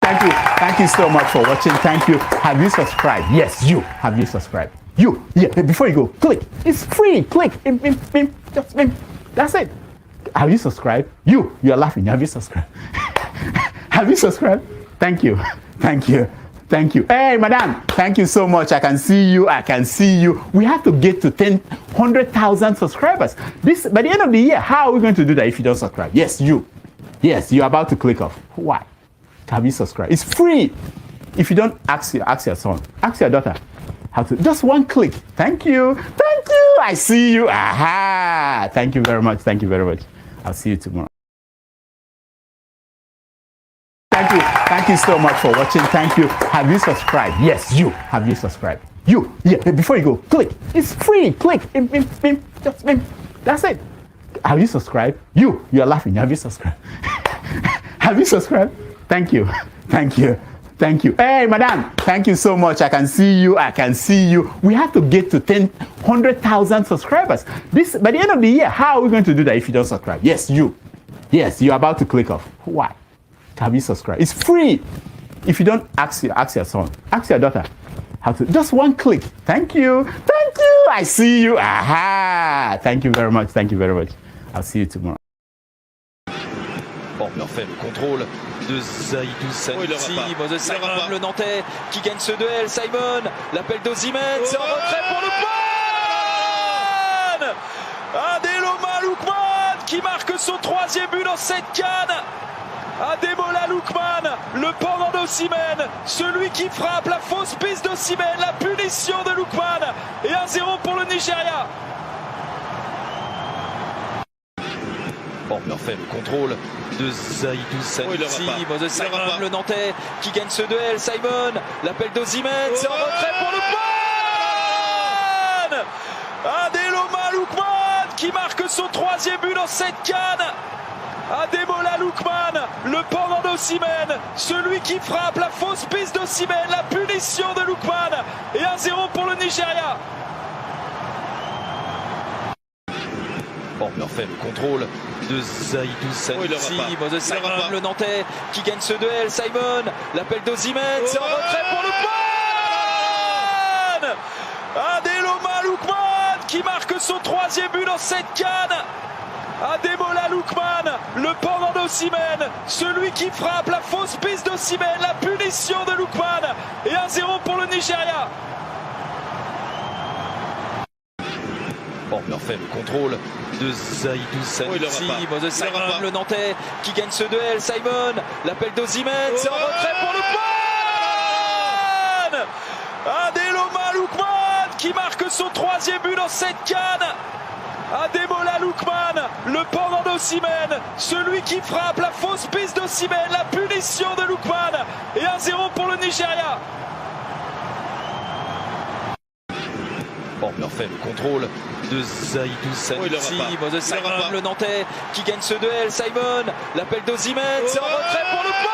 Thank you so much for watching. Thank you. Have you subscribed? Yes, you. Have you subscribed? You. Yeah, before you go, click. It's free. Click. Just that's it. Have you subscribed? You are laughing. Have you subscribed? Have you subscribed? Thank you. Thank you. Thank you. Hey, madam. Thank you so much. I can see you. I can see you. We have to get to 100,000 subscribers. By the end of the year, how are we going to do that if you don't subscribe? Yes, you. Yes, you're about to click off. Why? Have you subscribed? It's free. If you don't, ask your son. Ask your daughter. How to? Just one click. Thank you. Thank you. I see you. Aha. Thank you very much. Thank you very much. I'll see you tomorrow. Thank you so much for watching. Thank you. Have you subscribed? Yes, you. Have you subscribed? You. Yeah, before you go, click. It's free. Click. Just that's it. Have you subscribed? You are laughing. Have you subscribed? Have you subscribed? Thank you. Thank you. Thank you. Hey, madam. Thank you so much. I can see you. I can see you. We have to get to 100,000 subscribers. By the end of the year, how are we going to do that if you don't subscribe? Yes, you. Yes, you're about to click off. Why? Have you subscribed? It's free. If you don't, ask your son. Ask your daughter. How to? Just one click. Thank you. Thank you. I see you. Aha. Thank you very much. Thank you very much. I'll see you tomorrow. Bon, parfait, le contrôle de Zaidou Sanusi, Moses Simon, le Nantais qui gagne ce duel. Simon, l'appel d'Osimhen, c'est en retrait pour Lookman. Ademola Lookman qui marque son 3e but dans cette CAN. Ademola Lookman, le pendant d'Osimhen, celui qui frappe, la fausse piste d'Osimhen, la punition de Lookman et 1-0 pour le Nigeria. Bon, parfait, le contrôle de Zaidou Sanusi, Moses Simon, le Nantais qui gagne ce duel. Simon, l'appel d'Osimhen, c'est en retrait pour Lookman. Ademola Lookman qui marque son 3e but dans cette CAN. Ademola Lookman, le pendant d'Osimhen, celui qui frappe, la fausse piste d'Osimhen, la punition de Lookman et 1-0 pour le Nigeria. Bon, parfait, le contrôle de Zaidou Sanusi, Moses Simon, le Nantais qui gagne ce duel. Simon, l'appel d'Osimhen, c'est en retrait pour Lookman. Ademola Lookman qui marque son 3e but dans cette CAN. Ademola Lookman, le pendant d'Osimhen, celui qui frappe, la fausse piste d'Osimhen, la punition de Lookman et 1-0 pour le Nigeria. Bon, parfait, le contrôle de Zaidou Sanusi, Moses Simon, le Nantais qui gagne ce duel. Simon, l'appel d'Osimhen, c'est en retrait pour Lookman. Ademola Lookman qui marque son 3e but dans cette CAN. Ademola Lookman, le pendant d'Osimhen, celui qui frappe, la fausse piste d'Osimhen, la punition de Lookman et 1-0 pour le Nigeria. Bon, parfait, le contrôle de Zaidou Sanusi, Moses Simon, le Nantais qui gagne ce duel. Simon, l'appel d'Osimhen, c'est en retrait pour Lookman.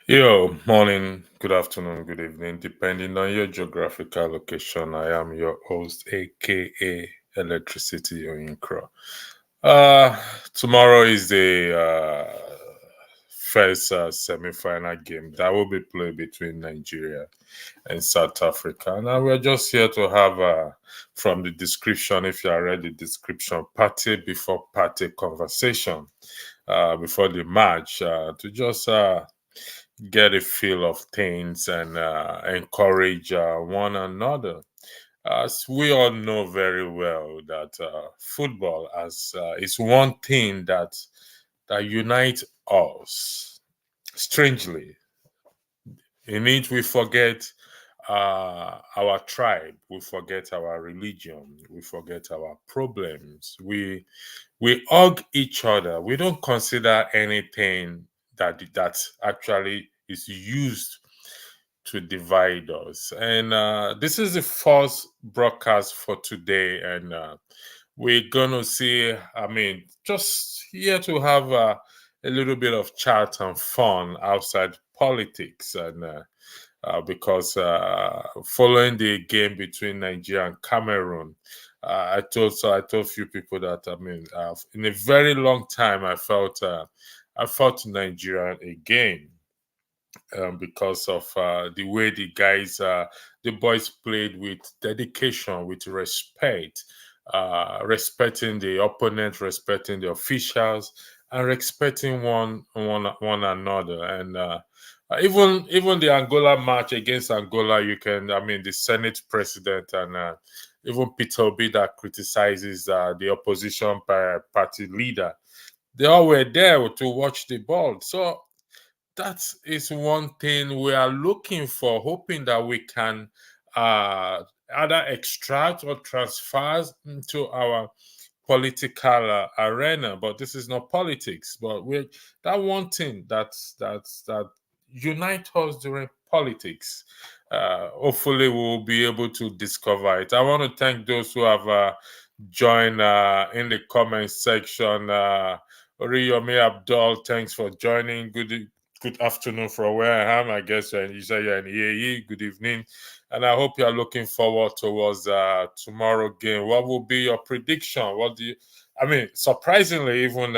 Yo, morning, good afternoon, good evening, depending on your geographical location. I am your host, aka Electricity Oyinkro. Tomorrow is the first semi-final game that will be played between Nigeria and South Africa. Now we're just here to have, from the description, if you are read the description, parte before parte conversation before the match to just get a feel of things and encourage one another. As we all know very well that football is one thing that unites us. Strangely, in it we forget our tribe, we forget our religion, we forget our problems. We hug each other. We don't consider anything that actually is used to divide us. And this is the first broadcast for today, and we're gonna see. I mean, just here to have a little bit of chat and fun outside politics, and because following the game between Nigeria and Cameroon, I told a few people that I mean, in a very long time, I felt Nigeria again. Because of the way the boys played with dedication, with respect, respecting the opponent, respecting the officials, and respecting one another. And even the Angola match against Angola, I mean, the Senate president and even Peter Obi that criticizes the opposition party leader, they all were there to watch the ball. So that is one thing we are looking for, hoping that we can either extract or transfer into our political arena. But this is not politics. But we that one thing that unite us during politics. Hopefully, we'll be able to discover it. I want to thank those who have joined in the comment section. Oriyomi Abdul, thanks for joining. Good afternoon from where I am. I guess you say you're in EAE. Good evening. And I hope you're looking forward towards tomorrow game. What will be your prediction? I mean, surprisingly, even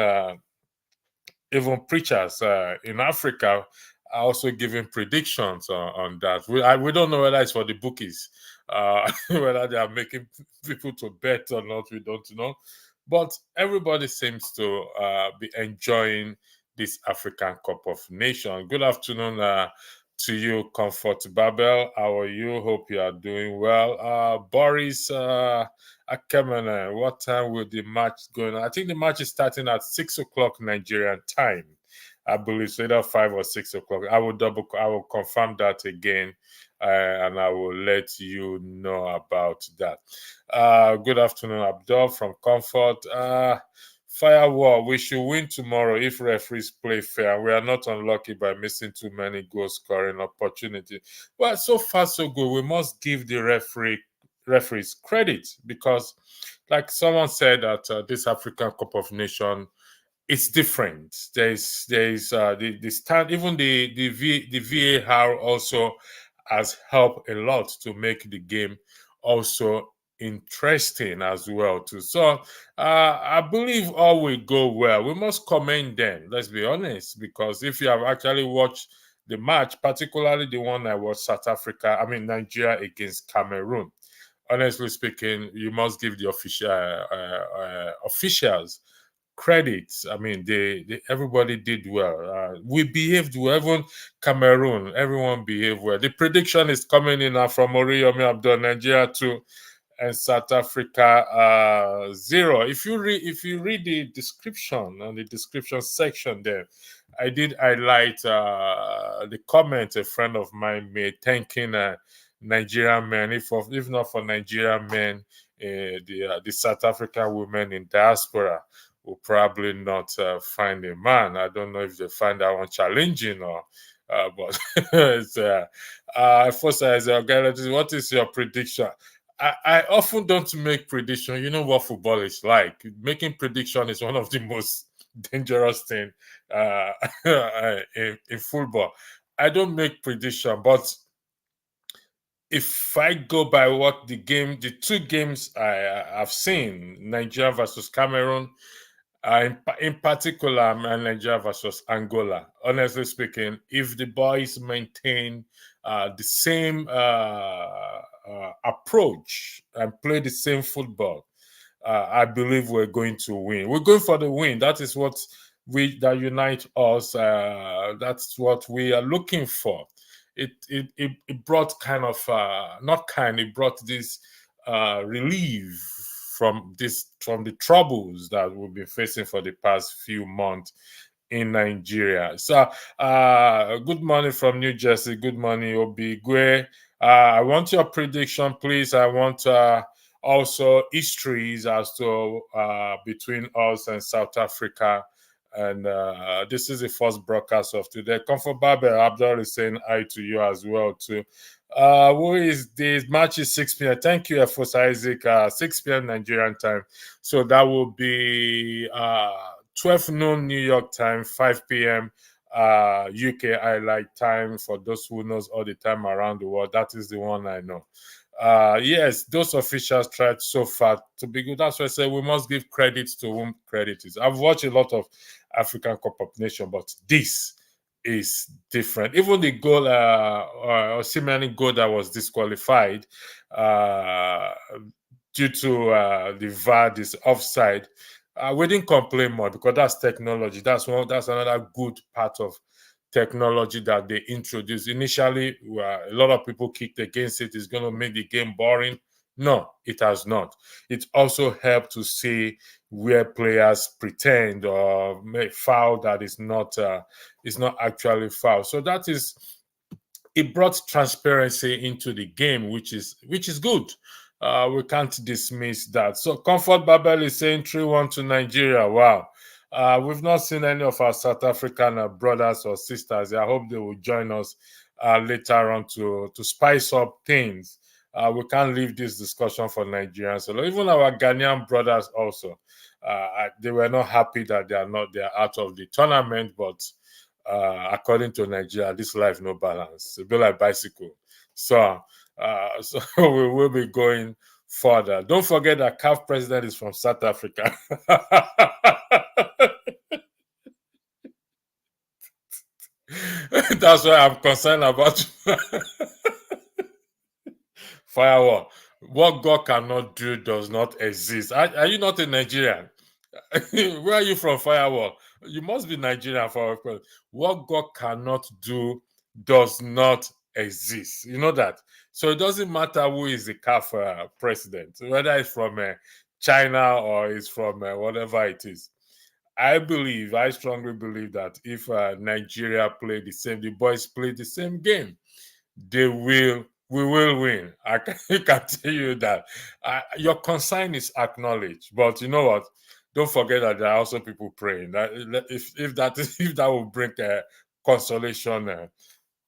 preachers in Africa are also giving predictions on that. We don't know whether it's for the bookies, whether they are making people to bet or not, we don't know. But everybody seems to be enjoying this African Cup of Nations. Good afternoon to you, Comfort Babel. How are you? Hope you are doing well. Boris Akemene, what time will the match go on? I think the match is starting at 6 o'clock Nigerian time. I believe so, either 5 or 6 o'clock. I will confirm that again, and I will let you know about that. Good afternoon, Abdul from Comfort. Firewall, we should win tomorrow if referees play fair. We are not unlucky by missing too many goal scoring opportunities. Well, so far so good. We must give the referees credit because, like someone said, that this African Cup of Nations, it's different. There's the stand, even the VAR also has helped a lot to make the game also interesting as well too. So I believe all will go well. We must commend them, let's be honest, because if you have actually watched the match, particularly the one I watched Nigeria against Cameroon, honestly speaking, you must give the officials credit. I mean, everybody did well. We behaved well. Even Cameroon, everyone behaved well. The prediction is coming in now from Oriyomi Abdul, Nigeria 2 and South Africa 0. If you read the description and the description section there, I did highlight the comment a friend of mine made thanking Nigerian men. If not for Nigerian men, the South African women in diaspora will probably not find a man. I don't know if they find that one challenging or, but it's first as what is your prediction? I often don't make prediction. You know what football is like. Making prediction is one of the most dangerous thing in football. I don't make prediction, but if I go by what the two games I've seen, Nigeria versus Cameroon, in particular, Nigeria versus Angola. Honestly speaking, if the boys maintain the same approach and play the same football, I believe we're going to win. We're going for the win. That is what that unite us. That's what we are looking for. It brought it brought this relief from the troubles that we've been facing for the past few months in Nigeria. So, good morning from New Jersey. Good morning, Obigwe. I want your prediction, please. I want also histories as to between us and South Africa. And this is the first broadcast of today. Comfort Babel Abdul is saying hi to you as well too. Who is this? Match is 6 p.m. Thank you, Efos Isaac. 6 p.m. Nigerian time. So that will be 12 noon New York time, 5 p.m. UK highlight time for those who knows all the time around the world. That is the one I know. Yes, those officials tried so far to be good. That's why I say we must give credit to whom credit is. I've watched a lot of African Cup of Nations, but this is different. Even the goal, or seemingly goal that was disqualified due to the VAR, this offside. We didn't complain more because that's technology. That's another good part of technology that they introduced. Initially, a lot of people kicked against it. It's going to make the game boring. No, it has not. It also helped to see where players pretend or make foul that is not actually foul. So it brought transparency into the game, which is good. We can't dismiss that. So Comfort Babel is saying 3-1 to Nigeria. Wow. We've not seen any of our South African brothers or sisters. I hope they will join us later on to spice up things. We can't leave this discussion for Nigerians. So even our Ghanaian brothers also, they were not happy that they're out of the tournament, but according to Nigeria, this life no balance. It's a bit like bicycle. So we will be going further. Don't forget that CAF president is from South Africa. That's why I'm concerned about firewall. What God cannot do does not exist. Are you not a Nigerian? Where are you from, firewall? You must be Nigerian for what God cannot do does not exist. You know that. So it doesn't matter who is the CAF president, whether it's from China or it's from whatever it is. I strongly believe that if Nigeria play the boys play the same game, we will win. I can tell you that. Your concern is acknowledged, but you know what? Don't forget that there are also people praying. That if that will bring consolation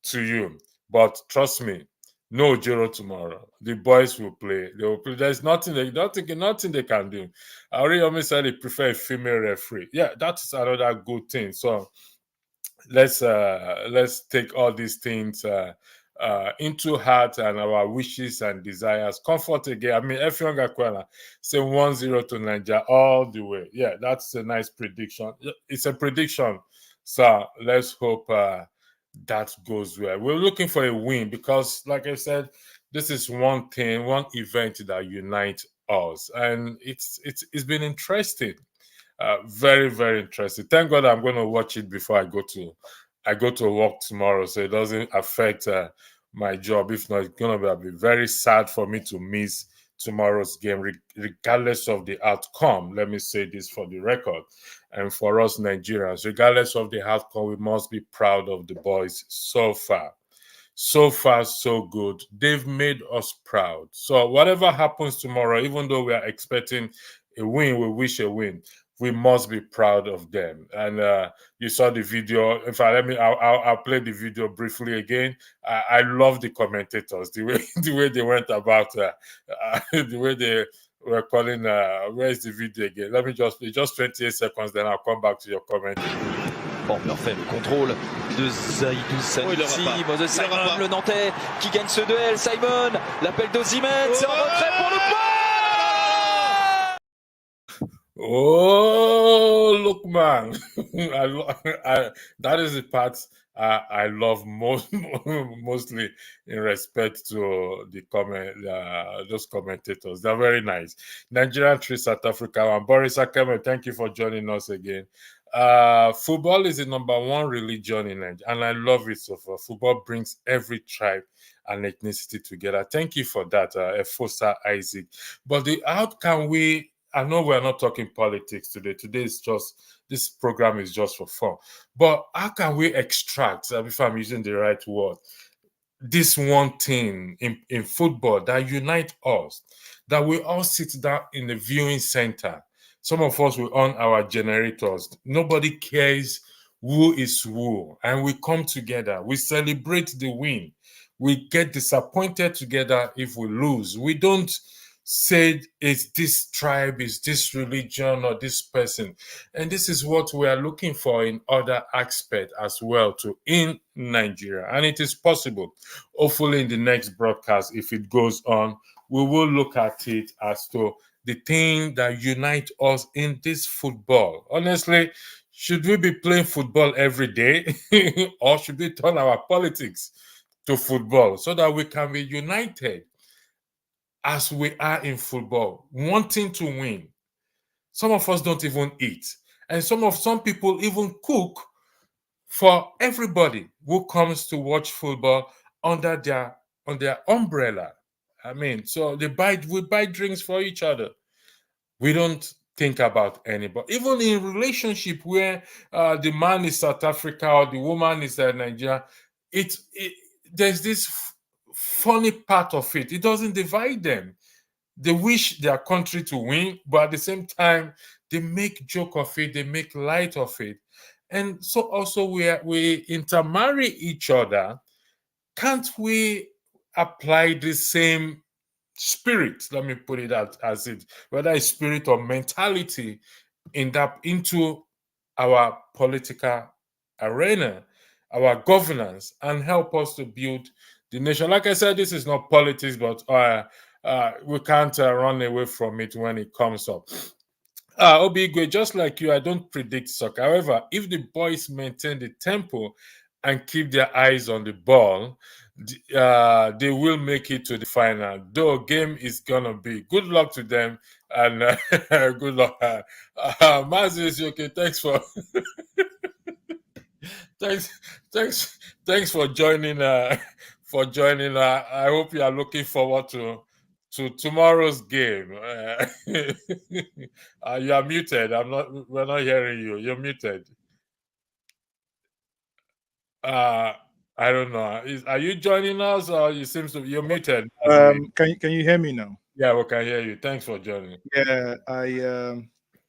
to you. But trust me, no Jiro tomorrow. The boys will play. They will play. There's nothing they can do. I already said they prefer a female referee. Yeah, that's another good thing. So let's take all these things into heart and our wishes and desires. Comfort again. I mean, Effiong Aquila say 1-0 to Nigeria all the way. Yeah, that's a nice prediction. It's a prediction. So let's hope that goes well. We're looking for a win because, like I said, this is one event that unites us, and it's been interesting. Very, very interesting. Thank God I'm going to watch it before I go to work tomorrow, so it doesn't affect my job. If not, it's going to be very sad for me to miss tomorrow's game, regardless of the outcome. Let me say this for the record. And for us Nigerians, regardless of the outcome, we must be proud of the boys so far. So far, so good. They've made us proud. So whatever happens tomorrow, even though we are expecting a win, we wish a win, we must be proud of them. And you saw the video. In fact, I'll play the video briefly again. I love the commentators, the way they went about, the way they were calling. Where is the video again? Let me just 28 seconds, then I'll come back to your comment. Bon, parfait, le contrôle de Zaïdou Sanusi, Moses Simon, le Nantais qui gagne ce duel. Simon, l'appel d'Osimhen, c'est un retrait pour le point. Oh, look, man. That is the part I love mostly in respect to the those commentators. They're very nice. Nigeria 3, South Africa 1. Boris Akeme, thank you for joining us again. Football is the number one religion in Nigeria, and I love it so far. Football brings every tribe and ethnicity together. Thank you for that, Efosa Isaac. But how can we I know we're not talking politics today. Today is just, this program is just for fun. But how can we extract, if I'm using the right word, this one thing in football that unite us, that we all sit down in the viewing center? Some of us will on our generators. Nobody cares who is who. And we come together. We celebrate the win. We get disappointed together if we lose. We don't say it's this tribe, is this religion, or this person. And this is what we are looking for in other aspects as well to in Nigeria. And it is possible. Hopefully in the next broadcast, if it goes on, we will look at it as to the thing that unite us in this football. Honestly, should we be playing football every day or should we turn our politics to football so that we can be united as we are in football, wanting to win? Some of us don't even eat, and some people even cook for everybody who comes to watch football under their umbrella. I mean, so we buy drinks for each other. We don't think about anybody. Even in relationship where the man is South Africa or the woman is Nigeria, there's this funny part of it. It doesn't divide them. They wish their country to win, but at the same time, they make joke of it, they make light of it. And so also we intermarry each other. Can't we apply the same spirit, let me put it as it, whether it's spirit or mentality, into our political arena, our governance, and help us to build the nation? Like I said, this is not politics, but we can't run away from it when it comes up. Obigwe, just like you, I don't predict soccer. However, if the boys maintain the tempo and keep their eyes on the ball, they will make it to the final. Though game is gonna be. Good luck to them, and good luck. Mazis, okay, thanks for thanks for joining. For joining. I hope you are looking forward to tomorrow's game. You are muted. We're not hearing you. You're muted. I don't know. Are you joining us, or you seems to you're muted? Can you hear me now? Yeah, we can hear you. Thanks for joining. Yeah,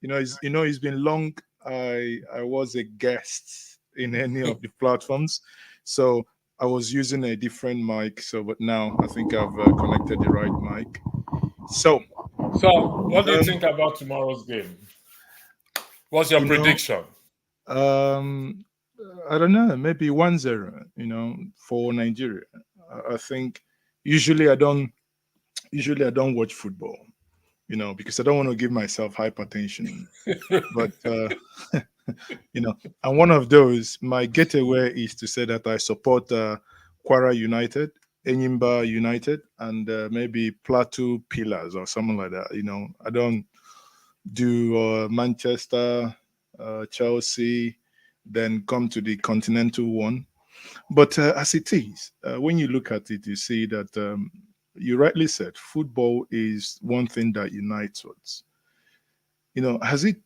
it's been long. I was a guest in any of the platforms, so I was using a different mic. So, but now I think I've connected the right mic. So, what do you think about tomorrow's game? What's your prediction? I don't know, maybe 1-0, for Nigeria. I think usually I don't watch football, because I don't want to give myself hypertension. But and one of those, my getaway is to say that I support Kwara United, Enyimba United, and maybe Plateau Pillars or something like that. I don't do Manchester, Chelsea, then come to the continental one. But as it is, when you look at it, you see that you rightly said football is one thing that unites us. Has it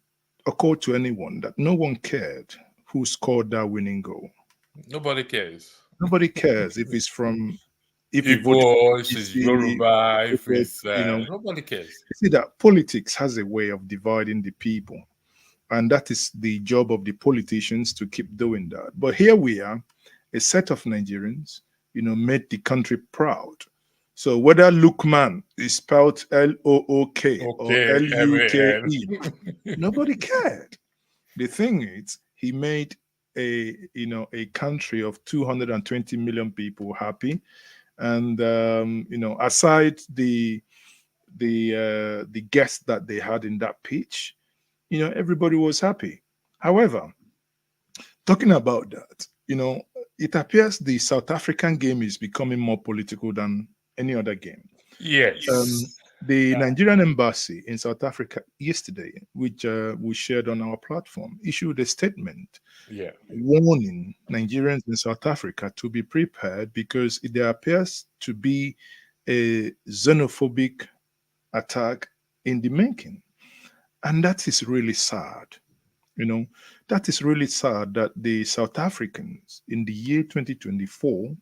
occurred to anyone that no one cared who scored that winning goal? Nobody cares. Nobody cares if it's from Igbo, if it's Yoruba, if it's nobody cares. You see that politics has a way of dividing the people, and that is the job of the politicians to keep doing that. But here we are, a set of Nigerians, made the country proud. So whether Lukman is spelled Look or Luke, nobody cared. The thing is, he made a country of 220 million people happy, and aside the guests that they had in that pitch, everybody was happy. However, talking about that, it appears the South African game is becoming more political than any other game. Yes. The Nigerian embassy in South Africa yesterday, which we shared on our platform, issued a statement warning Nigerians in South Africa to be prepared because there appears to be a xenophobic attack in the making. And that is really sad. That is really sad that the South Africans in the year 2024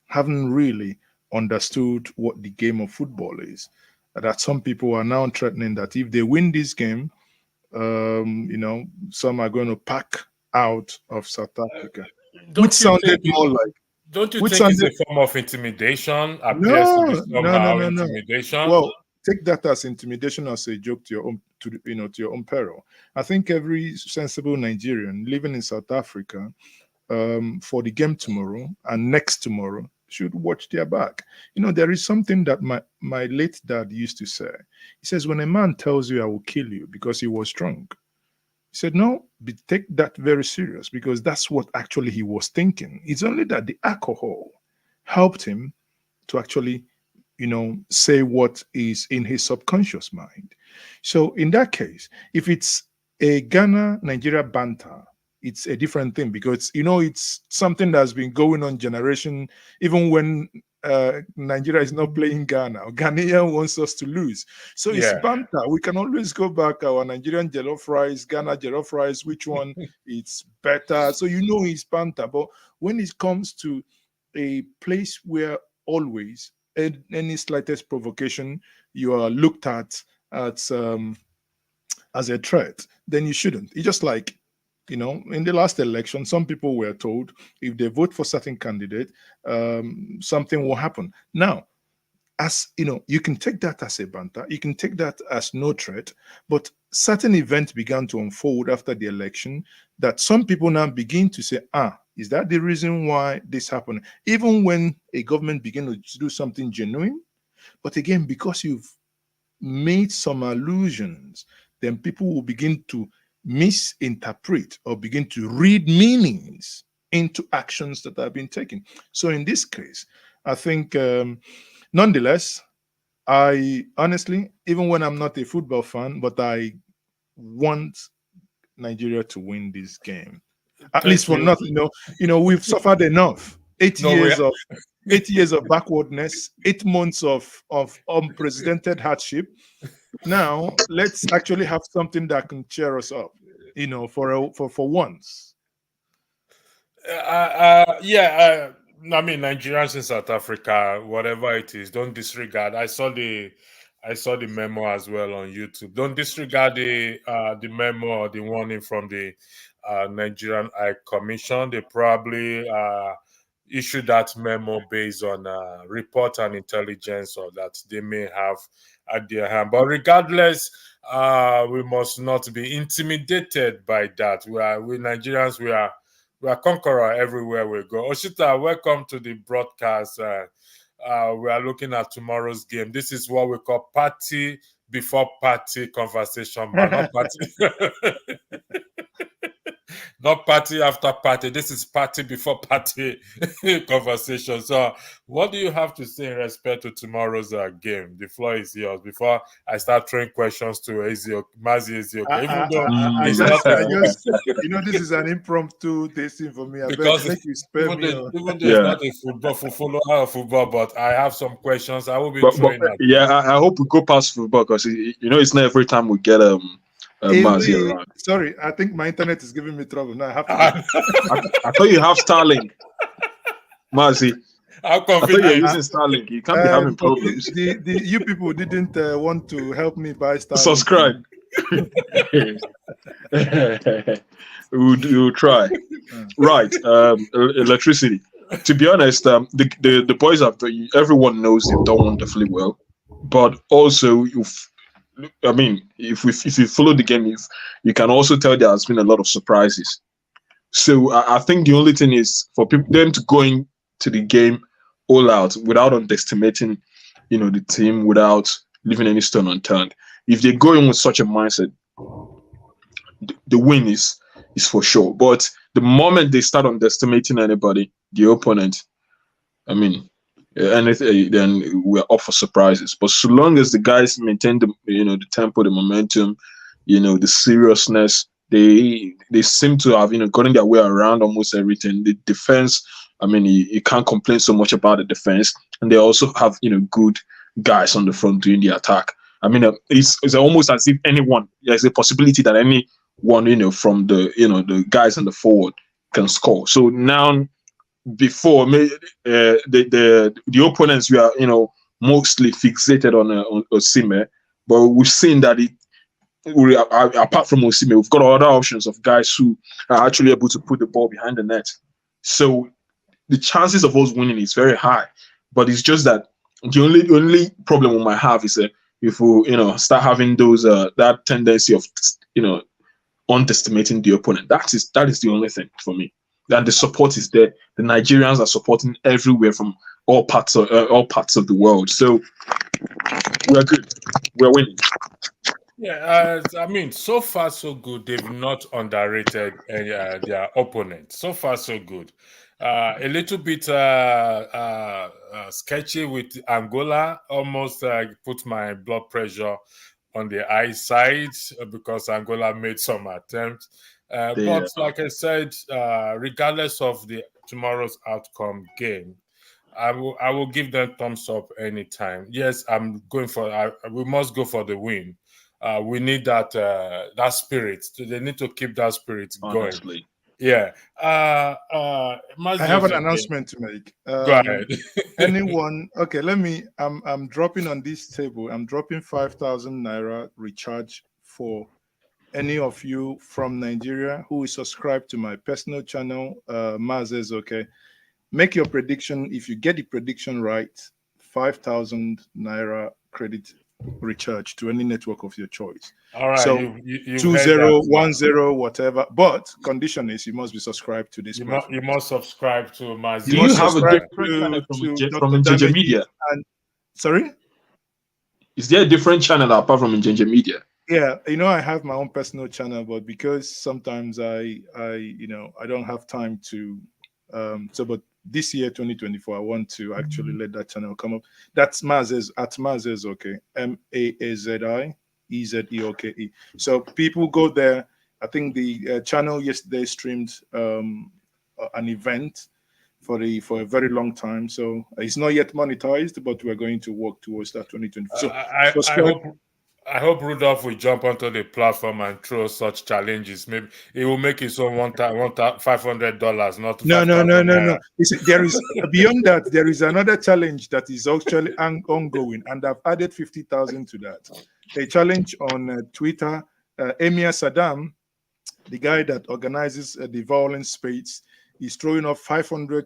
haven't really understood what the game of football is. That some people are now threatening that if they win this game, some are going to pack out of South Africa, which sounded more like. Don't you Which think it's sounded a form of intimidation? Appears to be no, somehow no. intimidation. Well, take that as intimidation, as a joke to your own, to your own peril. I think every sensible Nigerian living in South Africa, for the game tomorrow and next tomorrow, should watch their back. There is something that my late dad used to say. He says, when a man tells you I will kill you because he was drunk, he said, no, take that very serious, because that's what actually he was thinking. It's only that the alcohol helped him to actually, say what is in his subconscious mind. So in that case, if it's a Ghana-Nigeria banter, it's a different thing, because it's something that's been going on generation. Even when Nigeria is not playing Ghana, Ghanaian wants us to lose. So it's banter. We can always go back, our Nigerian jollof rice, Ghana jollof rice, which one it's better. So it's banter. But when it comes to a place where always any slightest provocation, you are looked at as a threat, then you shouldn't. It's just like, in the last election, some people were told if they vote for certain candidate, something will happen. Now, as you can take that as a banter, you can take that as no threat, but certain events began to unfold after the election that some people now begin to say, is that the reason why this happened? Even when a government begins to do something genuine, but again, because you've made some allusions, then people will begin to misinterpret or begin to read meanings into actions that have been taken. So in this case, I think, nonetheless, I honestly, even when I'm not a football fan, but I want Nigeria to win this game. At least for nothing, we've suffered enough. 8 years of backwardness, 8 months of unprecedented hardship. Now let's actually have something that can cheer us up, for once. I mean, Nigerians in South Africa, whatever it is, don't disregard. I saw the memo as well on YouTube. Don't disregard the memo or the warning from the Nigerian High Commission. They probably issued that memo based on report and intelligence or that they may have at their hand. But regardless, we must not be intimidated by that. We Nigerians, we are conqueror everywhere we go. Oshita, welcome to the broadcast. We are looking at tomorrow's game. This is what we call party before party conversation, but not party. Not party after party. This is party before party conversation. So, what do you have to say in respect to tomorrow's game? The floor is yours. Before I start throwing questions to Mazi Ezioke, even though this is an impromptu tasting for me. Because even though it's not a follower of football, but I have some questions. I will be throwing at. Yeah, I hope we go past football because it's not every time we get Mazi around. Sorry, I think my internet is giving me trouble. Now I have to. I thought you have Starlink, Mazi. How I thought you're using Starlink. You can't be having problems. You people didn't want to help me buy Starlink. Subscribe. We'll try. Right. Electricity. To be honest, the boys everyone knows they've done wonderfully well, but also if you follow the game, you can also tell there has been a lot of surprises. So I think the only thing is for them to go into the game all out without underestimating, the team, without leaving any stone unturned. If they go in with such a mindset, the win is for sure. But the moment they start underestimating anybody, the opponent, anything, then we're up for surprises. But so long as the guys maintain the tempo, the momentum, the seriousness, they seem to have gotten their way around almost everything. The defense, you can't complain so much about the defense, and they also have good guys on the front doing the attack. I mean, it's almost as if there's a possibility that anyone, from the guys in the forward can score. So now, before the opponents were, mostly fixated on Osimhen, but we've seen that apart from Osimhen, we've got other options of guys who are actually able to put the ball behind the net. So the chances of us winning is very high. But it's just that the only problem we might have is if we start having those that tendency of underestimating the opponent. That is the only thing for me. And the support is there. The Nigerians are supporting everywhere from all parts of the world. So we're good. We're winning. Yeah, I mean, so far so good. They've not underrated their opponent. So far so good. A little bit sketchy with Angola. Almost put my blood pressure on the high side because Angola made some attempts. But like I said, regardless of tomorrow's outcome game, I will give them thumbs up anytime. Yes, I'm going we must go for the win. We need that spirit. They need to keep that spirit Honestly. going. Yeah. I have an announcement to make. Go ahead. Anyone? Okay, I'm dropping on this table. I'm dropping 5,000 naira recharge for any of you from Nigeria who is subscribed to my personal channel, Mazes. Okay, make your prediction. If you get the prediction right, 5,000 naira credit recharge to any network of your choice. All right. So you 2010 whatever. But condition is you must be subscribed to this. You must subscribe to my. Do you have a different channel from Nigerian Media? Sorry? Is there a different channel apart from Nigerian Media? Yeah, I have my own personal channel, but because sometimes I don't have time to but this year 2024 I want to actually let that channel come up. That's Mazes at Mazes, okay. MAAZIEZEOKE. So people go there. I think the channel yesterday streamed an event for a very long time. So it's not yet monetized, but we're going to work towards that 2024. So I hope Rudolph will jump onto the platform and throw such challenges. Maybe it will make his own $500, not no. There is beyond that. There is another challenge that is actually ongoing, and I've added 50,000 to that. A challenge on Twitter. Emir Saddam, the guy that organizes the violence space, is throwing up 50,000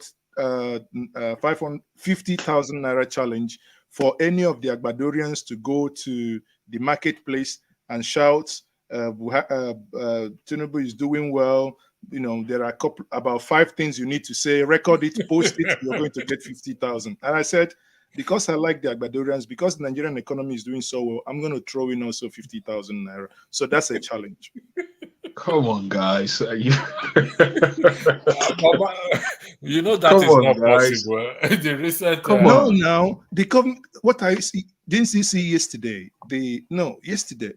naira challenge for any of the Agbadorians to go to the marketplace and shout, Tinubu is doing well. There are about 5 things you need to say, record it, post it, you're going to get 50,000. And I said, because I like the Agbadorians, because the Nigerian economy is doing so well, I'm going to throw in also 50,000 naira. So that's a challenge. Come on, guys. That is not possible. The recent what I see, didn't see yesterday.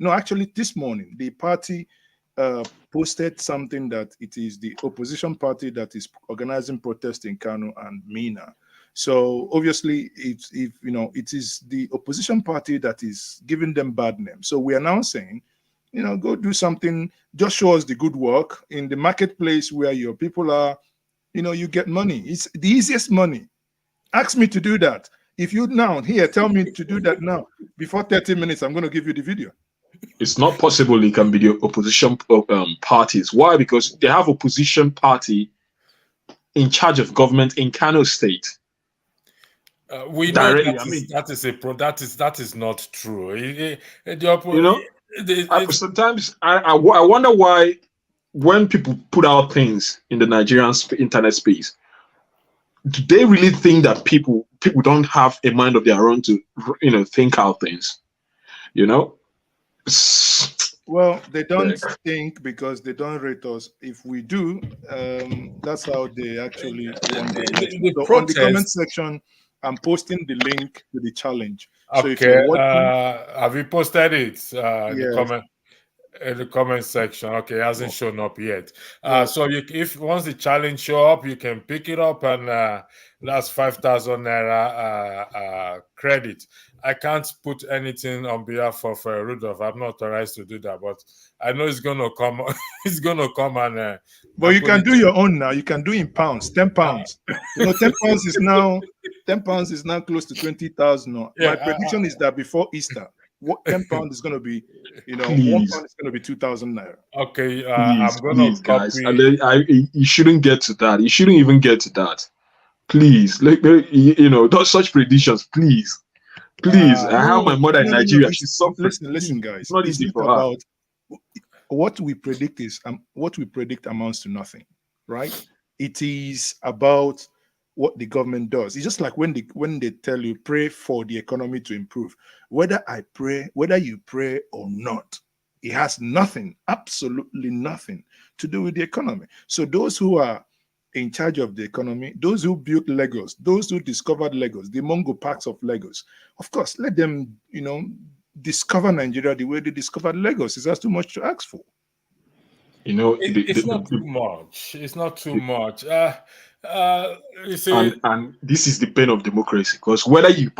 Actually this morning, the party posted something that it is the opposition party that is organizing protest in Kano and Mina. So obviously, it is the opposition party that is giving them bad name. So we are now saying, go do something. Just show us the good work in the marketplace where your people are. You get money. It's the easiest money. Ask me to do that. If you tell me to do that now. Before 30 minutes, I'm going to give you the video. It's not possible it can be the opposition parties. Why? Because they have opposition party in charge of government in Kano State. We know that is not true. Sometimes I wonder why when people put out things in the Nigerian internet space, do they really think that people don't have a mind of their own to think out things? Well, they don't think because they don't rate us. If we do, that's how they actually want it. So on the comment section, I'm posting the link to the challenge. So okay. Have you posted it? Yes. The comment. In the comment section. Okay, it hasn't shown up yet. Well, So if once the challenge show up, you can pick it up, and that's 5,000 naira credit. I can't put anything on behalf of Rudolph. I'm not authorized to do that, but I know it's gonna come. It's gonna come and. but you can do your own now. You can do in pounds, £10. 10 pounds is now £10 is now close to 20,000. My prediction is that before Easter, what £10 is going to be, Please. £1 is going to be 2,000 naira. Okay, Please, I'm gonna please, guys. copy. And then you shouldn't get to that. You shouldn't even get to that. Please, those such predictions, please. I have my mother in Nigeria. She's suffering. Listen, guys. It's not easy for her. About what we predict amounts to nothing, right? It is about what the government does. It's just like when they tell you pray for the economy to improve. Whether you pray or not, it has nothing, absolutely nothing to do with the economy. So those who are in charge of the economy, those who built Lagos, those who discovered Lagos, the Mongo parks of Lagos, of course, let them, discover Nigeria the way they discovered Lagos. Is that too much to ask for? It's not too much. It's not too much. You see, and this is the pain of democracy, because whether you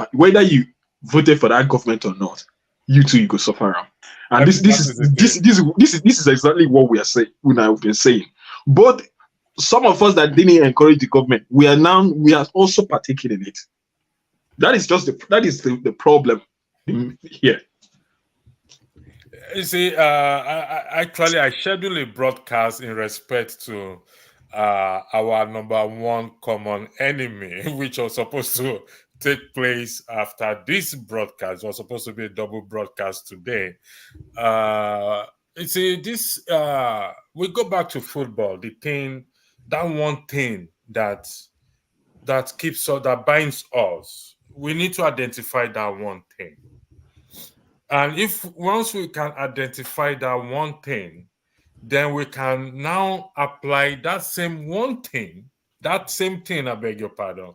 voted for that government or not, you go suffer. And this is exactly what we are saying. We've been saying, but some of us that didn't encourage the government, we are also partaking in it. That is the problem here. You see, I schedule a broadcast in respect to our number one common enemy, which was supposed to take place after this broadcast. It was supposed to be a double broadcast today. You see, we go back to football. That one thing that keeps us, that binds us. We need to identify that one thing. And once we can identify that one thing, then we can now apply that same thing, I beg your pardon,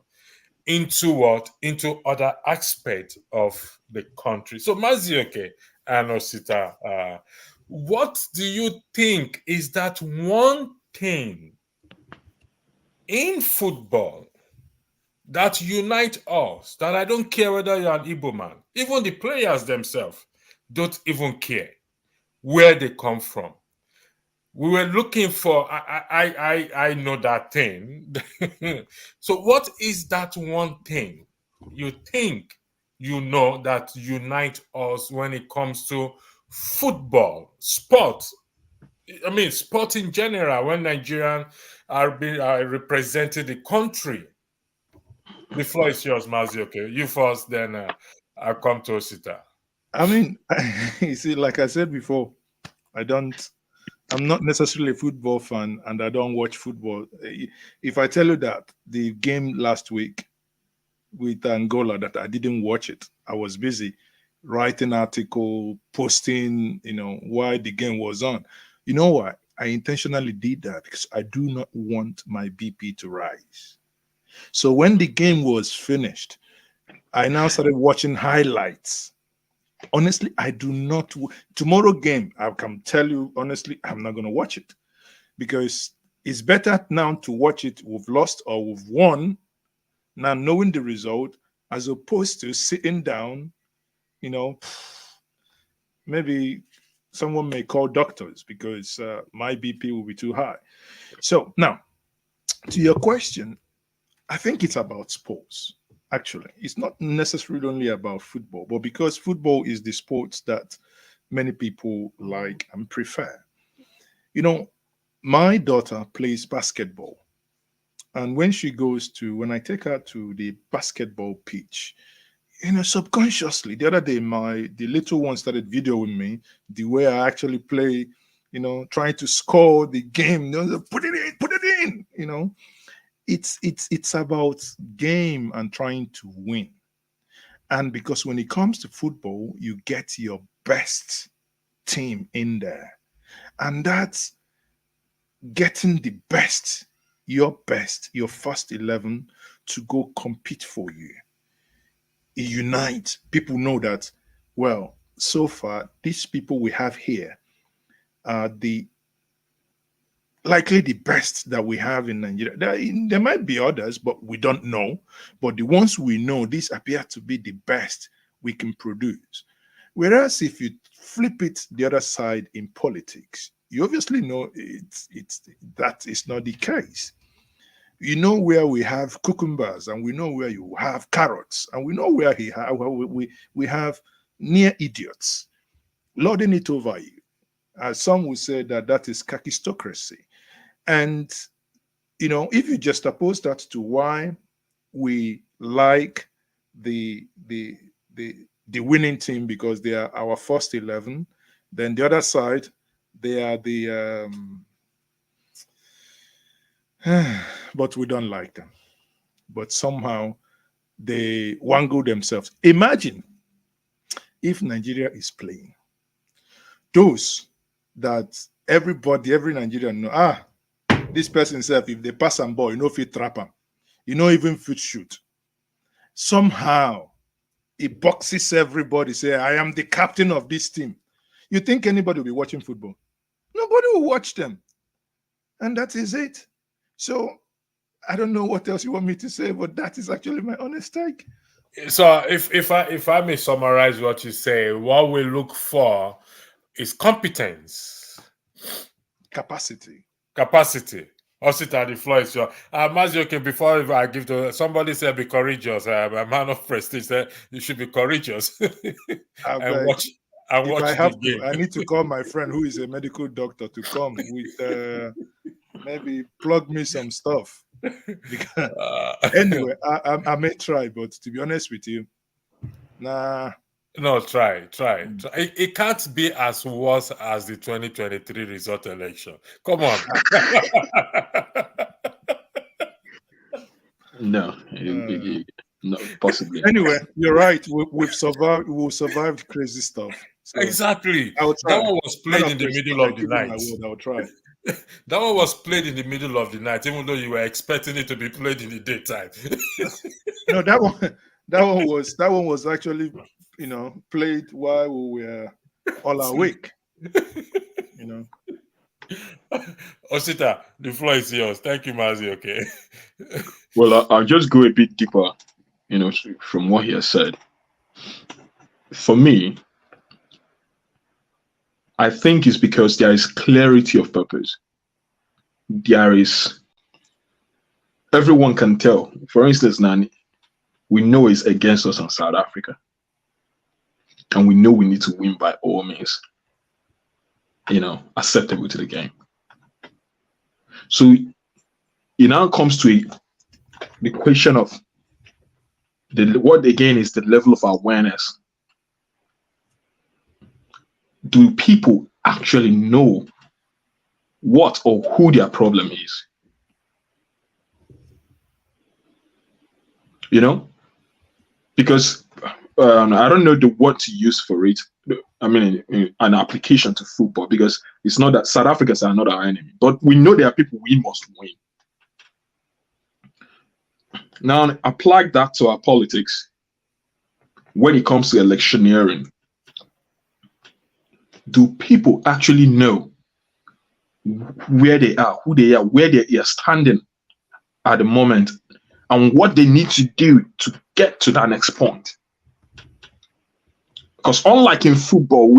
into what? Into other aspects of the country. So Mazioke and Osita, what do you think is that one thing in football that unite us, that I don't care whether you're an Igbo man, even the players themselves don't even care where they come from? We were looking for, I know that thing. So what is that one thing you think that unite us when it comes to football, sport? I mean, sport in general, when Nigerians are representing the country. The floor is yours, Mazioke. You first, then I'll come to Osita. I mean, you see, like I said before, I'm not necessarily a football fan, and I don't watch football. If I tell you that the game last week with Angola, that I didn't watch it, I was busy writing article, posting, why the game was on. You know why? I intentionally did that because I do not want my BP to rise. So when the game was finished, I now started watching highlights. Honestly, I do not. Tomorrow game, I can tell you honestly, I'm not going to watch it because it's better now to watch it. We've lost or we've won, now knowing the result, as opposed to sitting down. Maybe someone may call doctors because my BP will be too high. So now, to your question, I think it's about sports. Actually, it's not necessarily only about football, but because football is the sport that many people like and prefer. My daughter plays basketball. And when I take her to the basketball pitch, subconsciously, the other day, the little one started videoing me the way I actually play, trying to score the game, put it in. It's about game and trying to win. And because when it comes to football, you get your best team in there. And that's getting the best, your first 11 to go compete for you. Unite. People know that, well, so far, these people we have here, the likely the best that we have in Nigeria. There might be others, but we don't know. But the ones we know, these appear to be the best we can produce. Whereas if you flip it the other side in politics, you obviously know that is not the case. You know where we have cucumbers, and we know where you have carrots, and we know where we have near idiots lording it over you. Some would say that is kakistocracy. And, if you just oppose that to why we like the winning team because they are our first 11, then the other side, they are the but we don't like them. But somehow they wangle themselves. Imagine if Nigeria is playing. Those that every Nigerian know, this person self, if they pass and ball, if you trap them, even fit shoot. Somehow it boxes everybody, say, I am the captain of this team. You think anybody will be watching football? Nobody will watch them. And that is it. So I don't know what else you want me to say, but that is actually my honest take. So if I may summarize what you say, what we look for is competence. Capacity. Osita, the floor is yours. Mazioke, before I give to somebody said be courageous. A man of prestige said you should be courageous. and watch I have the game. I need to call my friend who is a medical doctor to come with maybe plug me some stuff. Because, anyway, I may try, but to be honest with you, nah. No, try. It can't be as worse as the 2023 result election. Come on. No, no, possibly. Anyway, you're right. We've survived crazy stuff. So exactly. That one was played in the middle of the night. I'll try. That one was played in the middle of the night, even though you were expecting it to be played in the daytime. No, that one was actually, played while we were all awake. Osita, the floor is yours. Thank you, Mazi. Okay. Well, I'll just go a bit deeper, from what he has said. For me, I think it's because there is clarity of purpose. Everyone can tell. For instance, Nani, we know it's against us in South Africa. And we know we need to win by all means, acceptable to the game. So it now comes to the question of what again is the level of awareness. Do people actually know what or who their problem is? Because I don't know the word to use for it. I mean, an application to football, because it's not that South Africans are not our enemy, but we know there are people we must win. Now, apply that to our politics. When it comes to electioneering, do people actually know where they are, who they are, where they are standing at the moment, and what they need to do to get to that next point? Because unlike in football,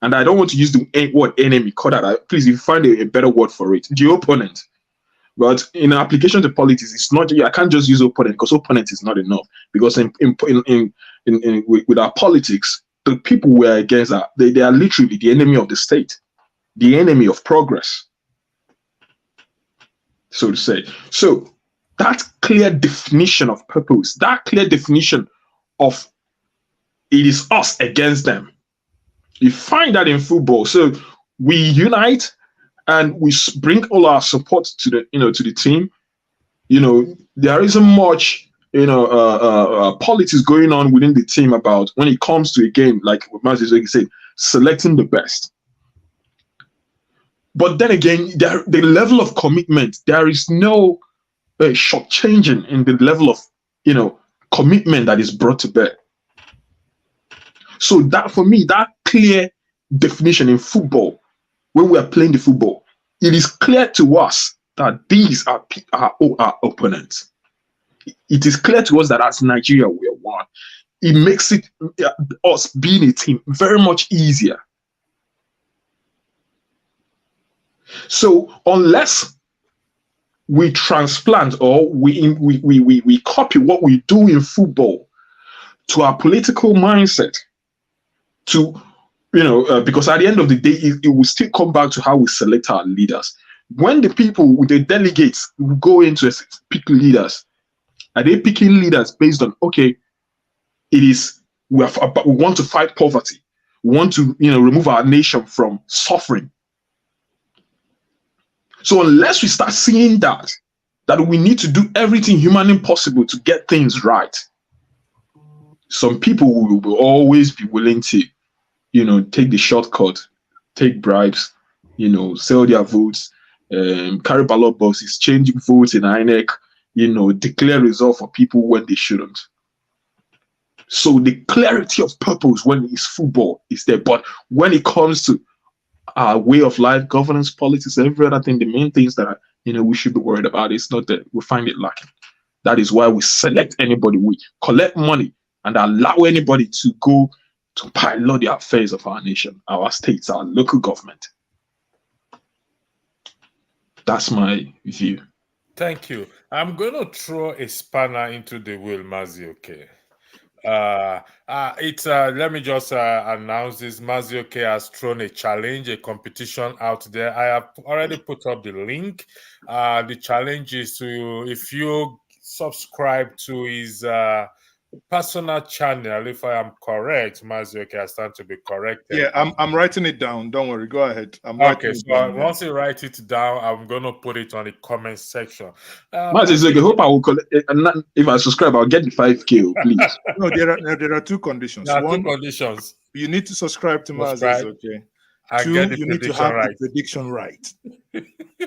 and I don't want to use the word enemy, please, if you find a better word for it, the opponent. But in application to politics, it's not. I can't just use opponent, because opponent is not enough. Because with our politics, the people we're against they are literally the enemy of the state, the enemy of progress, so to say. So that clear definition of purpose, that clear definition of it is us against them, you find that in football. So we unite and we bring all our support to the team. There isn't much politics going on within the team about when it comes to a game, like Mazi said, selecting the best. But then again, the level of commitment, there is no shortchanging in the level of commitment that is brought to bear. So that, for me, that clear definition in football when we are playing the football, it is clear to us that these are our opponents. It is clear to us that as Nigeria, we are one. It makes it us being a team very much easier. So unless we transplant or we copy what we do in football to our political mindset, to because at the end of the day, it will still come back to how we select our leaders. When the people, the delegates, go into pick leaders, are they picking leaders based on, okay, it is we want to fight poverty, we want to remove our nation from suffering. So unless we start seeing that we need to do everything humanly possible to get things right, some people will always be willing to take the shortcut, take bribes, sell their votes, carry ballot boxes, changing votes in INEC, declare results for people when they shouldn't. So the clarity of purpose when it's football is there. But when it comes to our way of life, governance, politics, every other thing, the main things that we should be worried about, it's not that we find it lacking. That is why we select anybody, we collect money and allow anybody to go to pilot the affairs of our nation, our states, our local government. That's my view. Thank you. I'm going to throw a spanner into the wheel, Mazioke. Let me just announce this. Mazioke has thrown a challenge, a competition out there. I have already put up the link. The challenge is if you subscribe to his personal channel, if I am correct, Mazioke, I stand to be corrected. Yeah, I'm writing it down. Don't worry. Go ahead. Okay, so once you write it down, I'm going to put it on the comment section. Mazioke, I hope I will collect. If I subscribe, I'll get the 5K, please. No, there are two conditions. There are One, two conditions. you need to subscribe to Mazioke. Okay. Two, you need to have the prediction right.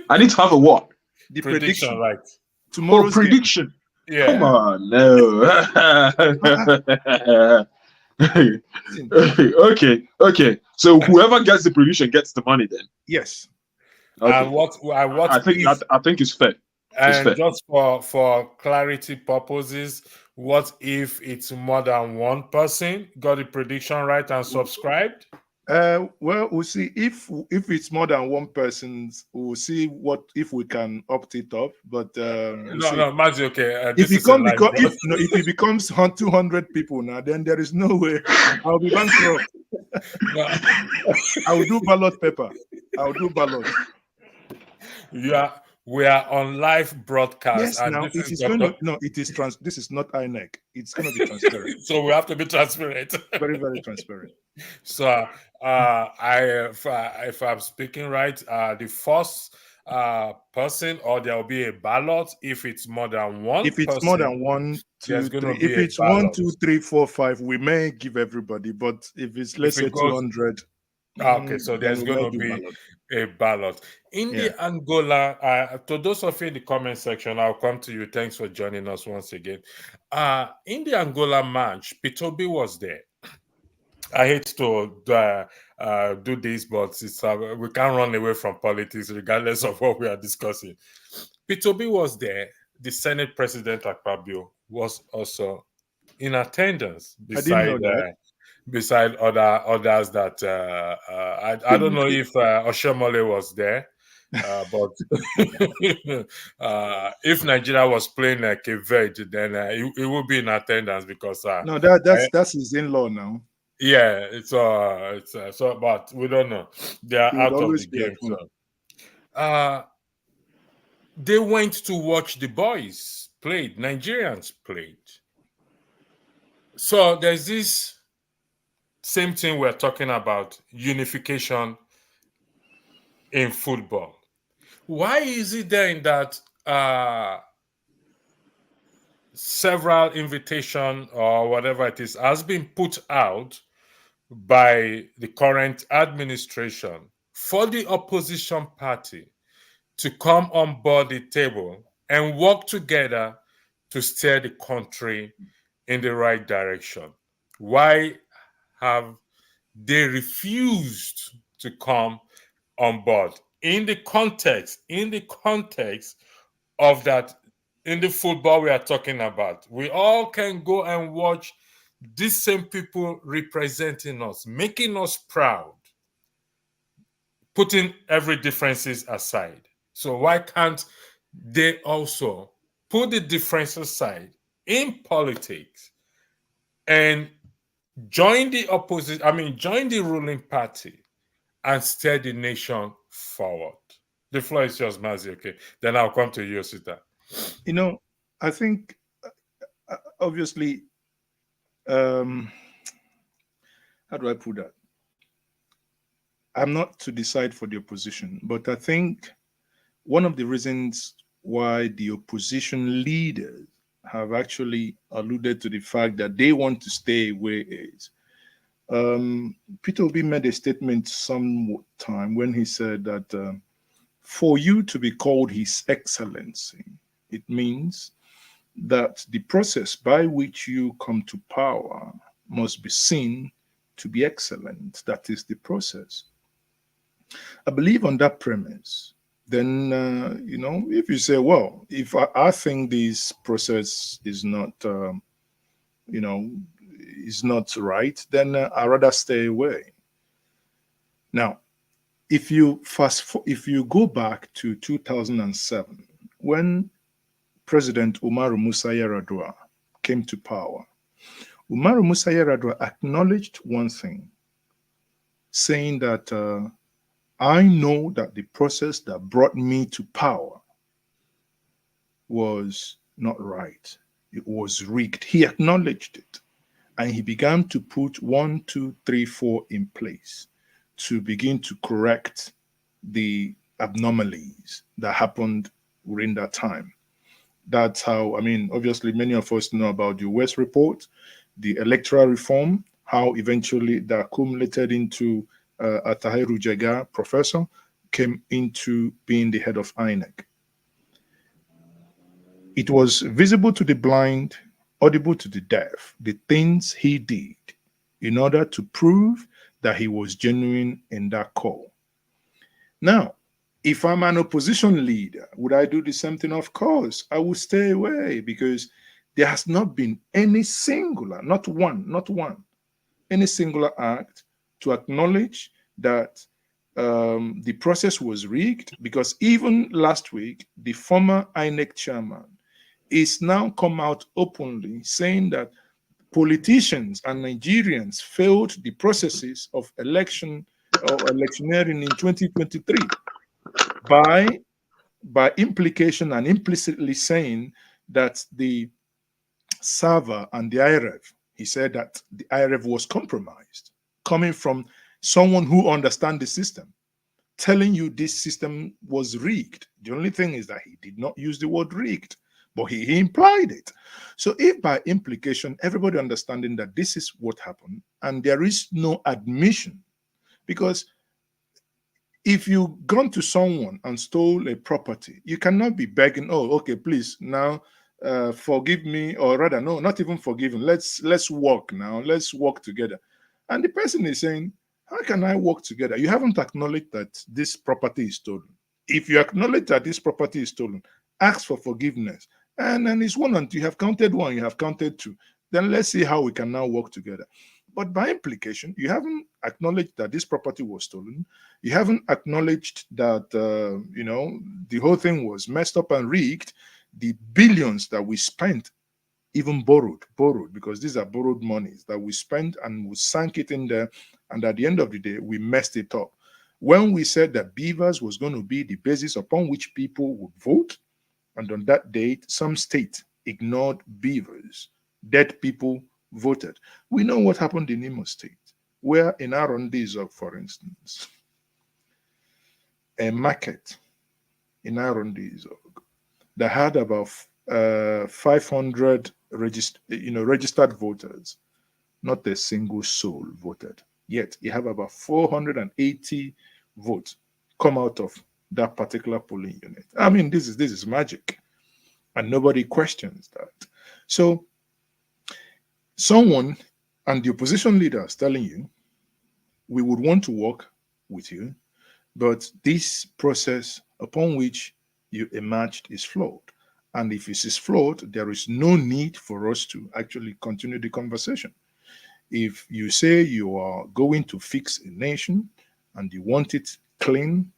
I need to have a what? The prediction right. Tomorrow's prediction. Game. Yeah. Come on, no. Okay. So whoever gets the prediction gets the money then. Yes. Okay. And what I think it's fair. And just for clarity purposes, what if it's more than one person got the prediction right and subscribed? Well, we'll see if it's more than one person. We'll see if we can opt it up. But Mazioke, if it becomes 200 people now, then there is no way I'll be bankrupt. I will do ballot paper. I'll do ballot. Yeah. We are on live broadcast. Yes, and now this is this is not INEC. It's going to be transparent. So we have to be transparent. Very, very transparent. So if I'm speaking right, the first person, or there will be a ballot if it's more than one. If it's more than 1, 2, 3, if it's 1, 2, 3, 4, 5, we may give everybody. But if it's let's say 200. Okay, so there's going to be a ballot. In the Angola, to those of you in the comment section, I'll come to you. Thanks for joining us once again. In the Angola match, Pitobi was there. I hate to do this, but we can't run away from politics regardless of what we are discussing. Pitobi was there. The Senate President Akpabio was also in attendance beside others that I don't know if Oshomole was there, but if Nigeria was playing like a Verde, then it would be in attendance because no, that's his in-law now. Yeah, it's so, but we don't know. They are out of the game. So, they went to watch the boys played. Nigerians played. So there's this same thing we're talking about, unification in football. Why is it then that several invitation or whatever it is has been put out by the current administration for the opposition party to come on board the table and work together to steer the country in the right direction? Why have they refused to come on board in the context of that, in the football we are talking about. We all can go and watch these same people representing us, making us proud, putting every differences aside. So why can't they also put the differences aside in politics and join the join the ruling party and steer the nation forward? The floor is yours, Mazi. Okay, then I'll come to you, Sita. You know, I think obviously, how do I put that? I'm not to decide for the opposition, but I think one of the reasons why the opposition leaders have actually alluded to the fact that they want to stay where it is. Peter Obi made a statement some time when he said that for you to be called His Excellency, it means that the process by which you come to power must be seen to be excellent. That is the process. I believe on that premise. Then, if you say, well, if I think this process is not, is not right, then I'd rather stay away. Now, if you go back to 2007, when President Umaru Musa Yar'Adua came to power, Umaru Musa Yar'Adua acknowledged one thing, saying that I know that the process that brought me to power was not right. It was rigged. He acknowledged it. And he began to put 1, 2, 3, 4 in place to begin to correct the abnormalities that happened during that time. That's how, obviously, many of us know about the West report, the electoral reform, how eventually that accumulated into Atahiru Jega, professor, came into being the head of INEC. It was visible to the blind, audible to the deaf, the things he did in order to prove that he was genuine in that call. Now, if I'm an opposition leader, would I do the same thing? Of course, I would stay away, because there has not been any singular, not one, any singular act to acknowledge that the process was rigged. Because even last week, the former INEC chairman is now come out openly saying that politicians and Nigerians failed the processes of election or electioneering in 2023 by implication and implicitly saying that the server and the IRF, he said that the IRF was compromised, coming from someone who understands the system, telling you this system was rigged. The only thing is that he did not use the word rigged, but he implied it. So if by implication, everybody understanding that this is what happened, and there is no admission, because if you gone to someone and stole a property, you cannot be begging, oh, okay, please, now forgive me, or rather, no, not even forgive him. Let's work now. Let's work together. And the person is saying, how can I work together? You haven't acknowledged that this property is stolen. If you acknowledge that this property is stolen, ask for forgiveness. And then it's one, and you have counted one, you have counted two. Then let's see how we can now work together. But by implication, you haven't acknowledged that this property was stolen. You haven't acknowledged that, the whole thing was messed up and rigged. The billions that we spent, even borrowed, because these are borrowed monies that we spent, and we sank it in there. And at the end of the day, we messed it up. When we said that beavers was going to be the basis upon which people would vote, and on that date, some state ignored beavers, dead people voted. We know what happened in Imo State, where in Arondizog, for instance, a market in Arondizog that had about 500 registered voters, not a single soul voted. Yet you have about 480 votes come out of that particular polling unit. This is magic, and nobody questions that. So someone and the opposition leaders telling you, we would want to work with you, But this process upon which you emerged is flawed. And if it is flawed, there is no need for us to actually continue the conversation. If you say you are going to fix a nation and you want it clean,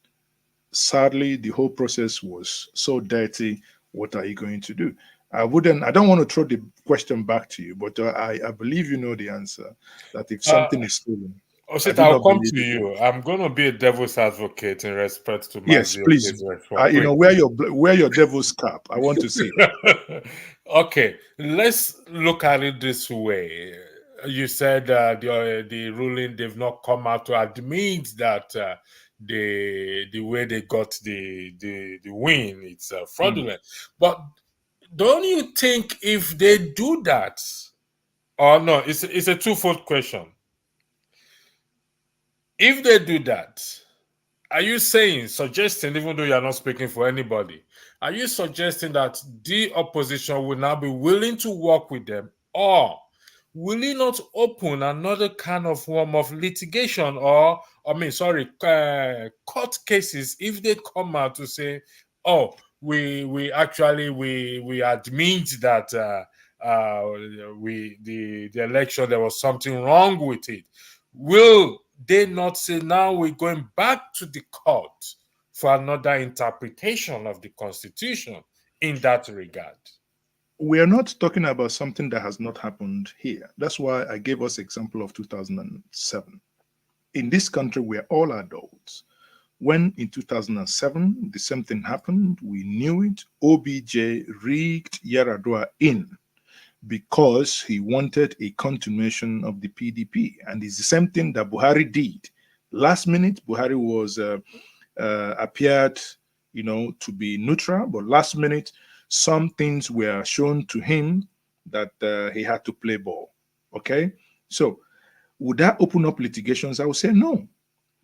sadly, the whole process was so dirty. What are you going to do? I don't want to throw the question back to you, but I believe you know the answer that if Uh, something is stolen, I Osit, do I'll not come believe to it. you. I'm going to be a devil's advocate in respect to Yes, Mazi please. Oke's response. You know, wear your devil's cap. I want to see that. Okay, let's look at it this way. You said the ruling, they've not come out to admit that the way they got the win, it's fraudulent. But don't you think if they do that, or no, it's a twofold question. If they do that, are you suggesting, even though you're not speaking for anybody, are you suggesting that the opposition will now be willing to work with them, or will it not open another kind of form of litigation, or, court cases if they come out to say, oh, we actually we admit that the election, there was something wrong with it? Will they not say, now we're going back to the court for another interpretation of the Constitution in that regard? We are not talking about something that has not happened here. That's why I gave us example of 2007. In this country, we are all adults. When in 2007 the same thing happened, we knew it. OBJ rigged Yaradua in because he wanted a continuation of the PDP, and it's the same thing that Buhari did. Last minute, Buhari was appeared, to be neutral, but last minute, some things were shown to him that he had to play ball. Okay, so would that open up litigations? I would say no,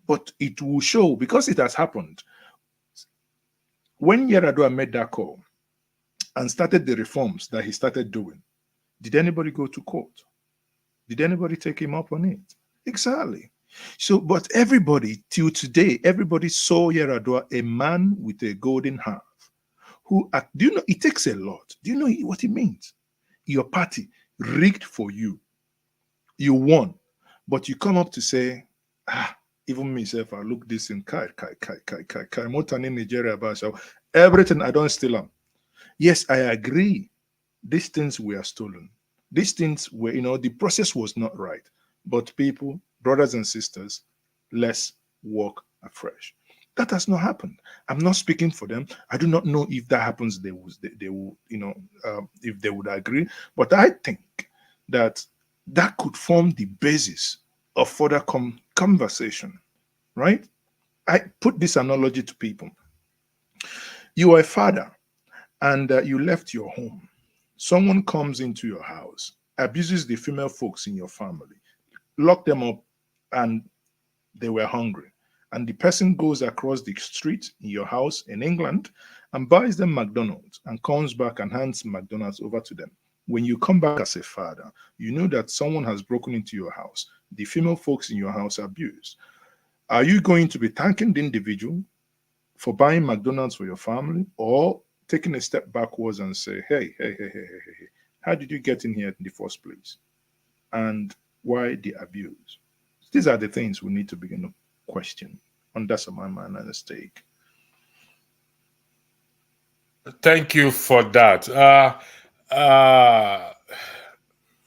but it will show because it has happened. When Yaradua made that call and started the reforms that he started doing, did anybody go to court? Did anybody take him up on it? Exactly. So, but everybody, till today, everybody saw Yaradua a man with a golden half. Do you know, it takes a lot. Do you know what it means? Your party rigged for you. You won. But you come up to say, even myself, I look this in kai, more than in Nigeria, so everything I don't steal them. Yes, I agree. These things were stolen. These things were, the process was not right. But people, brothers and sisters, let's work afresh. That has not happened. I'm not speaking for them. I do not know if that happens. They will, if they would agree. But I think that could form the basis of further conversation, right? I put this analogy to people. You are a father, and you left your home. Someone comes into your house, abuses the female folks in your family, lock them up, and they were hungry. And the person goes across the street in your house in England and buys them McDonald's and comes back and hands McDonald's over to them. When you come back as a father, you know that someone has broken into your house. The female folks in your house are abused. Are you going to be thanking the individual for buying McDonald's for your family, or taking a step backwards and say, hey, how did you get in here in the first place? And why the abuse? These are the things we need to begin to question. And that's my mind at stake. Thank you for that.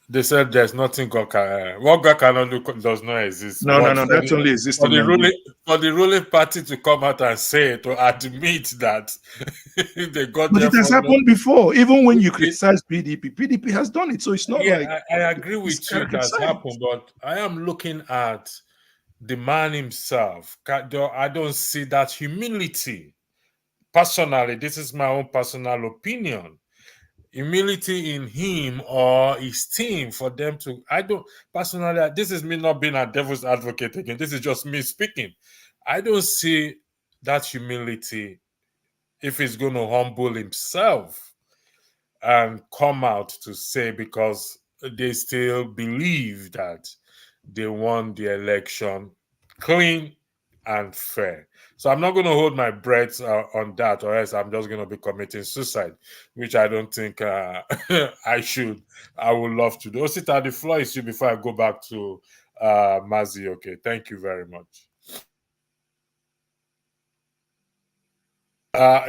They said there's nothing God can. What God cannot do does not exist. No, But that only exists for in the Nigeria. ruling party to come out and say, to admit that they got But there it has from happened before. Even when you criticize PDP, PDP has done it. So it's not like I agree it's with you, it has happened, science. but I am looking at the man himself. I don't see that humility. Personally, this is my own personal opinion. Humility in him or his team for them to. I don't personally. This is me not being a devil's advocate again. This is just me speaking. I don't see that humility if he's going to humble himself and come out to say, because they still believe that they won the election clean and fair. So I'm not going to hold my breath on that, or else I'm just going to be committing suicide, which I don't think I should. I would love to do. Osita, the floor is you before I go back to Mazi. Okay, thank you very much.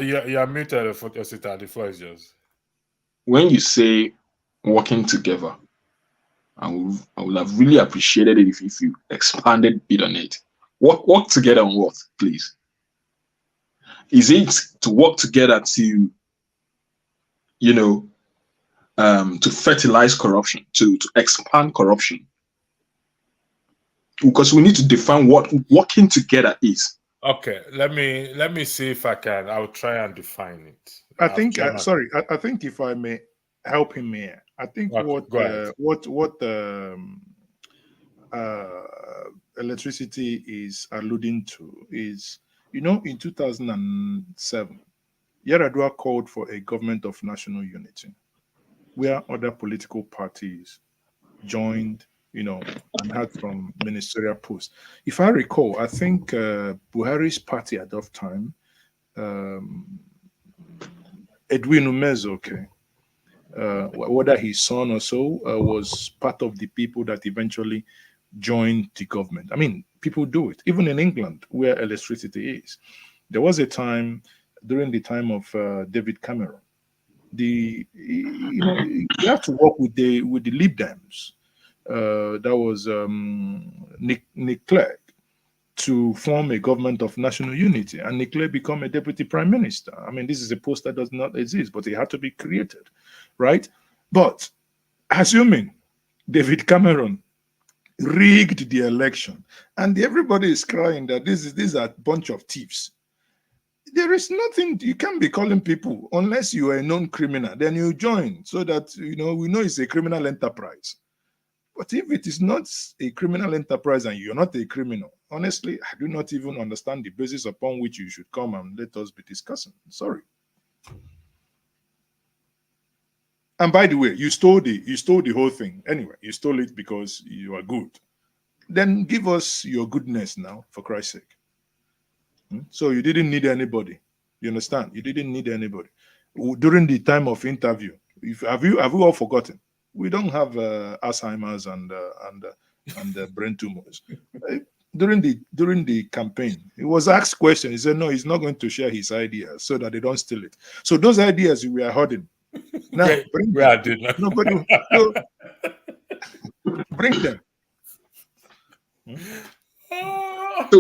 You're muted, Osita. The floor is yours. When you say working together, I would have really appreciated it if you expanded a bit on it. Work together on what, please? Is it to work together to, to fertilize corruption, to expand corruption? Because we need to define what working together is. Okay, let me see if I can. I'll try and define it. I think I think if I may help him here, I think okay, what electricity is alluding to is, in 2007, Yar'Adua called for a government of national unity, where other political parties joined, and had some ministerial posts. If I recall, I think Buhari's party at that time, Edwin Umezo, whether his son or so, was part of the people that eventually joined the government. I mean, people do it, even in England, where electricity is. There was a time, during the time of David Cameron, you have to work with the Lib Dems. That was Nick Clegg, to form a government of national unity, and Nick Clegg become a deputy prime minister. I mean, this is a post that does not exist, but it had to be created, right? But assuming David Cameron rigged the election, and everybody is crying that these are a bunch of thieves, there is nothing, you can't be calling people unless you are a known criminal. Then you join, so that we know it's a criminal enterprise. But if it is not a criminal enterprise and you're not a criminal, honestly, I do not even understand the basis upon which you should come and let us be discussing. Sorry. And by the way, you stole the whole thing. Anyway, you stole it because you are good. Then give us your goodness now, for Christ's sake. So you didn't need anybody. You understand? You didn't need anybody. During the time of interview, have you all forgotten? We don't have Alzheimer's and brain tumors. During the campaign, he was asked questions. He said no, he's not going to share his ideas so that they don't steal it. So those ideas we are holding. Now bring them. Nobody. No, bring them.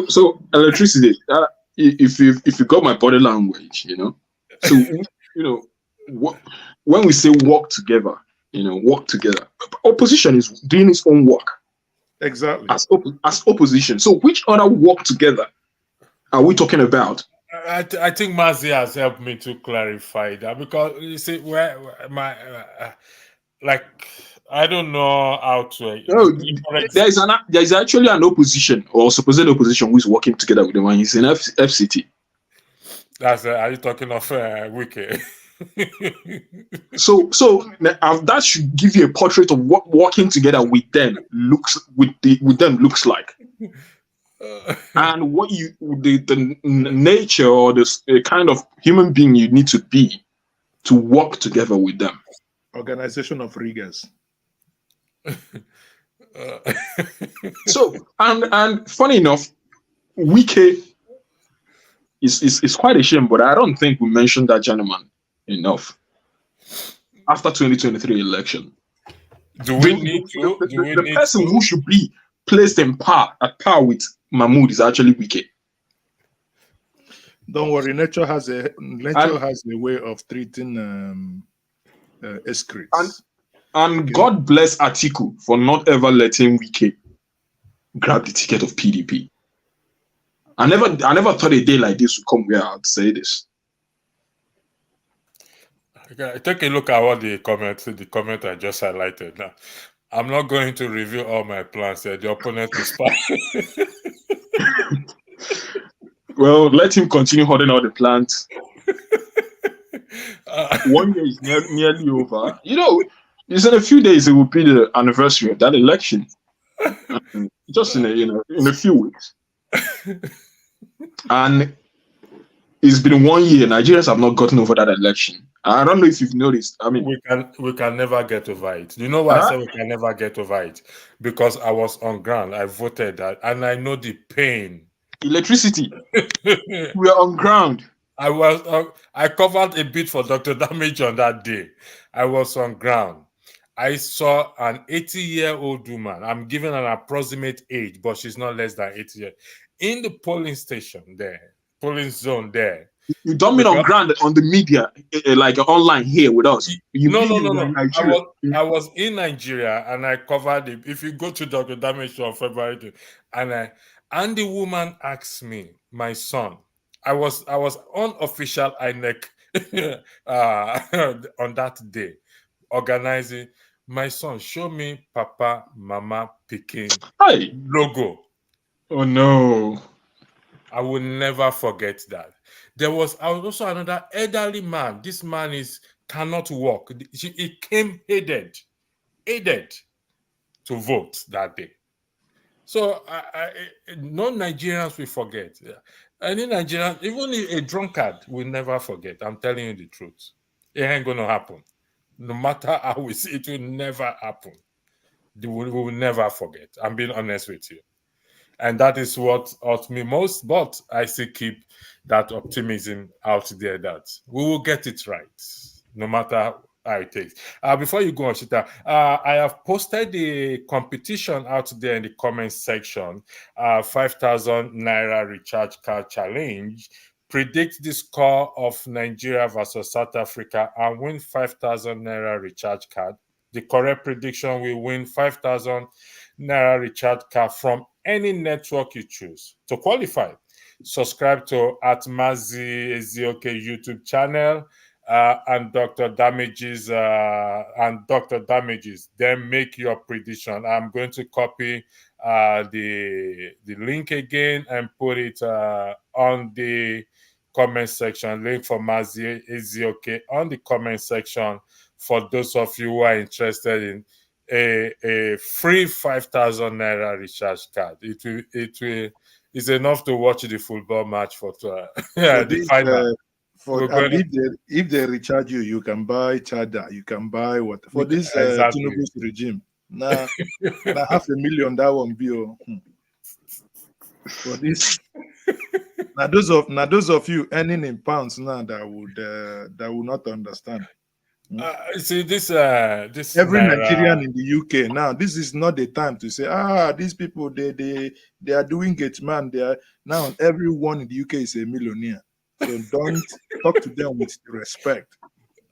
So electricity. If you got my body language, So when we say work together. Work together. Opposition is doing its own work. Exactly. As opposition. So which other work together are we talking about? I think Mazi has helped me to clarify that, because you see, where my I don't know how to. No, there is actually an opposition, or supposed opposition, who is working together with them, and he's in FCT. That's are you talking of Wiki? So that should give you a portrait of what working together with them looks like, and what the nature or the kind of human being you need to be to work together with them. Organization of riggers. So and funny enough, Wike is quite a shame, but I don't think we mentioned that gentleman enough after 2023 election. The person who should be placed at par with Mahmoud is actually Wike. Don't worry, nature has a way of treating escrows. And God bless Atiku for not ever letting Wike grab the ticket of PDP. I never thought a day like this would come where I'd say this. Okay, take a look at what the comment I just highlighted. Now, I'm not going to reveal all my plans here. The opponent is fine. Well, let him continue holding all the plans. 1 year is nearly over. It's in a few days. It will be the anniversary of that election. Just in a few weeks. And it's been 1 year. Nigerians have not gotten over that election. I don't know if you've noticed. I mean, we can never get over it. You know why I say we can never get over it? Because I was on ground. I voted that, and I know the pain. electricity. We are on ground. I covered a bit for Dr. Damage on that day. I was on ground. I saw an 80-year-old woman. I'm giving an approximate age, but she's not less than 80 years. In the polling station there, polling zone there. You don't mean on ground, on the media, like online here with us. No. I was in Nigeria and I covered it. If you go to Dr. Damage on February 2, and the woman asked me, my son, I was unofficial INEC on that day, organizing. My son, show me Papa, Mama, Peking logo. Oh no. I will never forget that. There was also another elderly man. This man cannot walk. He came aided to vote that day. So no Nigerians will forget. Any Nigerian, even a drunkard, will never forget. I'm telling you the truth. It ain't going to happen. No matter how we see it, will never happen. We will never forget. I'm being honest with you. And that is what hurt me most, but I still keep that optimism out there that we will get it right, no matter how it takes. Before you go on, Shita, I have posted the competition out there in the comment section, 5,000 Naira recharge card challenge. Predict the score of Nigeria versus South Africa and win 5,000 Naira recharge card. The correct prediction will win 5,000 Naira recharge card from any network you choose. To qualify, subscribe to @Mazi Ezioke YouTube channel and Dr. Damages Then make your prediction. I'm going to copy the link again and put it on the comment section. Link for Mazi Ezioke on the comment section for those of you who are interested in a free 5,000 Naira recharge card. It's enough to watch the football match for the final. If they recharge you, you can buy Chada, you can buy what for this Tinubu's regime. Now, half a million that won't be for this. Now those of you earning in pounds now that would not understand. See this every Nigerian in the UK now. This is not the time to say these people they are doing it, man. They are now everyone in the UK is a millionaire. So don't talk to them with respect.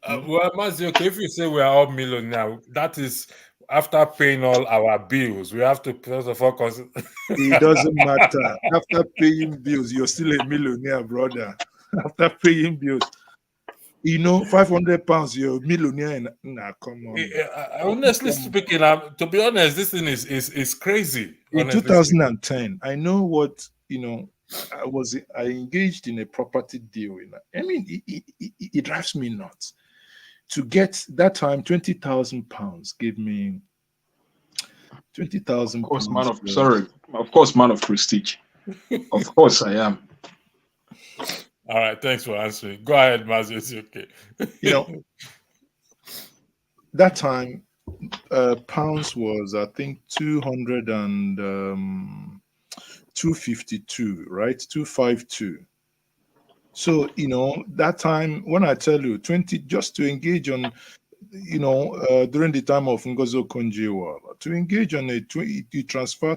Well, Mazi, okay, if you say we are all millionaire, that is after paying all our bills. We have to first of all consider. It doesn't matter. After paying bills, you're still a millionaire, brother. After paying bills. 500 pounds, you're a millionaire. Nah, come on. Honestly speaking, to be honest, this thing is crazy. In 2010, I know what, I engaged in a property deal. I mean, it drives me nuts. To get that time, 20,000 pounds gave me 20,000 pounds. Of course, man of prestige. Of course I am. All right, thanks for answering. Go ahead, Mazi. It's okay. That time, pounds was, I think, 252, right? 252. So, that time, when I tell you 20, just to engage on, during the time of Ngozo Konjiwa, to engage on you transfer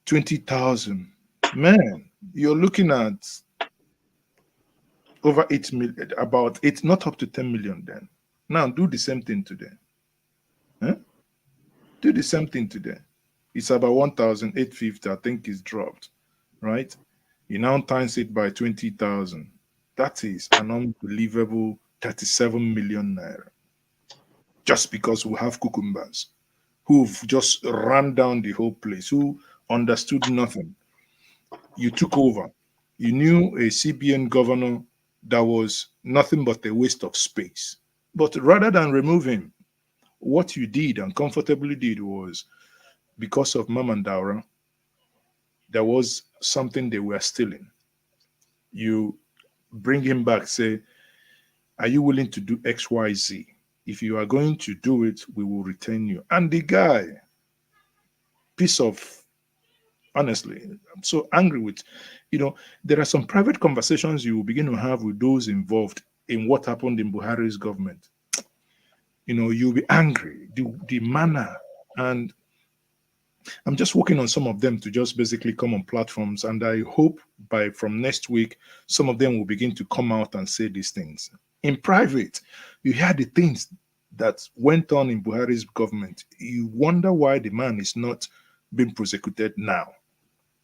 20,000. Man, you're looking at over 8 million, about 8, not up to 10 million then. Now do the same thing today. Do the same thing today. It's about 1,850, I think is dropped, right? You now times it by 20,000. That is an unbelievable 37 million naira. Just because we have cucumbers who've just run down the whole place, who understood nothing. You took over. You knew a CBN governor that was nothing but a waste of space. But rather than remove him, what you did and comfortably did was, because of Mamandawra, there was something they were stealing, you bring him back, say, are you willing to do XYZ? If you are going to do it, we will retain you. And the guy, piece of, honestly, I'm so angry with, there are some private conversations you will begin to have with those involved in what happened in Buhari's government. You'll be angry, the manner. And I'm just working on some of them to just basically come on platforms. And I hope from next week, some of them will begin to come out and say these things. In private, you hear the things that went on in Buhari's government. You wonder why the man is not being prosecuted now.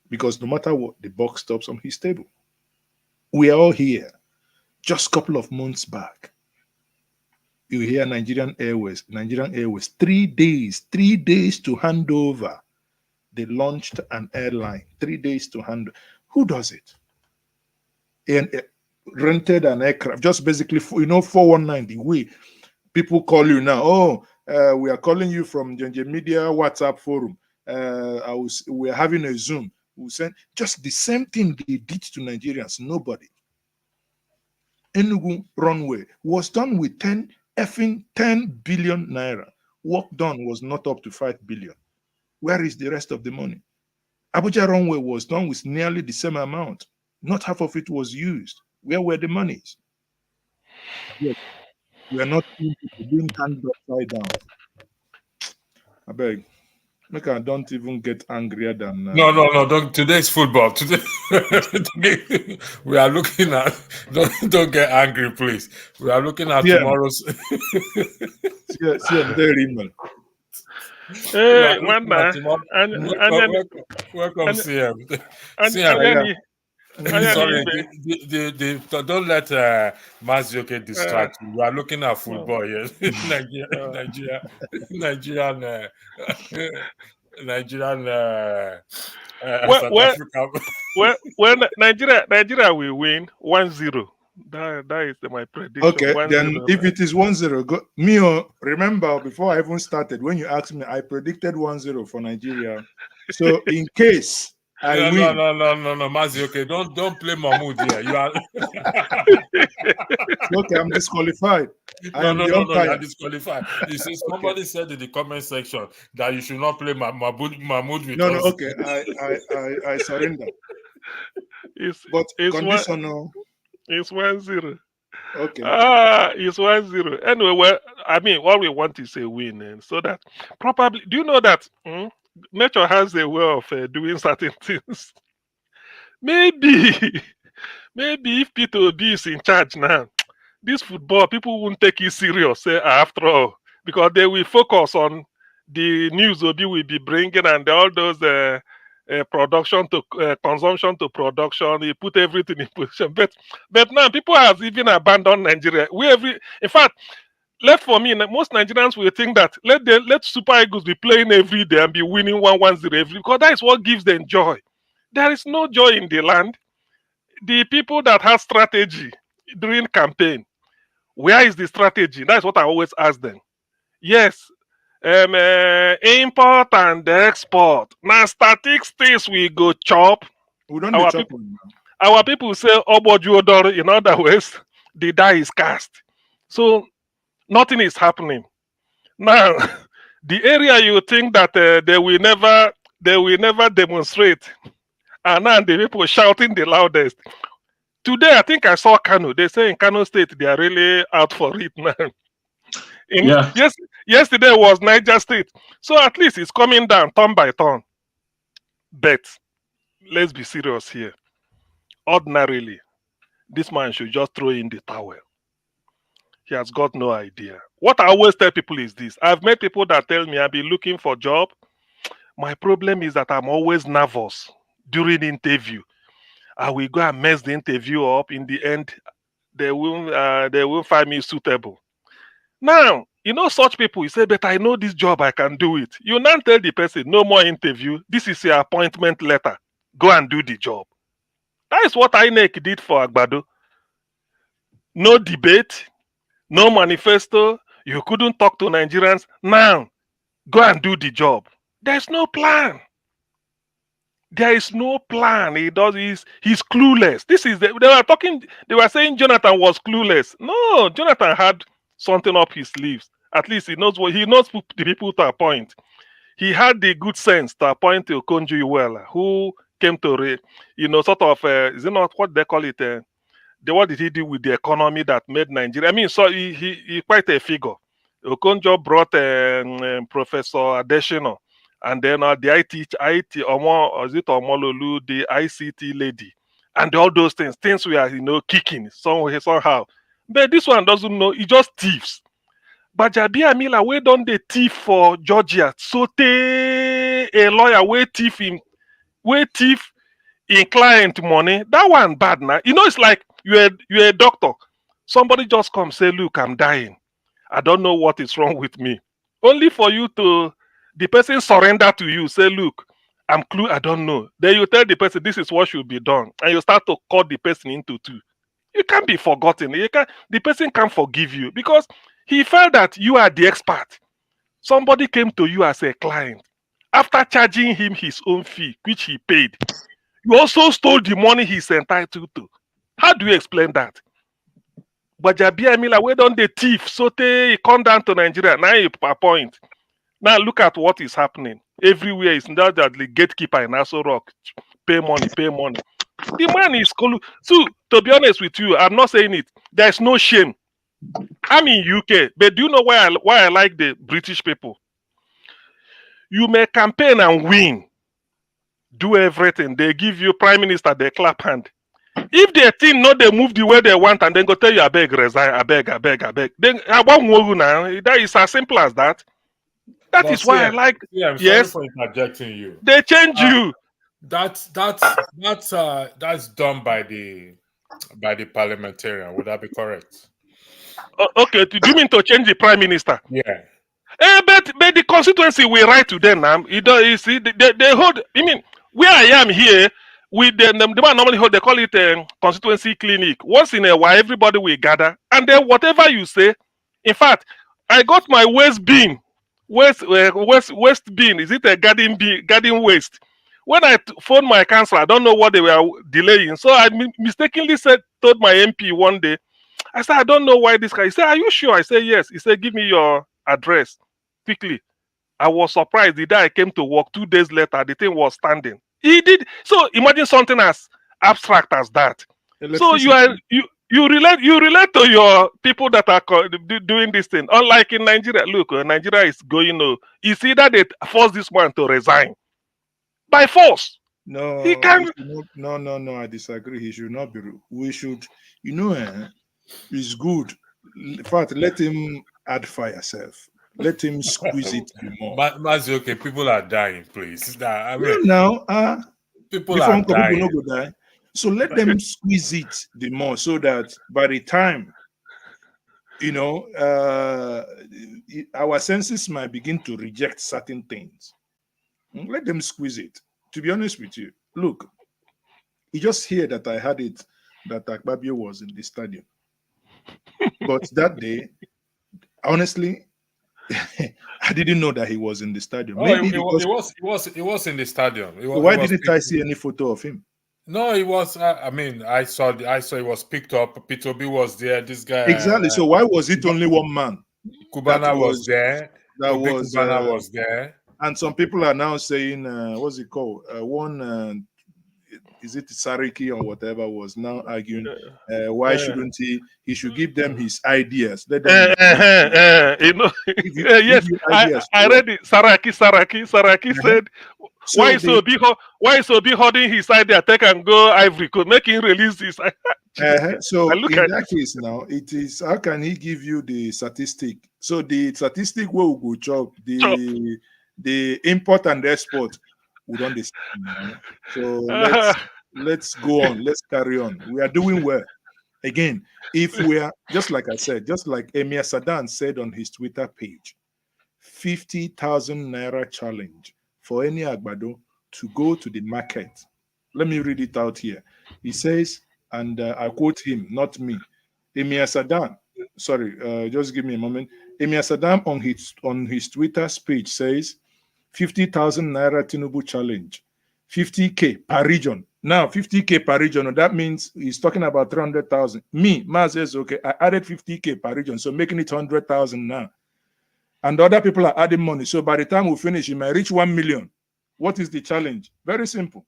Because no matter what, the buck stops on his table. We are all here. Just a couple of months back, you hear Nigerian Airways, 3 days to hand over. They launched an airline, 3 days to hand. Who does it? And rented an aircraft, just basically, 419, the way people call you now. Oh, we are calling you from Genje Media WhatsApp forum. We're having a Zoom. We send just the same thing they did to Nigerians. Nobody. Enugu runway was done with 10 billion naira. Work done was not up to 5 billion. Where is the rest of the money? Abuja runway was done with nearly the same amount. Not half of it was used. Where were the monies? Yes. We are not being handed upside down. I beg. Make I don't even get angrier than. No. Don't, today's football. Today we are looking at. Don't get angry, please. We are looking at tomorrow's. Hey, welcome, CM. Sorry, don't let Mazioke distract you. We are looking at football here. Nigerian South Africa. When Nigeria will win 1-0. That is my prediction. Okay, then if it is 1-0, go. Mio, remember before I even started, when you asked me, I predicted 1-0 for Nigeria. So in case I win. No, Mazioke, don't play Mahmoud here. You are okay. I'm disqualified. No, you're disqualified. You see, somebody said in the comment section that you should not play Mahmoud with us. Okay. I surrender. It's conditional. It's 1-0. Okay. It's 1-0. Anyway, what we want is a win, and so that probably. Do you know that nature has a way of doing certain things? Maybe if Peter Obi is in charge now, this football people won't take it serious. After all, because they will focus on the news Obi will be bringing and all those. Production to consumption to production. He put everything in position, but now people have even abandoned Nigeria. In fact, left for me, most Nigerians will think that let Super Eagles be playing every day and be winning 1-1-0 every, because that is what gives them joy. There is no joy in the land. The people that have strategy during campaign, where is the strategy? That's what I always ask them. Yes. Import and export. Now, static things we go chop. We don't our people say Obojuodor. In other words, the die is cast. So nothing is happening. Now, the area you think that they will never demonstrate, and now the people shouting the loudest. Today, I think I saw Kano. They say in Kano State they are really out for it now. Yesterday was Niger State. So at least it's coming down turn by turn. But let's be serious here. Ordinarily, this man should just throw in the towel. He has got no idea. What I always tell people is this. I've met people that tell me I've been looking for a job. My problem is that I'm always nervous during the interview. I will go and mess the interview up. In the end, they will find me suitable. Now, such people, you say, but I know this job, I can do it. You now tell the person, no more interview. This is your appointment letter. Go and do the job. That is what INEC did for Agbado. No debate, no manifesto. You couldn't talk to Nigerians. Now, go and do the job. There's no plan. There is no plan. He's clueless. They were saying Jonathan was clueless. No, Jonathan had something up his sleeves. At least he knows the people to appoint. He had the good sense to appoint Okonjo Iweala, who came to sort of is it not what they call it? What did he do with the economy that made Nigeria? I mean, so he quite a figure. Okonjo brought Professor Adeshino, and then the IT Omololu, the ICT lady, and all those things we are kicking somehow. But this one doesn't know. He just thieves. But Jabia Mila, where don't they thief for Georgia? Sote a lawyer, where thief in client money. That one bad now. It's like you're a doctor. Somebody just come say, look, I'm dying. I don't know what is wrong with me. Only for you the person surrender to you, say, look, I don't know. Then you tell the person this is what should be done. And you start to cut the person into two. You can't be forgotten. The person can't forgive you because he felt that you are the expert. Somebody came to you as a client. After charging him his own fee, which he paid, you also stole the money he's entitled to. How do you explain that? But Jabia Mila, where don't they thief? So he come down to Nigeria. Now you appoint. Now look at what is happening. Everywhere is now that the gatekeeper in Aso Rock. Pay money, pay money. The man is cool. So, to be honest with you, I'm not saying it. There's no shame. I'm in UK, but do you know why I like the British people? You may campaign and win. Do everything. They give you prime minister, they clap hand. If their team know they move the way they want and then go tell you, I beg, resign, I beg. Then I won't worry now. That is as simple as that. That is why I like. Yeah, I'm yes, sorry for interjecting you. They change you. That's done by the parliamentarian. Would that be correct? Okay, do you mean to change the prime minister? Yeah. But the constituency we write to them now. You see, they hold. I mean, where I am here, with the man normally hold. They call it a constituency clinic. Once in a while, everybody will gather, and then whatever you say. In fact, I got my waste bin. Waste bin. Is it a garden waste? When I phoned my council, I don't know what they were delaying. So I mistakenly told my MP one day. I said, I don't know why this guy. He said, are you sure? I said, yes. He said, give me your address quickly. I was surprised. The day I came to work, 2 days later, the thing was standing. He did. So imagine something as abstract as that. So you relate to your people that are doing this thing. Unlike in Nigeria, look, Nigeria is going. It's either they force this man to resign by force. No, he can. No. I disagree. He should not be. We should. It's good. In fact, let him add fire self. Let him squeeze it more. Okay, people are dying, please. People are dying. People no go die. So let them squeeze it the more so that by the time, our senses might begin to reject certain things. Let them squeeze it. To be honest with you, look, you just hear that I had it that Akpabio was in the stadium. But that day, honestly, I didn't know that he was in the stadium. Maybe he was in the stadium. Why didn't I see any photo of him? No, he was. I saw he was picked up. Peter B was there. This guy exactly. So why was it only one man? Kubana was there. Kubana was there. And some people are now saying, what's it called? Is it Sariki or whatever was now arguing why shouldn't he should give them his ideas. Let them yes, I read it. Saraki said why so be holding his idea, take and go Ivory Coast, make him release this. So in that case now, it is how can he give you the statistic? So the statistic will go chop the import and export we don't understand. So let's go on. Let's carry on. We are doing well. Again, if we are just like I said, just like Emir Sadan said on his Twitter page, 50,000 naira challenge for any Agbado to go to the market. Let me read it out here. He says, and I quote him, not me. Emir Sadan, sorry, just give me a moment. Emir Saddam on his Twitter page says, 50,000 naira Tinubu challenge, 50K per region. Now, 50K per region, that means he's talking about 300,000. Me, Maz says, okay, I added 50K per region, so making it 100,000 now. And other people are adding money. So by the time we finish, you might reach 1 million. What is the challenge? Very simple.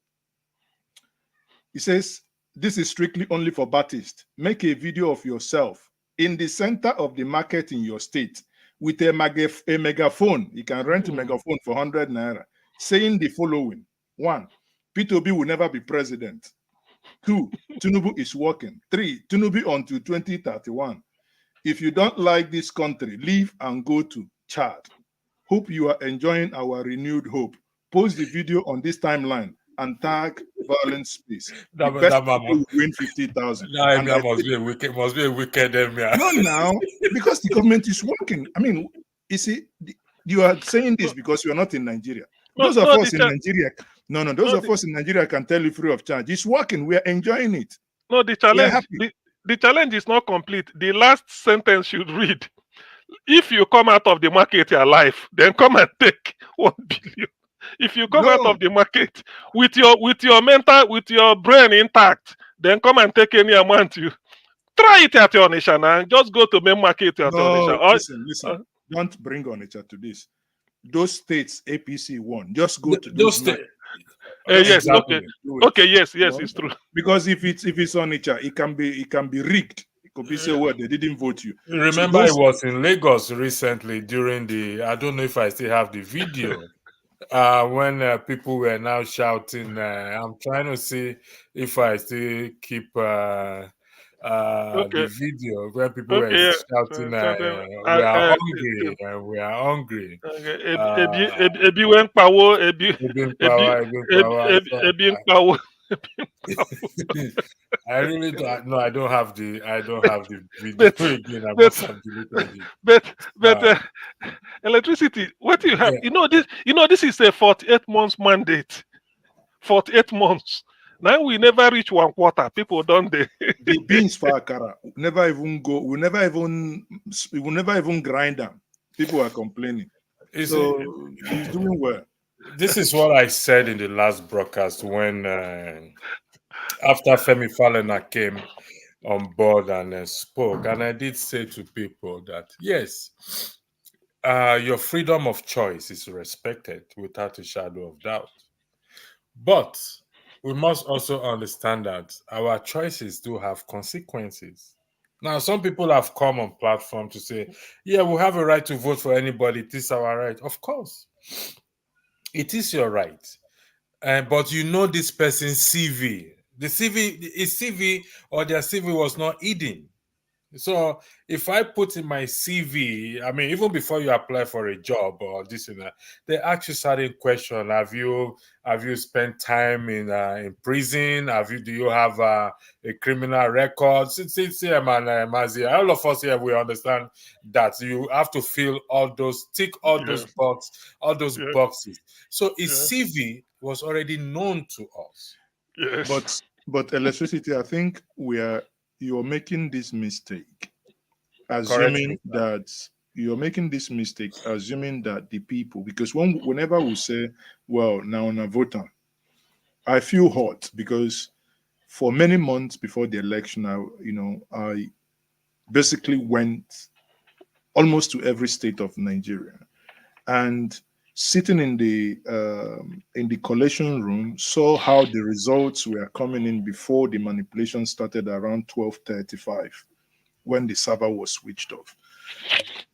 He says, this is strictly only for Baptist. Make a video of yourself in the center of the market in your state with a megaphone. You can rent a megaphone for 100 naira, saying the following. 1, P2B will never be president. 2, Tinubu is working. 3, Tinubu until 2031. If you don't like this country, leave and go to Chad. Hope you are enjoying our renewed hope. Post the video on this timeline and tag Violent Space. The best people will win 50,000. Must be a wicked emir. No, now, because the government is working. I mean, you see, you are saying this because you are not in Nigeria. Those of us in Nigeria, those of us in Nigeria can tell you free of charge. It's working. We are enjoying it. No, the challenge, the challenge is not complete. The last sentence should read, if you come out of the market alive, then come and take 1 billion. If you come out of the market with your brain intact, then come and take any amount you try it at Onitsha now. Just go to main market at Onitsha. Listen. Don't bring Onitsha to this. Those states APC won. Just go to those states. Yes, exactly. Okay, yes, it's true. Because if it's Onitsha, it can be rigged. It could be say, well, they didn't vote you. Remember, I was in Lagos recently during I don't know if I still have the video. When people were now shouting, I'm trying to see if I still keep the video where people were shouting, we are hungry, we are hungry. I really don't. No, I don't have the video. But electricity. What do you have? Yeah. This is a 48 months mandate. 48 months. Now we never reach 1 quarter. People don't they? The beans for Akara never even go. We will never even grind them. People are complaining. He's doing well. This is what I said in the last broadcast when after Femi Falana came on board and spoke, and I did say to people that yes, your freedom of choice is respected without a shadow of doubt, but we must also understand that our choices do have consequences. Now, some people have come on platform to say, yeah, we have a right to vote for anybody. It is our right. Of course, it is your right. But you know this person's CV. His CV or their CV was not hidden. So if I put in my CV, I mean, even before you apply for a job or this and that, they ask you certain questions. Have you spent time in prison? Do you have a criminal record? Since Mazia, all of us here, we understand that you have to fill tick all those boxes. So his CV was already known to us. Yes. But electricity, I think you're making this mistake, assuming that the people, because whenever we say, well, now on a voter, I feel hot because for many months before the election, I basically went almost to every state of Nigeria, and sitting in the collation room, saw how the results were coming in before the manipulation started around 12:35, when the server was switched off.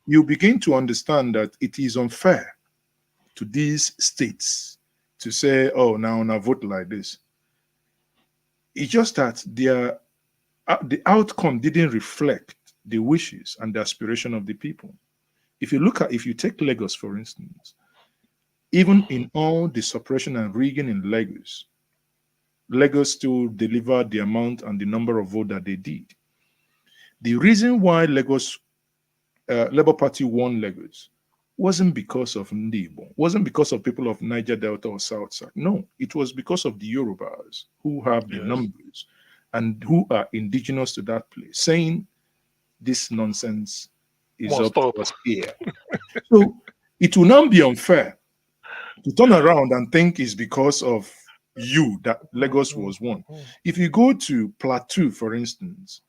You begin to understand that it is unfair to these states to say, oh, now vote like this. It's just that the outcome didn't reflect the wishes and the aspiration of the people. If you take Lagos, for instance, even in all the suppression and rigging in Lagos still delivered the amount and the number of votes that they did. The reason why Labour Party won Lagos wasn't because of Ndibo, wasn't because of people of Niger Delta or South Side. No, it was because of the Yorubas who have the numbers and who are indigenous to that place, saying this nonsense is up to us here. So it will not be unfair to turn around and think it's because of you that Lagos was one. If you go to Plateau, for instance,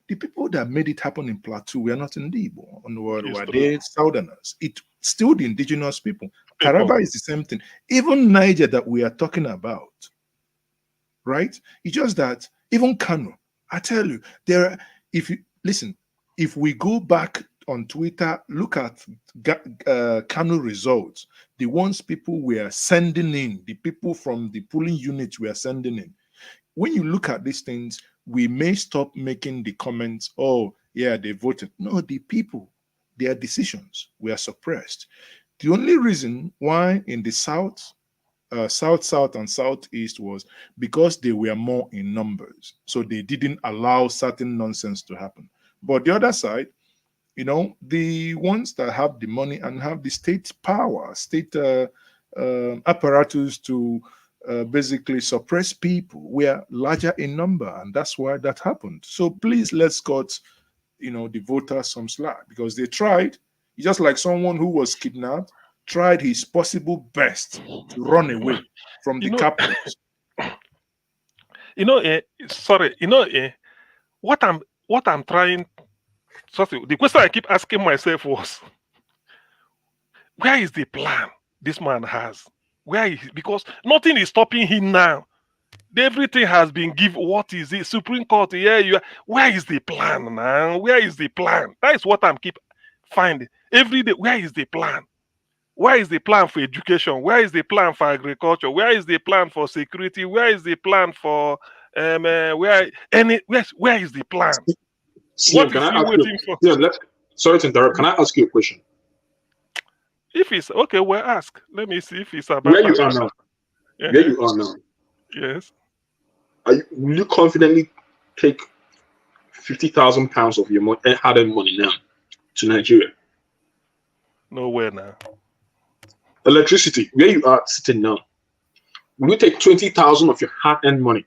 the people that made it happen in Plateau were not in the Igbo, were they Southerners. It's still the indigenous people. Taraba is the same thing. Even Niger that we are talking about, right? It's just that even Kano, I tell you, if you listen, if we go back on Twitter, look at Kano results, the ones people were sending in, the people from the polling units were sending in. When you look at these things, we may stop making the comments, oh, yeah, they voted. No, the people, their decisions were suppressed. The only reason why in the South, South, and Southeast was because they were more in numbers. So they didn't allow certain nonsense to happen. But the other side, you know, the ones that have the money and have the state power, state apparatus to basically suppress people were larger in number, and that's why that happened. So please, let's cut, you know, the voters some slack, because they tried. Just like someone who was kidnapped tried his possible best to run away from the captors. What I'm trying. So the question I keep asking myself was, where is the plan this man has? Where is it? Because nothing is stopping him now. Everything has been given. What is it? Supreme Court, yeah, you are. Where is the plan now? Where is the plan? That is what I'm keep finding every day. Where is the plan? Where is the plan for education? Where is the plan for agriculture? Where is the plan for security? Where is the plan for where is the plan? What is he waiting for? Sorry to interrupt. Can I ask you a question? If it's okay, well, ask. Let me see if it's about where you are now. Yeah. Where you are now. Yes. Will you confidently take £50,000 of your hard-earned money now to Nigeria? Nowhere now. Electricity, where you are sitting now, will you take 20,000 of your hard-earned money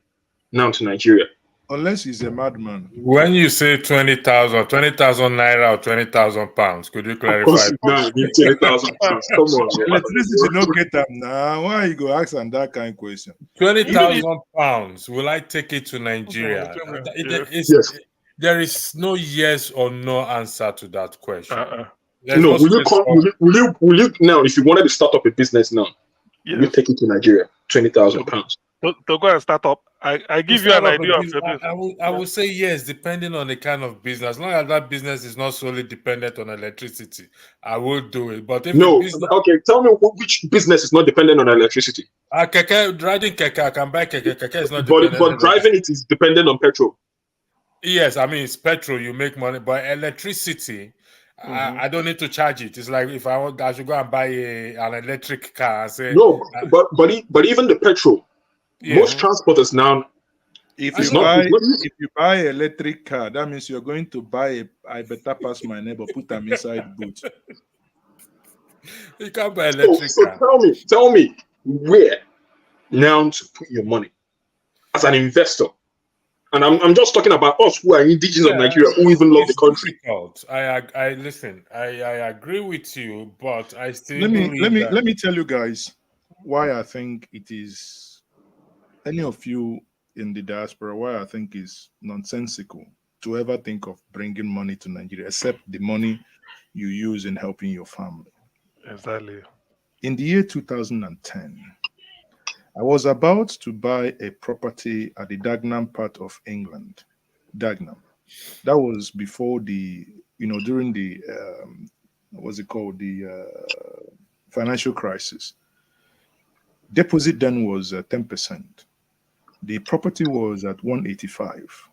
now to Nigeria? Unless he's a madman. When you say 20,000 naira or 20,000 pounds, could you clarify? Of course, no, 20,000 pounds. Come on, electricity no get them now. Why you go ask on that kind of question? 20,000 pounds. Will I take it to Nigeria? Yes. There is no yes or no answer to that question. No, will you now, if you wanted to start up a business now, will you take it to Nigeria? 20,000 pounds. To go and start up, I give you an idea of I will say yes, depending on the kind of business. As long as that business is not solely dependent on electricity, I will do it. But if okay, tell me which business is not dependent on electricity. Riding keke, I can buy keke. Keke is not dependent. But driving it is dependent on petrol. Yes, I mean it's petrol. You make money, but electricity. I don't need to charge it. It's like if I should go and buy an electric car and say no, but even the petrol. Yeah. Most transporters now, if you buy an electric car, that means you're going to buy I better pass my neighbor, put them inside boot. You can't buy electric car. Tell me where now to put your money as an investor. And I'm just talking about us who are indigenous of Nigeria, who even love the country. Difficult. I listen. I agree with you, but I still let me tell you guys why I think it is. Any of you in the diaspora, why I think is nonsensical to ever think of bringing money to Nigeria, except the money you use in helping your family. Exactly. In the year 2010, I was about to buy a property at the Dagenham part of England. Dagenham. That was before during the, what's it called? The financial crisis. Deposit then was 10%. The property was at 185,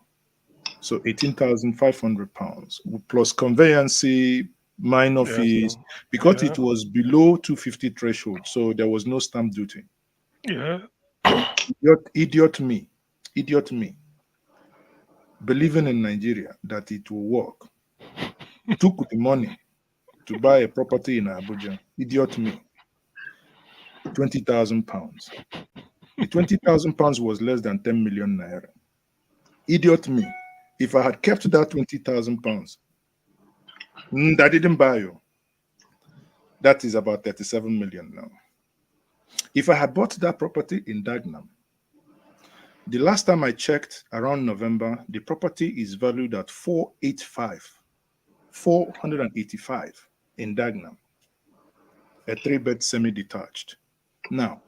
so £18,500 plus conveyancey, minor fees, because it was below 250 threshold, so there was no stamp duty. Yeah. Idiot me, believing in Nigeria that it will work, took the money to buy a property in Abuja. Idiot me. £20,000. The £20,000 was less than 10 million naira. Idiot me. If I had kept that £20,000, I didn't buy you. That is about 37 million now. If I had bought that property in Dagenham, The last time I checked, around November, the property is valued at 485 in Dagenham, a 3-bed semi-detached. Now,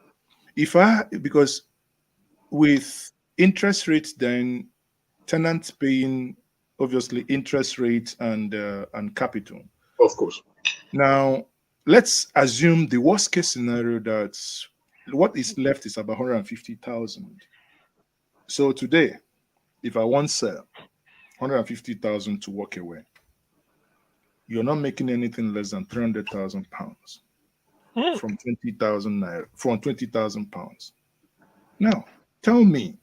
because with interest rates, then tenants paying obviously interest rates and capital. Of course. Now, let's assume the worst case scenario that what is left is about 150,000. So today, if I want to sell 150,000 to walk away, you're not making anything less than 300,000 pounds from 20,000 naira, from 20,000 pounds. Now, tell me,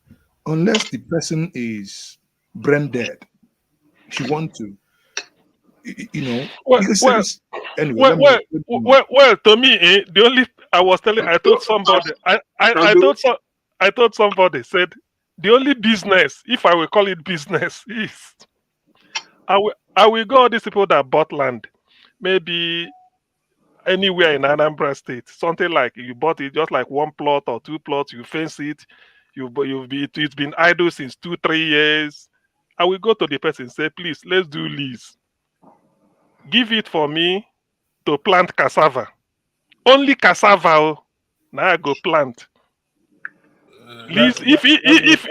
unless the person is brain dead, you want to, Well, anyway. well, to me, the only I told somebody, I told somebody, said the only business, if I will call it business, is I will go all these people that bought land, maybe anywhere in Anambra State, something like you bought it just like one plot or two plots, you fence it, it's been idle since 2-3 years. I will go to the person and say, please, let's do lease. Give it for me to plant cassava. Only cassava. Now I go plant. Lease if it's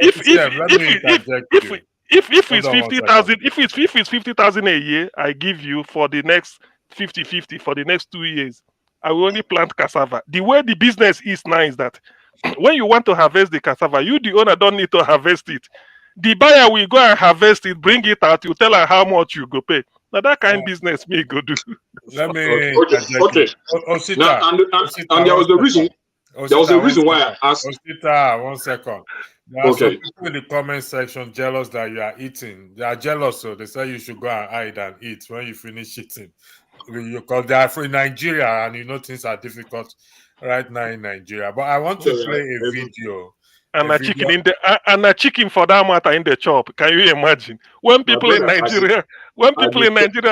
50,000, if it's 50,000 a year, I give you for the next 50-50 for the next 2 years. I will only plant cassava. The way the business is now is that when you want to harvest the cassava, you the owner don't need to harvest it. The buyer will go and harvest it, bring it out, you tell her how much you go pay. Now that kind of business me go do. Let me okay. Osita, and there was the reason. There was a reason why I asked. Osita, 1 second. There are some people in the comment section jealous that you are eating. They are jealous, so they say you should go and hide and eat when you finish eating. Because they are in Nigeria, and you know things are difficult right now in Nigeria. But I want to play a video. And a chicken for that matter in the chop. Can you imagine? When people in Nigeria,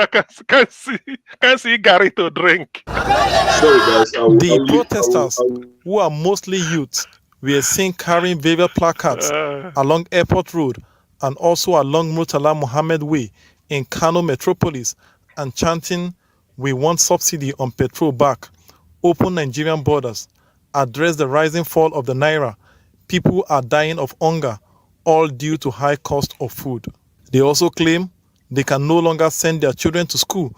can see Gary to drink. Sorry guys. The protesters, who are mostly youth, were seen carrying various placards along Airport Road and also along Murtala Mohammed Way in Kano Metropolis and chanting, "We want subsidy on petrol back, open Nigerian borders, address the rising fall of the naira. People are dying of hunger, all due to high cost of food." They also claim they can no longer send their children to school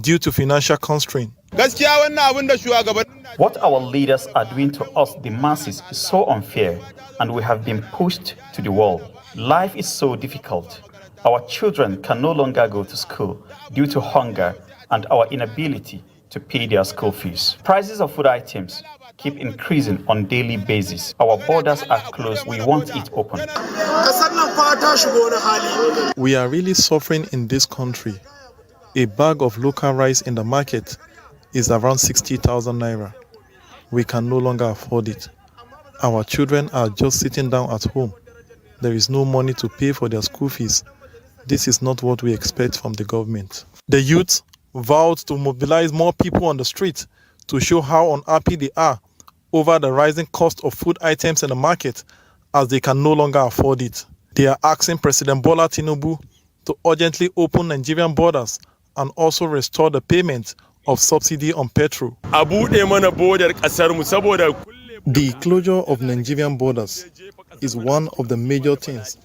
due to financial constraint. What our leaders are doing to us, the masses, is so unfair, and we have been pushed to the wall. Life is so difficult. Our children can no longer go to school due to hunger and our inability to pay their school fees. Prices of food items keep increasing on daily basis. Our borders are closed. We want it open. We are really suffering in this country. A bag of local rice in the market is around 60,000 naira. We can no longer afford it. Our children are just sitting down at home. There is no money to pay for their school fees. This is not what we expect from the government. The youth vowed to mobilize more people on the street to show how unhappy they are over the rising cost of food items in the market, as they can no longer afford it. They are asking President Bola Tinubu to urgently open Nigerian borders and also restore the payment of subsidy on petrol. The closure of Nigerian borders is one of the major things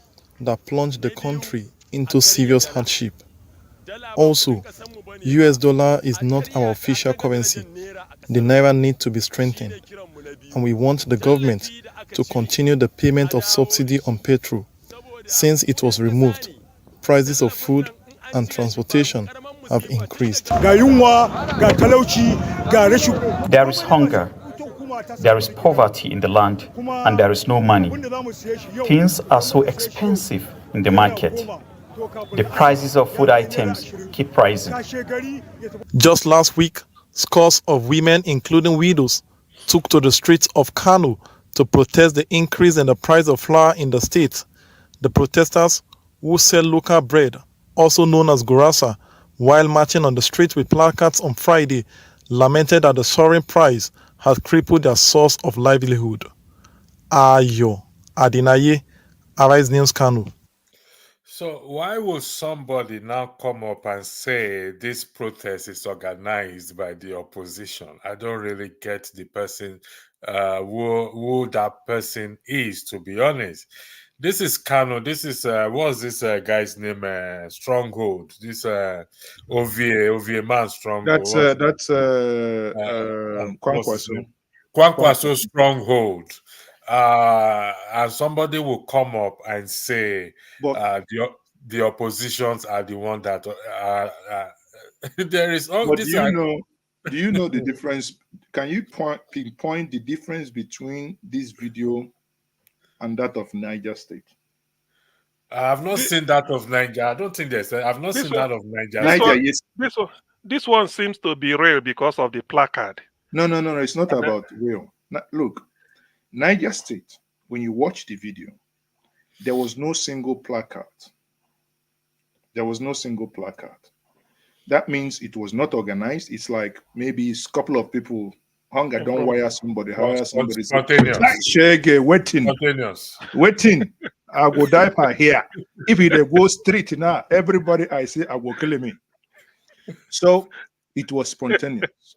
that plunged the country into serious hardship. Also, US dollar is not our official currency. The naira needs to be strengthened, and we want the government to continue the payment of subsidy on petrol. Since it was removed, prices of food and transportation have increased. There is hunger, there is poverty in the land, and there is no money. Things are so expensive in the market. The prices of food items keep rising. Just last week, scores of women, including widows, took to the streets of Kano to protest the increase in the price of flour in the state. The protesters, who sell local bread, also known as gurasa, while marching on the street with placards on Friday, lamented that the soaring price had crippled their source of livelihood. Ayo Adinaye, Arise News Kanu. So why would somebody now come up and say this protest is organized by the opposition? I don't really get the person, who that person is, to be honest. This is Kano. This is what's this guy's name? Stronghold. This OVA man Stronghold. That's What's his Kwankwaso. name? Kwankwaso Stronghold. And somebody will come up and say But the oppositions are the one that there is all but this. do you know the difference? Can you pinpoint the difference between this video and that of Niger State? I have not seen that of Niger. I don't think there's. I've not This seen one, that of Niger. Niger, yes. this one seems to be real because of the placard. No. It's not And about real. Look, Niger State. When you watch the video, there was no single placard. There was no single placard. That means it was not organized. It's like maybe a couple of people hunger don't wire somebody, hire somebody. Spontaneous. Waiting. I will die per here. If it go straight now, everybody I say I will kill me. So it was spontaneous.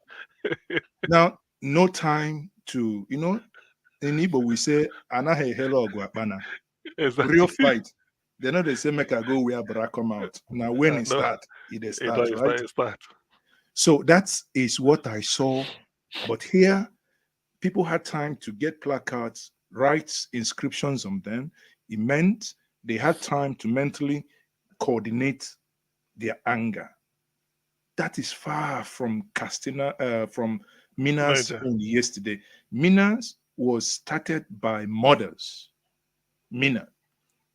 Now, no time to, in Igbo we say, Anahe hello guapana. Real fight. They know they say make I go where Bra come out. Now when it start, it starts, right? So that is what I saw. But here, people had time to get placards, write inscriptions on them. It meant they had time to mentally coordinate their anger. That is far from from Mina's own yesterday. Mina's was started by mothers.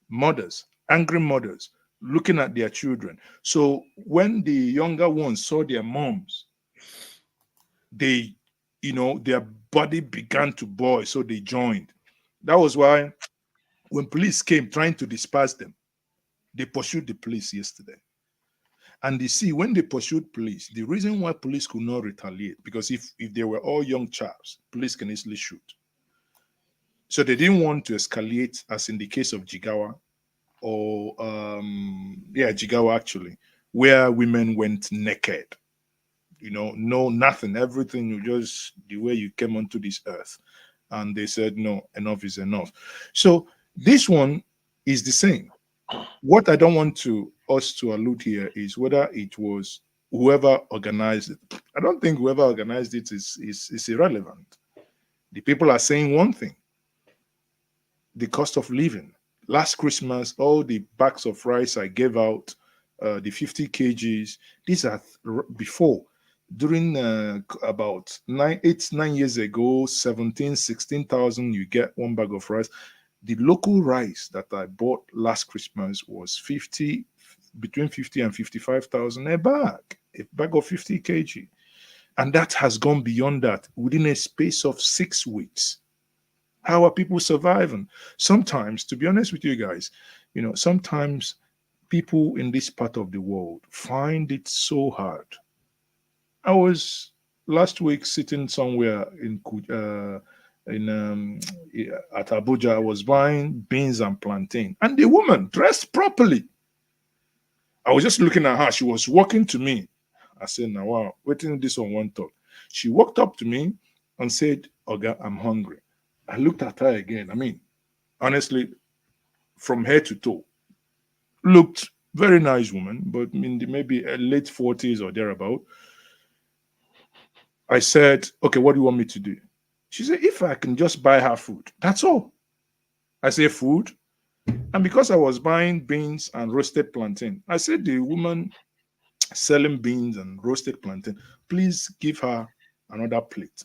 Mothers, angry mothers, looking at their children. So when the younger ones saw their moms, they, their body began to boil, so they joined. That was why when police came trying to disperse them, they pursued the police yesterday. And you see, when they pursued police, the reason why police could not retaliate, because if they were all young chaps, police can easily shoot. So they didn't want to escalate, as in the case of Jigawa, or Jigawa actually, where women went naked. No, nothing, everything, just the way you came onto this earth. And they said, no, enough is enough. So this one is the same. What I don't want us to allude here is whether it was whoever organized it. I don't think whoever organized it is irrelevant. The people are saying one thing: the cost of living. Last Christmas, all the bags of rice I gave out, the 50 kgs, these are before. During about 9 years ago, 16,000, you get one bag of rice. The local rice that I bought last Christmas was between 50 and 55,000 a bag of 50 kg. And that has gone beyond that within a space of 6 weeks. How are people surviving? Sometimes, to be honest with you guys, sometimes people in this part of the world find it so hard. I was last week sitting somewhere at Abuja. I was buying beans and plantain, and the woman dressed properly. I was just looking at her. She was walking to me. I said, "Now, wow, waiting this on one talk." She walked up to me and said, "Oga, I'm hungry." I looked at her again. I mean, honestly, from head to toe, looked very nice woman, but maybe late 40s or thereabout. I said, "Okay, what do you want me to do?" She said, "If I can just buy her food, that's all." I said, "Food?" And because I was buying beans and roasted plantain, I said, "The woman selling beans and roasted plantain, please give her another plate."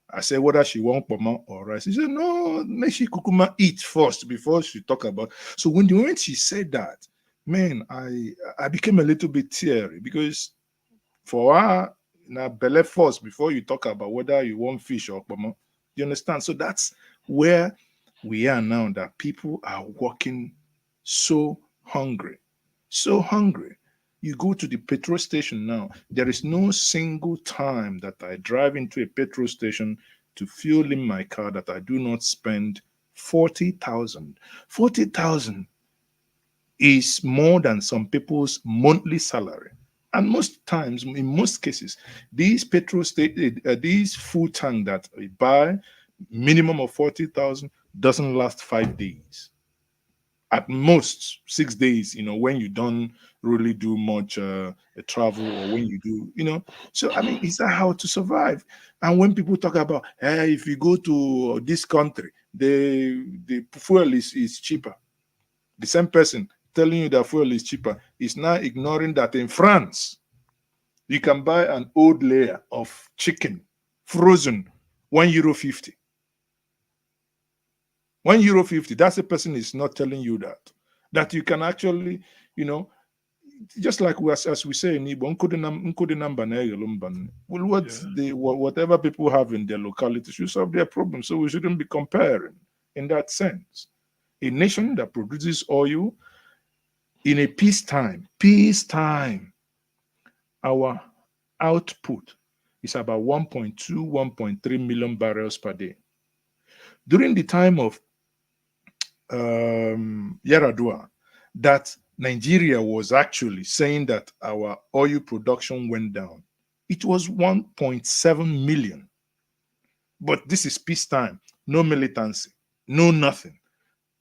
I said, whether she want poma or rice. She said, "No, make she kukuma eat first before she talk about." So when the moment she said that, man, I became a little bit teary, because for her, now belly first before you talk about whether you want fish or poma. You understand? So that's where we are now, that people are walking so hungry. So hungry. You go to the petrol station now, there is no single time that I drive into a petrol station to fuel in my car that I do not spend 40,000. 40,000 is more than some people's monthly salary. And most times, in most cases, these these food tank that we buy, minimum of 40,000, doesn't last 5 days. At most 6 days, when you don't really do much travel, or when you do, So, I mean, is that how to survive? And when people talk about, hey, if you go to this country, the fuel is cheaper. The same person telling you that fuel is cheaper is now ignoring that in France, you can buy an old layer of chicken, frozen, €1.50. €1.50. That's a person is not telling you that you can actually, just like as we say in Igbo, whatever people have in their locality should solve their problems. So we shouldn't be comparing in that sense. A nation that produces oil in a peacetime, our output is about 1.2, 1.3 million barrels per day. During the time of Yaradua, that Nigeria was actually saying that our oil production went down. It was 1.7 million. But this is peacetime, no militancy, no nothing.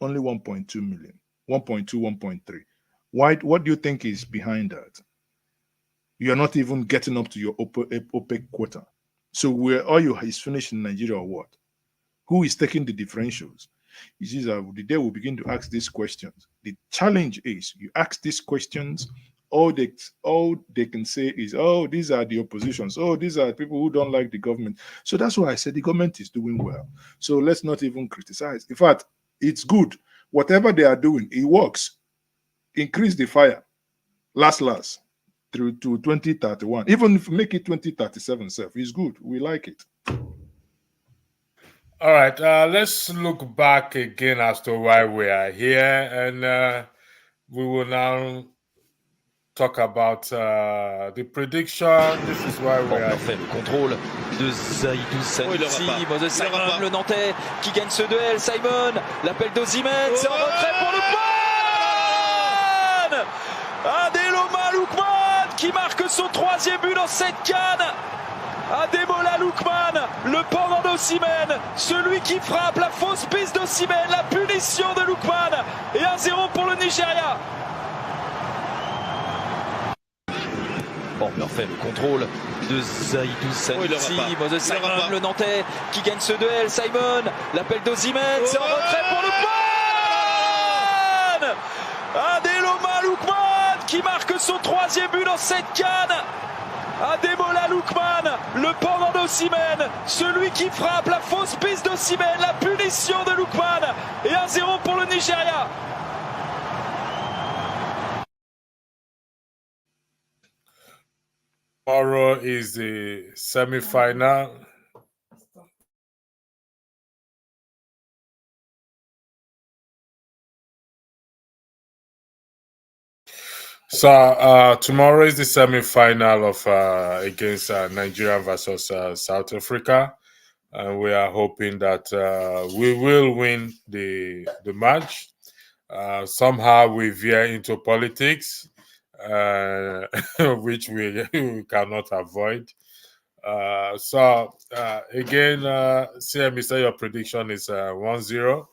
Only 1.2 million, 1.2, 1.3. Why? What do you think is behind that? You are not even getting up to your OPEC quota. So where oil is finished in Nigeria or what? Who is taking the differentials? You see, the day we begin to ask these questions, the challenge is you ask these questions, all they can say is, oh, these are the oppositions. Oh, these are people who don't like the government. So that's why I said the government is doing well. So let's not even criticize. In fact, it's good. Whatever they are doing, it works. Increase the fire. Last. Through to 2031. Even if we make it 2037 self, it's good. We like it. All right, let's look back again as to why we are here, and we will now talk about the prediction. This is why we are here. Le contrôle de Zaidou Santi, Moses Simon, le Nantais qui gagne ce duel. Simon, l'appel d'Osimhen, c'est en retrait pour Lookman. Ademola Lookman qui marque son 3e but dans cette CAN. Ademola Lookman, le pendant d'Osimhen, celui qui frappe, la fausse piste d'Osimhen, la punition de Lookman, et 1-0 pour le Nigeria. Bon, parfait, le contrôle de Zaidou Santi, Moses Simon, le Nantais qui gagne ce duel. Simon, l'appel d'Osimhen, c'est en retrait pour Lookman. Ademola Lookman qui marque son 3e but dans cette CAN. Ademola Lookman, le pendant d'Osimhen, celui qui frappe, la fausse piste d'Osimhen, la punition de Lookman, et 1-0 pour le Nigeria. Tomorrow is the semi-final. So tomorrow is the semi-final of against Nigeria versus South Africa, and we are hoping that we will win the match. Somehow we veer into politics, which we cannot avoid. Again, CM, say your prediction is 1-0.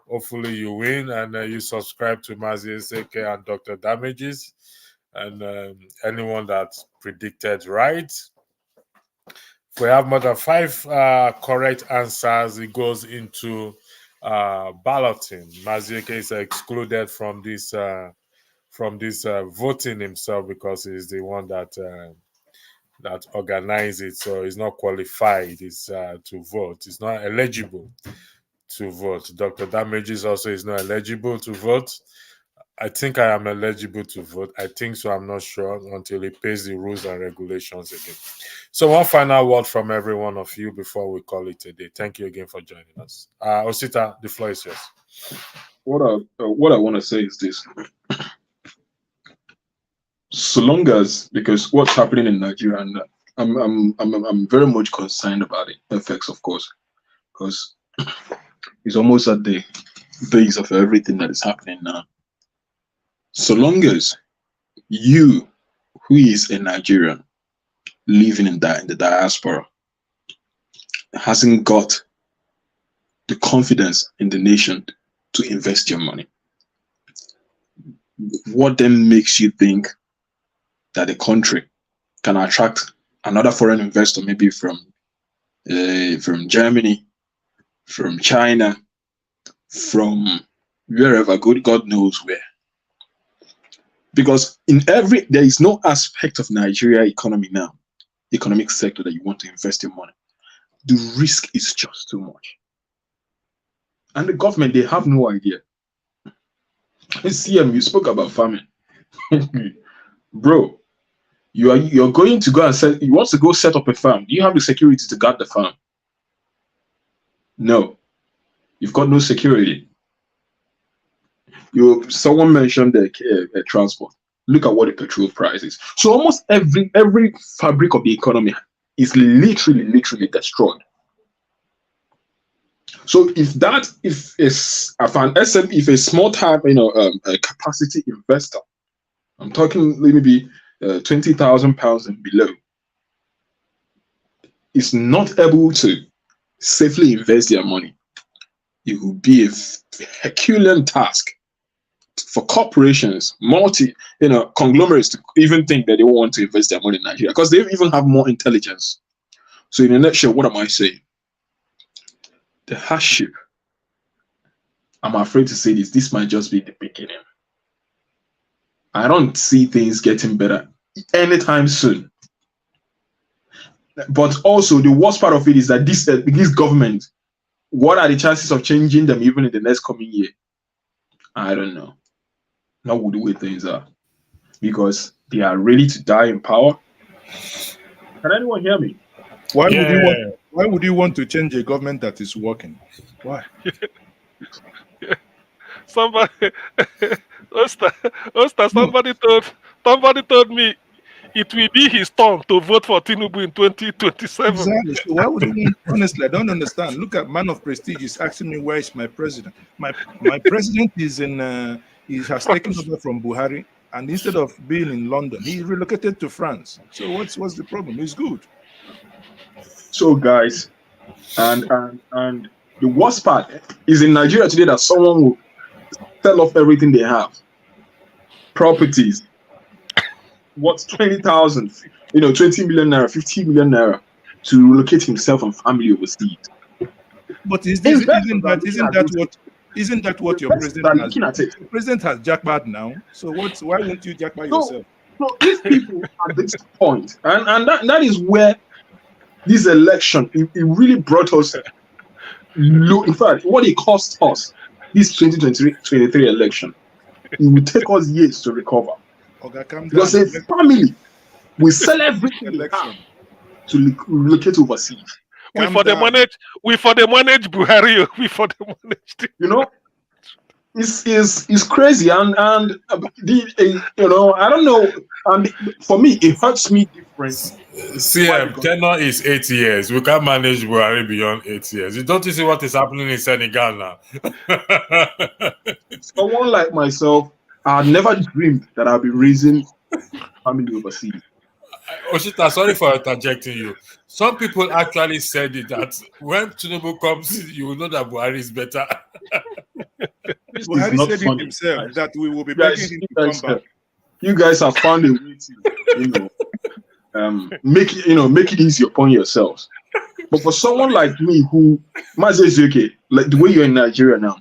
Hopefully you win, and you subscribe to Mazi Seke and Dr. Damages, and anyone that predicted right. If we have more than 5 correct answers, it goes into balloting. Mazi Seke is excluded from this voting himself because he's the one that organized it, so he's not qualified to vote. He's not eligible to vote. Dr. Damages also is not eligible to vote. I think I am eligible to vote. I think so. I'm not sure until he pays the rules and regulations again. So one final word from every one of you before we call it a day. Thank you again for joining us. Osita, the floor is yours. What I want to say is this. So long as, because what's happening in Nigeria, and I'm very much concerned about it, effects, of course, because is almost at the base of everything that is happening now. So long as you, who is a Nigerian living in the diaspora, hasn't got the confidence in the nation to invest your money, what then makes you think that the country can attract another foreign investor, maybe from Germany, from China, from wherever, God knows where? Because there is no aspect of Nigeria economy now, economic sector, that you want to invest your money. The risk is just too much. And the government, they have no idea. CM, you spoke about farming. Bro, you're going to go and you want to go set up a farm. Do you have the security to guard the farm? No. You've got no security. Someone mentioned the transport. Look at what the petrol price is. So almost every fabric of the economy is literally destroyed. So if a small time, a capacity investor, I'm talking maybe £20,000 and below, is not able to safely invest their money, it will be a Herculean task for corporations, conglomerates, to even think that they want to invest their money in Nigeria, because they even have more intelligence. So in a nutshell, what am I saying? The hardship, I'm afraid to say this might just be the beginning. I don't see things getting better anytime soon. But also, the worst part of it is that this government, what are the chances of changing them even in the next coming year? I don't know. Not the way things are, because they are ready to die in power. Can anyone hear me? Why would you want to change a government that is working? Why? Somebody, Oster, somebody told me it will be his turn to vote for Tinubu in 2027. Exactly. So why would you? Honestly, I don't understand. Look at Man of Prestige is asking me, where is my president? My president is in. He has taken over from Buhari, and instead of being in London, he relocated to France. So what's the problem? He's good. So guys, and the worst part is in Nigeria today that someone will sell off everything they have, properties, what's 20,000, 20 million naira, 50 million naira, to relocate himself and family overseas. But isn't that what your president has? The president has jackpot now. So why won't you jackpot yourself? So these people at this point, and that is where this election, it really brought us low. In fact, what it cost us, this 2023 election, it will take us years to recover. Because a family will sell everything they have to relocate overseas. We for the manage Buhari. We for the manage. It's crazy, and I don't know. And for me, it hurts me different. CM tenure is 8 years. We can't manage Buhari beyond 8 years. You don't see what is happening in Senegal now. Someone like myself, I had never dreamed that I'd be raising family overseas. Oshita, sorry for interjecting you. Some people actually said it, that when Tinubu comes, you will know that Buhari is better. Buhari said it himself, that we will be begging him to come back. You guys have found a way to, make it easy upon yourselves. But for someone like me who might say, okay, like the way you're in Nigeria now,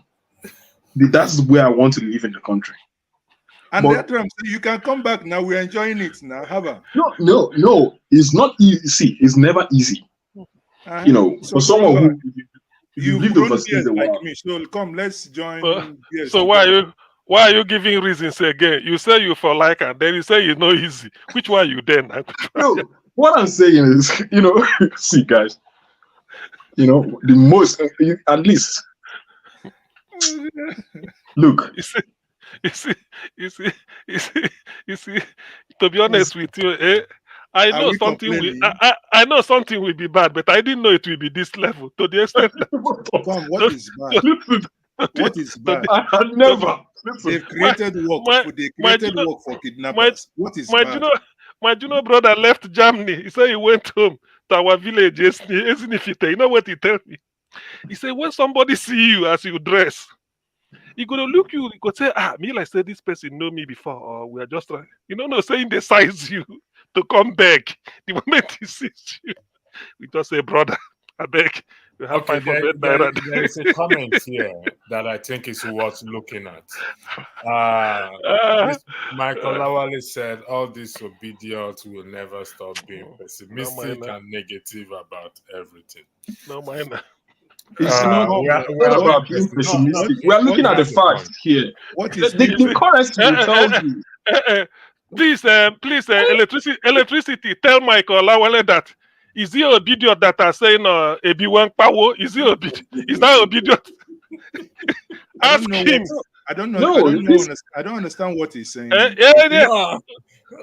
that's where I want to live in the country. And that's what I'm saying. You can come back now. We're enjoying it now. No. It's not easy. See, it's never easy. So for someone who you live overseas like me, so come, let's join. So why are you giving reasons again? You say you for like, and then you say it's not easy. Which one you then? No, what I'm saying is, see, guys, the most, at least, look. You see, to be honest with you, I Are know we something will. complaining? I know something will be bad, but I didn't know it will be this level to the extent that Tom, what is bad? Listen, What is to bad? the, I had never. Listen, They've created work. They my created junior work for my kidnappers. What is my bad? junior my junior brother left Germany. He said he went home to our village. You know what he told me? He said when somebody see you as you dress, he gonna look you. He go say, me like say this person know me before, or we are just trying. You know, no saying they size you to come back. The moment he sees you, we just say, brother, I beg, you have Okay, 500 naira. there is a comment here that I think is worth looking at. This Michael Lawale said, all these obedience will never stop being No pessimistic mind, and negative about everything. no mind. it's not, We are it's not about being pessimistic. We are looking at the facts here. What The, is the, being the currency will tell you. Please, electricity. Tell Michael Lawale that is he obedient that are saying Ebi Power? Is he obedient? Is that obedient? I don't Ask know him. what I don't know. No, I don't understand what he's saying. No,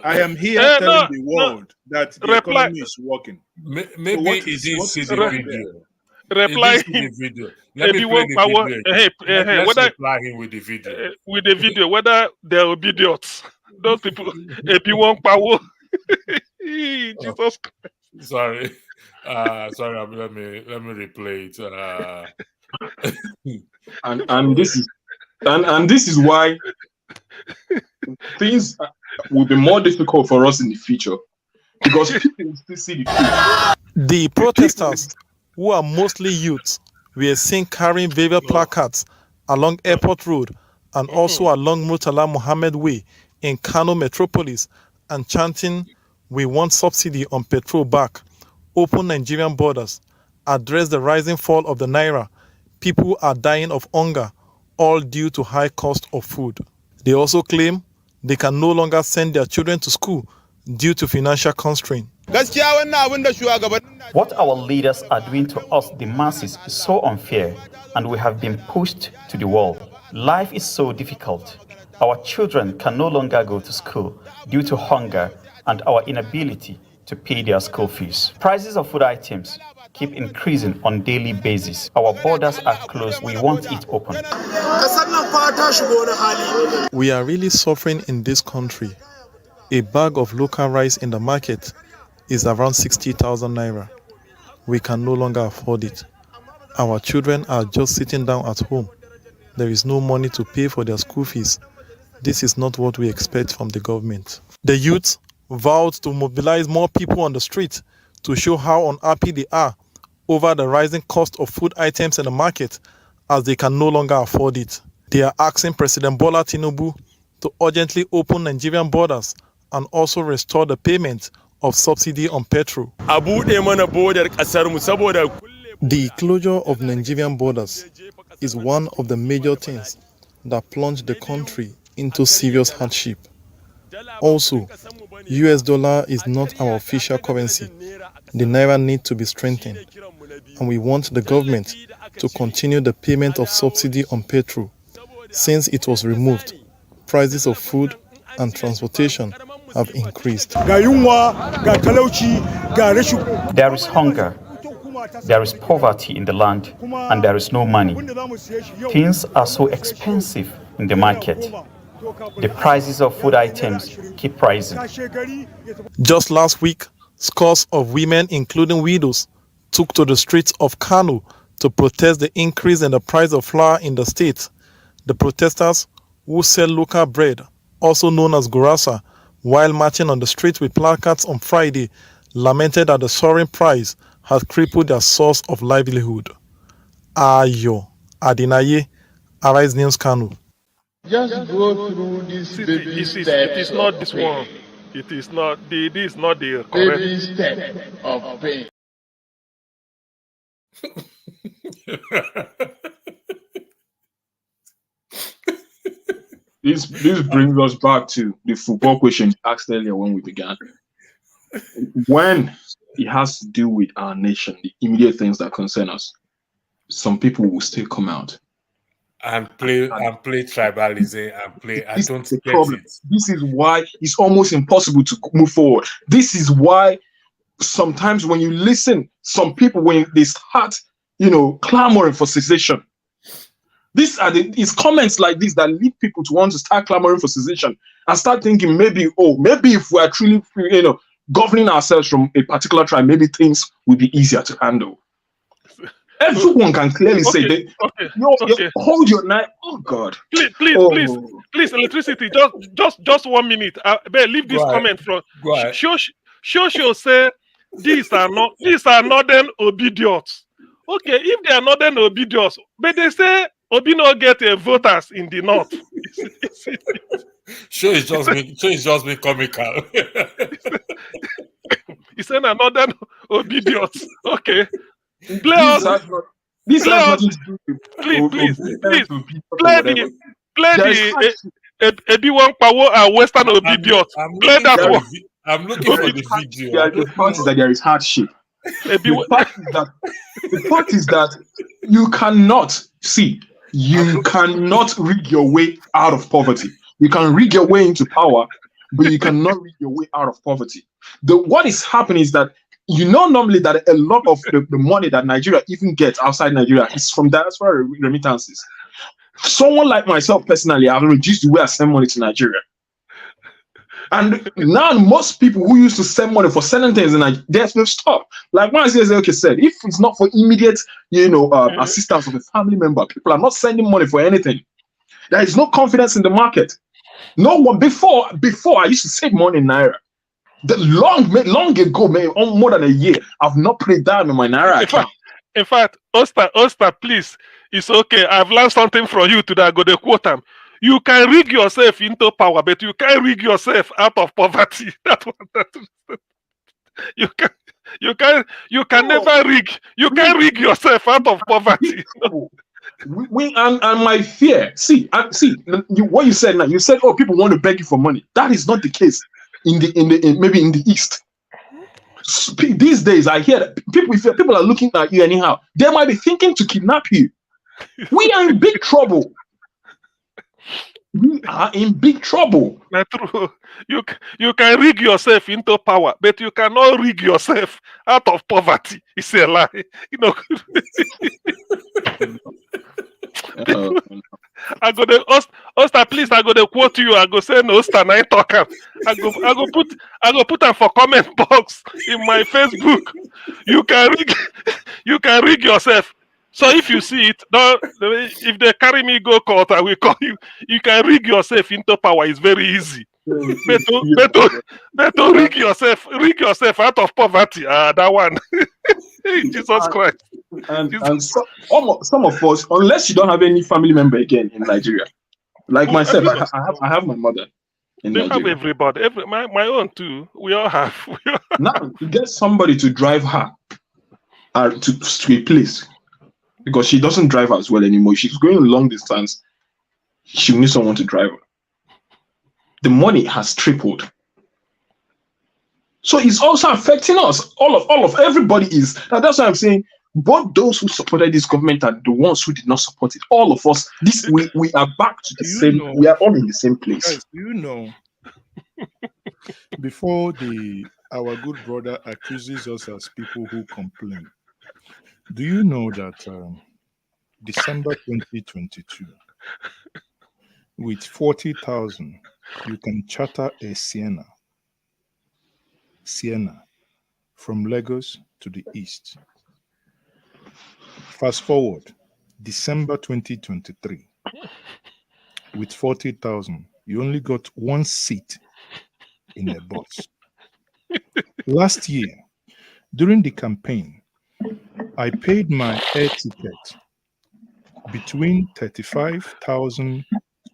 I am here telling No, the no. world that the Reply. economy is working. maybe what he is- didn't what see is the wrong video. Reply He didn't see him. the video. Let me play Ebi the Power. video. Let's Whether reply him with the video. with the video, whether they're obedient. Those people, Ebi Power. Jesus Christ. Sorry. Sorry, let me replay it. And this is why things will be more difficult for us in the future, because people will still see the truth. The protesters, who are mostly youth, were seen carrying various placards along Airport Road and also along Murtala Mohammed Way in Kano Metropolis and chanting, "We want subsidy on petrol back, open Nigerian borders, address the rising fall of the naira. People are dying of hunger, all due to high cost of food." They also claim they can no longer send their children to school due to financial constraint. What our leaders are doing to us, the masses, is so unfair, and we have been pushed to the wall. Life is so difficult. Our children can no longer go to school due to hunger and our inability to pay their school fees. Prices of food items keep increasing on daily basis. Our borders are closed. We want it open. We are really suffering in this country. A bag of local rice in the market is around 60,000 naira. We can no longer afford it. Our children are just sitting down at home. There is no money to pay for their school fees. This is not what we expect from the government. The youth vowed to mobilize more people on the street to show how unhappy they are over the rising cost of food items in the market, as they can no longer afford it. They are asking President Bola Tinubu to urgently open Nigerian borders and also restore the payment of subsidy on petrol. The closure of Nigerian borders is one of the major things that plunged the country into serious hardship. Also, US dollar is not our official currency. The naira needs to be strengthened, and we want the government to continue the payment of subsidy on petrol. Since it was removed, prices of food and transportation have increased. There is hunger, there is poverty in the land, and there is no money. Things are so expensive in the market. The prices of food items keep rising. Just last week, scores of women, including widows, took to the streets of Kano to protest the increase in the price of flour in the state. The protesters, who sell local bread, also known as gurasa, while marching on the street with placards on Friday, lamented that the soaring price had crippled their source of livelihood. Ayo Adinaye, Arise News, Kano. Just go through this baby It is not this of pain. one. It is not the correct. Baby step of pain. This brings us back to the football question you asked earlier when we began. When it has to do with our nation, the immediate things that concern us, some people will still come out. and play tribalism and play. I This don't is the get problem. it. This is why it's almost impossible to move forward. This is why sometimes when you listen, some people, when they start, clamoring for cessation, it's comments like this that lead people to want to start clamoring for cessation and start thinking maybe if we are truly, governing ourselves from a particular tribe, maybe things will be easier to handle. Everyone can clearly say that. Okay. Hold your knife. Oh God! Please, electricity. Just 1 minute. Leave this comment from. Show say these are northern obedience. Okay, if they are northern obedience, but they say Obi no get voters in the north. Sure, it's just me comical. He said northern obedience. Okay. This has nothing to do with please play the Ebi-Wan Pawo and Western obedience. Play that one. I'm looking for the video. The part is that there is hardship. The part is that you cannot rig your way out of poverty. You can rig your way into power, but you cannot rig your way out of poverty. What is happening is that normally that a lot of the money that Nigeria even gets outside Nigeria is from diaspora remittances. Someone like myself personally, I've reduced the way I send money to Nigeria. And now most people who used to send money for certain things, they've stopped. Like when I said, if it's not for immediate, assistance of a family member, people are not sending money for anything. There is no confidence in the market. No one before I used to save money in Naira. Long ago, more than a year, I've not played down in my Naira account. In fact, Oster, please, it's okay. I've learned something from you today. I got the quote. You can rig yourself into power, but you can't rig yourself out of poverty. You can never rig. You can rig yourself out of poverty. And my fear. What you said now. You said, people want to beg you for money. That is not the case maybe in the East. These days, I hear that if people are looking at you anyhow, they might be thinking to kidnap you. We are in big trouble. We are in big trouble. That's true. You can rig yourself into power, but you cannot rig yourself out of poverty. It's a lie. I go to Oster, please. I go to quote you. I go say no, Oster. I talk. I go put them for comment box in my Facebook. You can rig yourself. So if you see it, if they carry me go court, I will call you. You can rig yourself into power. It's very easy. Better rig yourself out of poverty. That one. Jesus Christ. And some of us, unless you don't have any family member again in Nigeria, like myself, I have my mother in Nigeria. Have everybody. My own too. We all have. Now to get somebody to drive her to a place. Because she doesn't drive as well anymore. She's going a long distance. She needs someone to drive her. The money has tripled. So it's also affecting us. All of everybody is. Now that's why I'm saying both those who supported this government and the ones who did not support it. All of us, we are back to the same. We are all in the same place. Guys, before our good brother accuses us as people who complain. Do you know that December 2022, with 40,000, you can charter a Sienna from Lagos to the east? Fast forward, December 2023, with 40,000, you only got one seat in a bus. Last year, during the campaign, I paid my air ticket between 35,000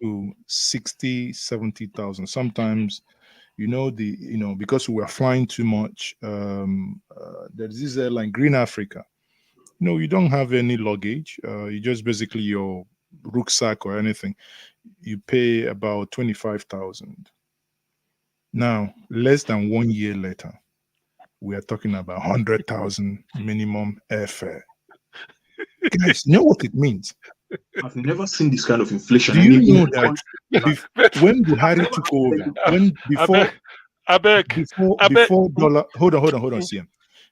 to 60, 70,000. Sometimes, because we were flying too much, there's this airline, Green Africa. You don't have any luggage. You just basically your rucksack or anything. You pay about 25,000. Now, less than 1 year later, we are talking about 100,000 minimum airfare. Guys, know what it means? I've never seen this kind of inflation. Do in you know a that country. when Buhari took over, when I beg, before dollar, hold on, CM.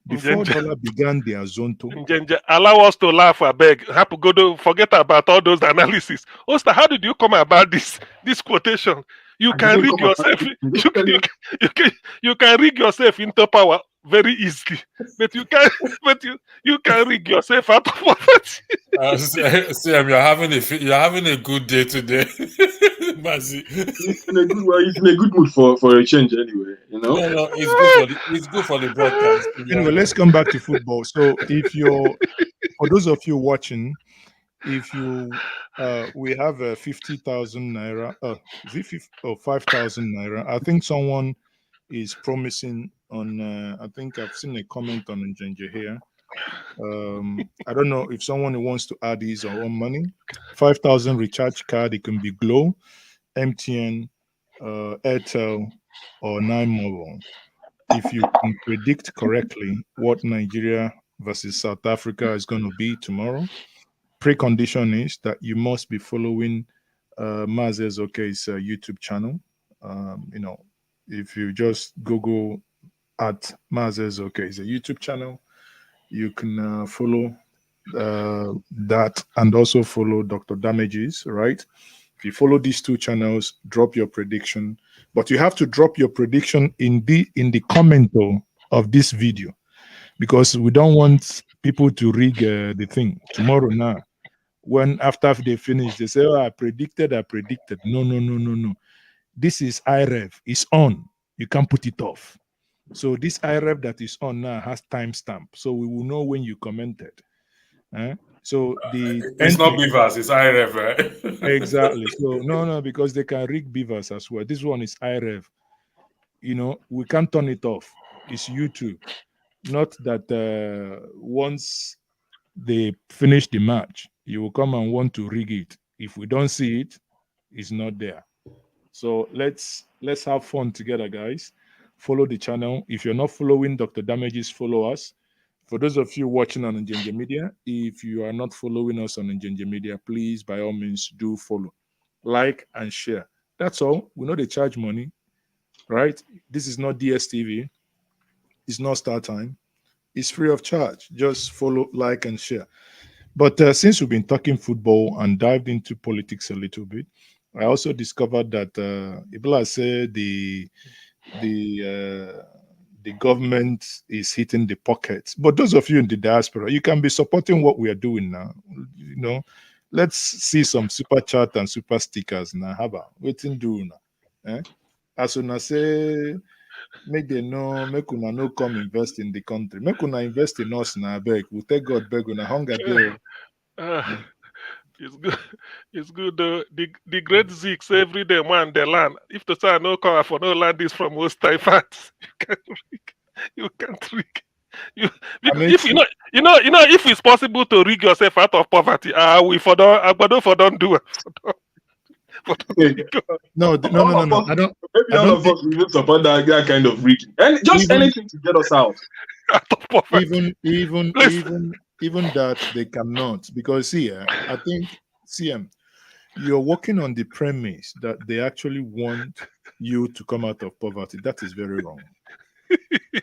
Before Njenje, dollar began their zonto, Njenje, allow us to laugh. I beg. Have to go to forget about all those analysis. Oster, how did you come about this quotation? You I can didn't rig come about yourself. it. I'm just telling you. You can rig yourself into power very easily, but you can but you can rig yourself out of poverty. Sam, you're having a good day today, Mazi. He's in a good way. He's in a good mood for a change anyway. You know. No, it's good for the broadcast. To be anyway, let's honest. come back to football. So, for those of you watching, if you we have a 50,000 naira, is it 5,000 naira? I think someone is promising on. I think I've seen a comment on Njenje here. I don't know if someone wants to add his or own money. 5,000 recharge card. It can be Glow, MTN, Airtel, or Nine Mobile. If you can predict correctly what Nigeria versus South Africa is going to be tomorrow, precondition is that you must be following Mazes Ok's YouTube channel. If you just Google at Mazes OK, it's a YouTube channel. You can follow that and also follow Dr. Damages, right? If you follow these two channels, drop your prediction, but you have to drop your prediction in the comment of this video, because we don't want people to rig the thing tomorrow. Now, when after they finish, they say, "Oh, I predicted." No. This is iRev. It's on. You can't put it off. So this iRev that is on now has timestamp, so we will know when you commented. So the It's not entry Beavers, it's IRF, right? exactly. So no, because they can rig beavers as well. This one is iRev. We can't turn it off. It's YouTube. Not that once they finish the match, you will come and want to rig it. If we don't see it, it's not there. So let's have fun together, guys. Follow the channel. If you're not following Dr. Damages, follow us. For those of you watching on Njenje Media, if you are not following us on Njenje Media, please, by all means, do follow, like, and share. That's all. We know they charge money, right? This is not DSTV. It's not Star Time. It's free of charge. Just follow, like, and share. But since we've been talking football and dived into politics a little bit, I also discovered that Ibla said the government is hitting the pockets. But those of you in the diaspora, you can be supporting what we are doing now. Let's see some super chat and super stickers now. How about waiting do now? As soon as say make them know, make una no come invest in the country. Make una invest in us now, beg. We take God beg una hunger there. It's good. It's good. The great Zeeks every day man the land. If the son no come for no land is from most typhoons, you can't rig. If if it's possible to rig yourself out of poverty, we for don't do it. No. I don't. Maybe none of us will support that kind of rigging. And just anything to get us out. Out of poverty. Even that they cannot, because here I think CM, you're working on the premise that they actually want you to come out of poverty. That is very wrong.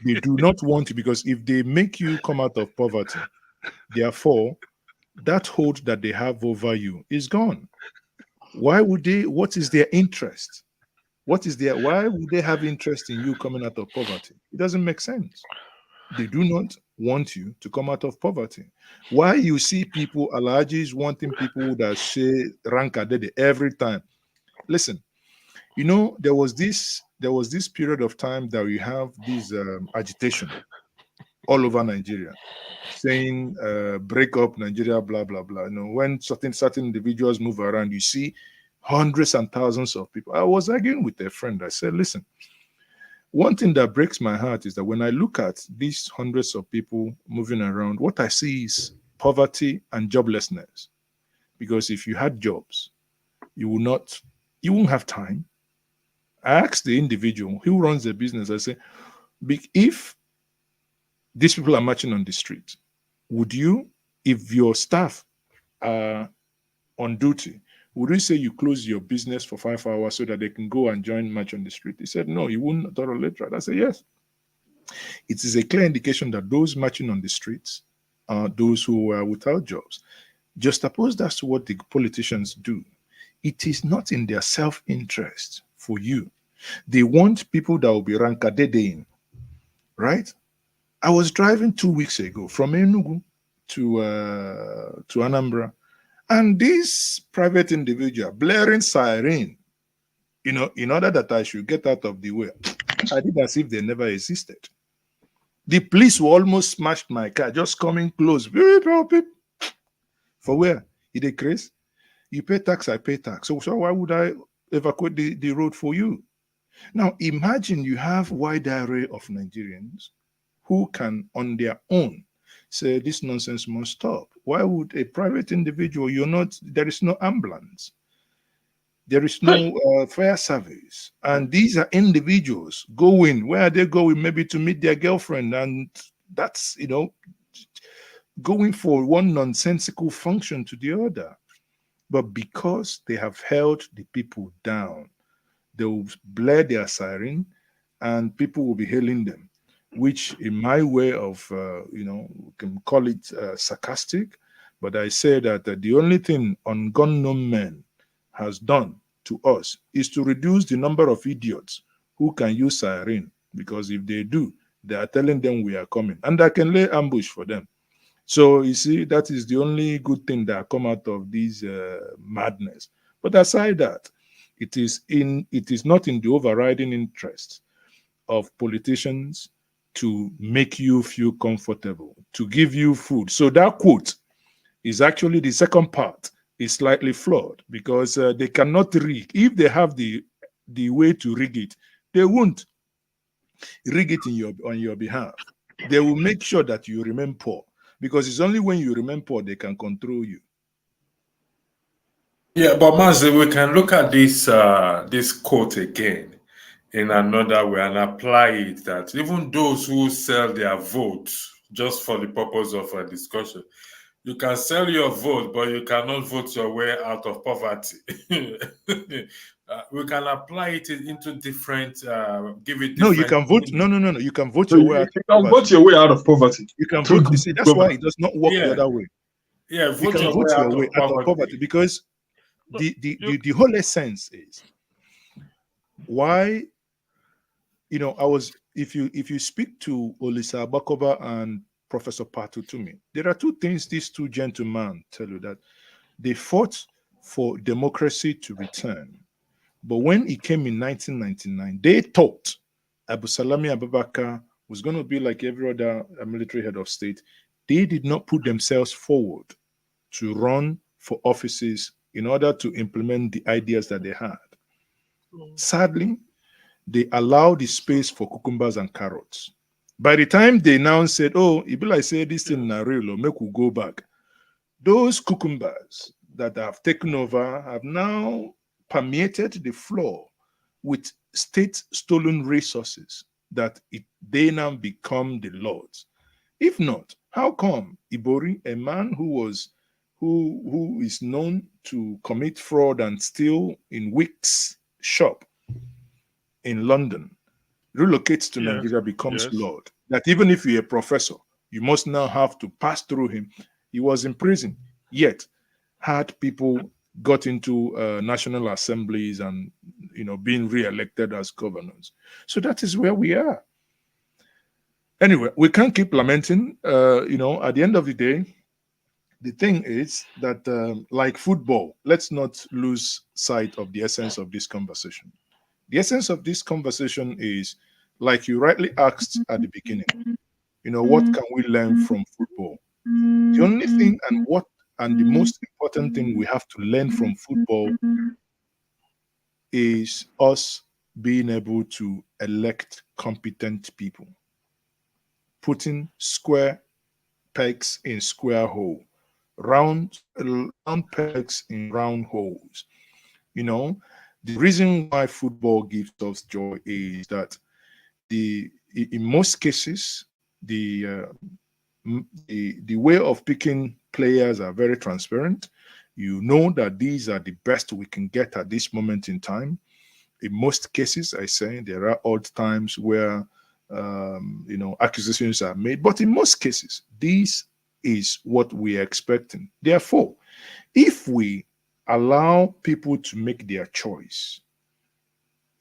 They do not want you, because if they make you come out of poverty, therefore that hold that they have over you is gone. Why would they? What is their interest? Why would they have interest in you coming out of poverty? It doesn't make sense. They do not want you to come out of poverty. Why you see people, Alhajis, wanting people that say Rankadede every time. Listen, there was this period of time that we have this agitation all over Nigeria, saying break up Nigeria, blah blah blah. When certain individuals move around, you see hundreds and thousands of people. I was arguing with a friend. I said, listen, one thing that breaks my heart is that when I look at these hundreds of people moving around, what I see is poverty and joblessness. Because if you had jobs, you won't have time. I asked the individual who runs the business, I say, if these people are marching on the street, would you, if your staff are on duty, would you say you close your business for 5 hours so that they can go and join match on the street? He said, no, you wouldn't tolerate that. I said, yes. It is a clear indication that those marching on the streets are those who are without jobs. Just suppose that's what the politicians do. It is not in their self-interest for you. They want people that will be rankadedeing, right? I was driving 2 weeks ago from Enugu to Anambra, and this private individual blaring siren, in order that I should get out of the way. I did as if they never existed. The police were almost smashed my car, just coming close. For where? He decrease. You pay tax, I pay tax. So why would I evacuate the road for you? Now imagine you have wide array of Nigerians who can on their own say this nonsense must stop. Why would a private individual, there is no ambulance, there is no fire service, and these are individuals going, where are they going? Maybe to meet their girlfriend, and that's going for one nonsensical function to the other. But because they have held the people down, they will blare their siren and people will be hailing them, which in my way of, we can call it sarcastic, but I say that the only thing ungunned men has done to us is to reduce the number of idiots who can use siren, because if they do, they are telling them we are coming, and I can lay ambush for them. So you see, that is the only good thing that come out of this madness. But aside that, it is not in the overriding interest of politicians to make you feel comfortable, to give you food. So that quote is actually the second part is slightly flawed, because they cannot rig. If they have the way to rig it, they won't rig it on your behalf. They will make sure that you remain poor, because it's only when you remain poor they can control you. Yeah, but Mazi, we can look at this quote again in another way and apply it that even those who sell their votes just for the purpose of a discussion, you can sell your vote, but you cannot vote your way out of poverty. We can apply it into different, give it different. No, you can vote. No. You can vote So your way out of poverty. vote your way out of poverty. You can vote. You see, that's why it does not work the other way. Yeah, You can vote your way out of poverty, because the whole essence is why, if you speak to Olisa Abakova and Professor Patu to me, there are two things these two gentlemen tell you: that they fought for democracy to return, but when it came in 1999, they thought Abu Salami Abubakar was going to be like every other military head of state. They did not put themselves forward to run for offices in order to implement the ideas that they had. Sadly, they allowed the space for cucumbers and carrots. By the time they now said, oh, it be like say this thing na real, or make we go back, those cucumbers that have taken over have now permeated the floor with state-stolen resources that they now become the lords. If not, how come Ibori, a man who is known to commit fraud and steal in Wick's shop in London, relocates to Nigeria, becomes Lord? That even if you're a professor, you must now have to pass through him. He was in prison, yet had people got into national assemblies and being re-elected as governors. So that is where we are. Anyway, we can't keep lamenting. At the end of the day, the thing is that, like football, let's not lose sight of the essence of this conversation. The essence of this conversation is, like you rightly asked at the beginning, what can we learn from football? The only thing and the most important thing we have to learn from football is us being able to elect competent people, putting square pegs in square hole, round pegs in round holes. The reason why football gives us joy is that in most cases the way of picking players are very transparent. You know that these are the best we can get at this moment in time. In most cases, I say there are odd times where accusations are made, but in most cases, this is what we are expecting. Therefore, if we allow people to make their choice,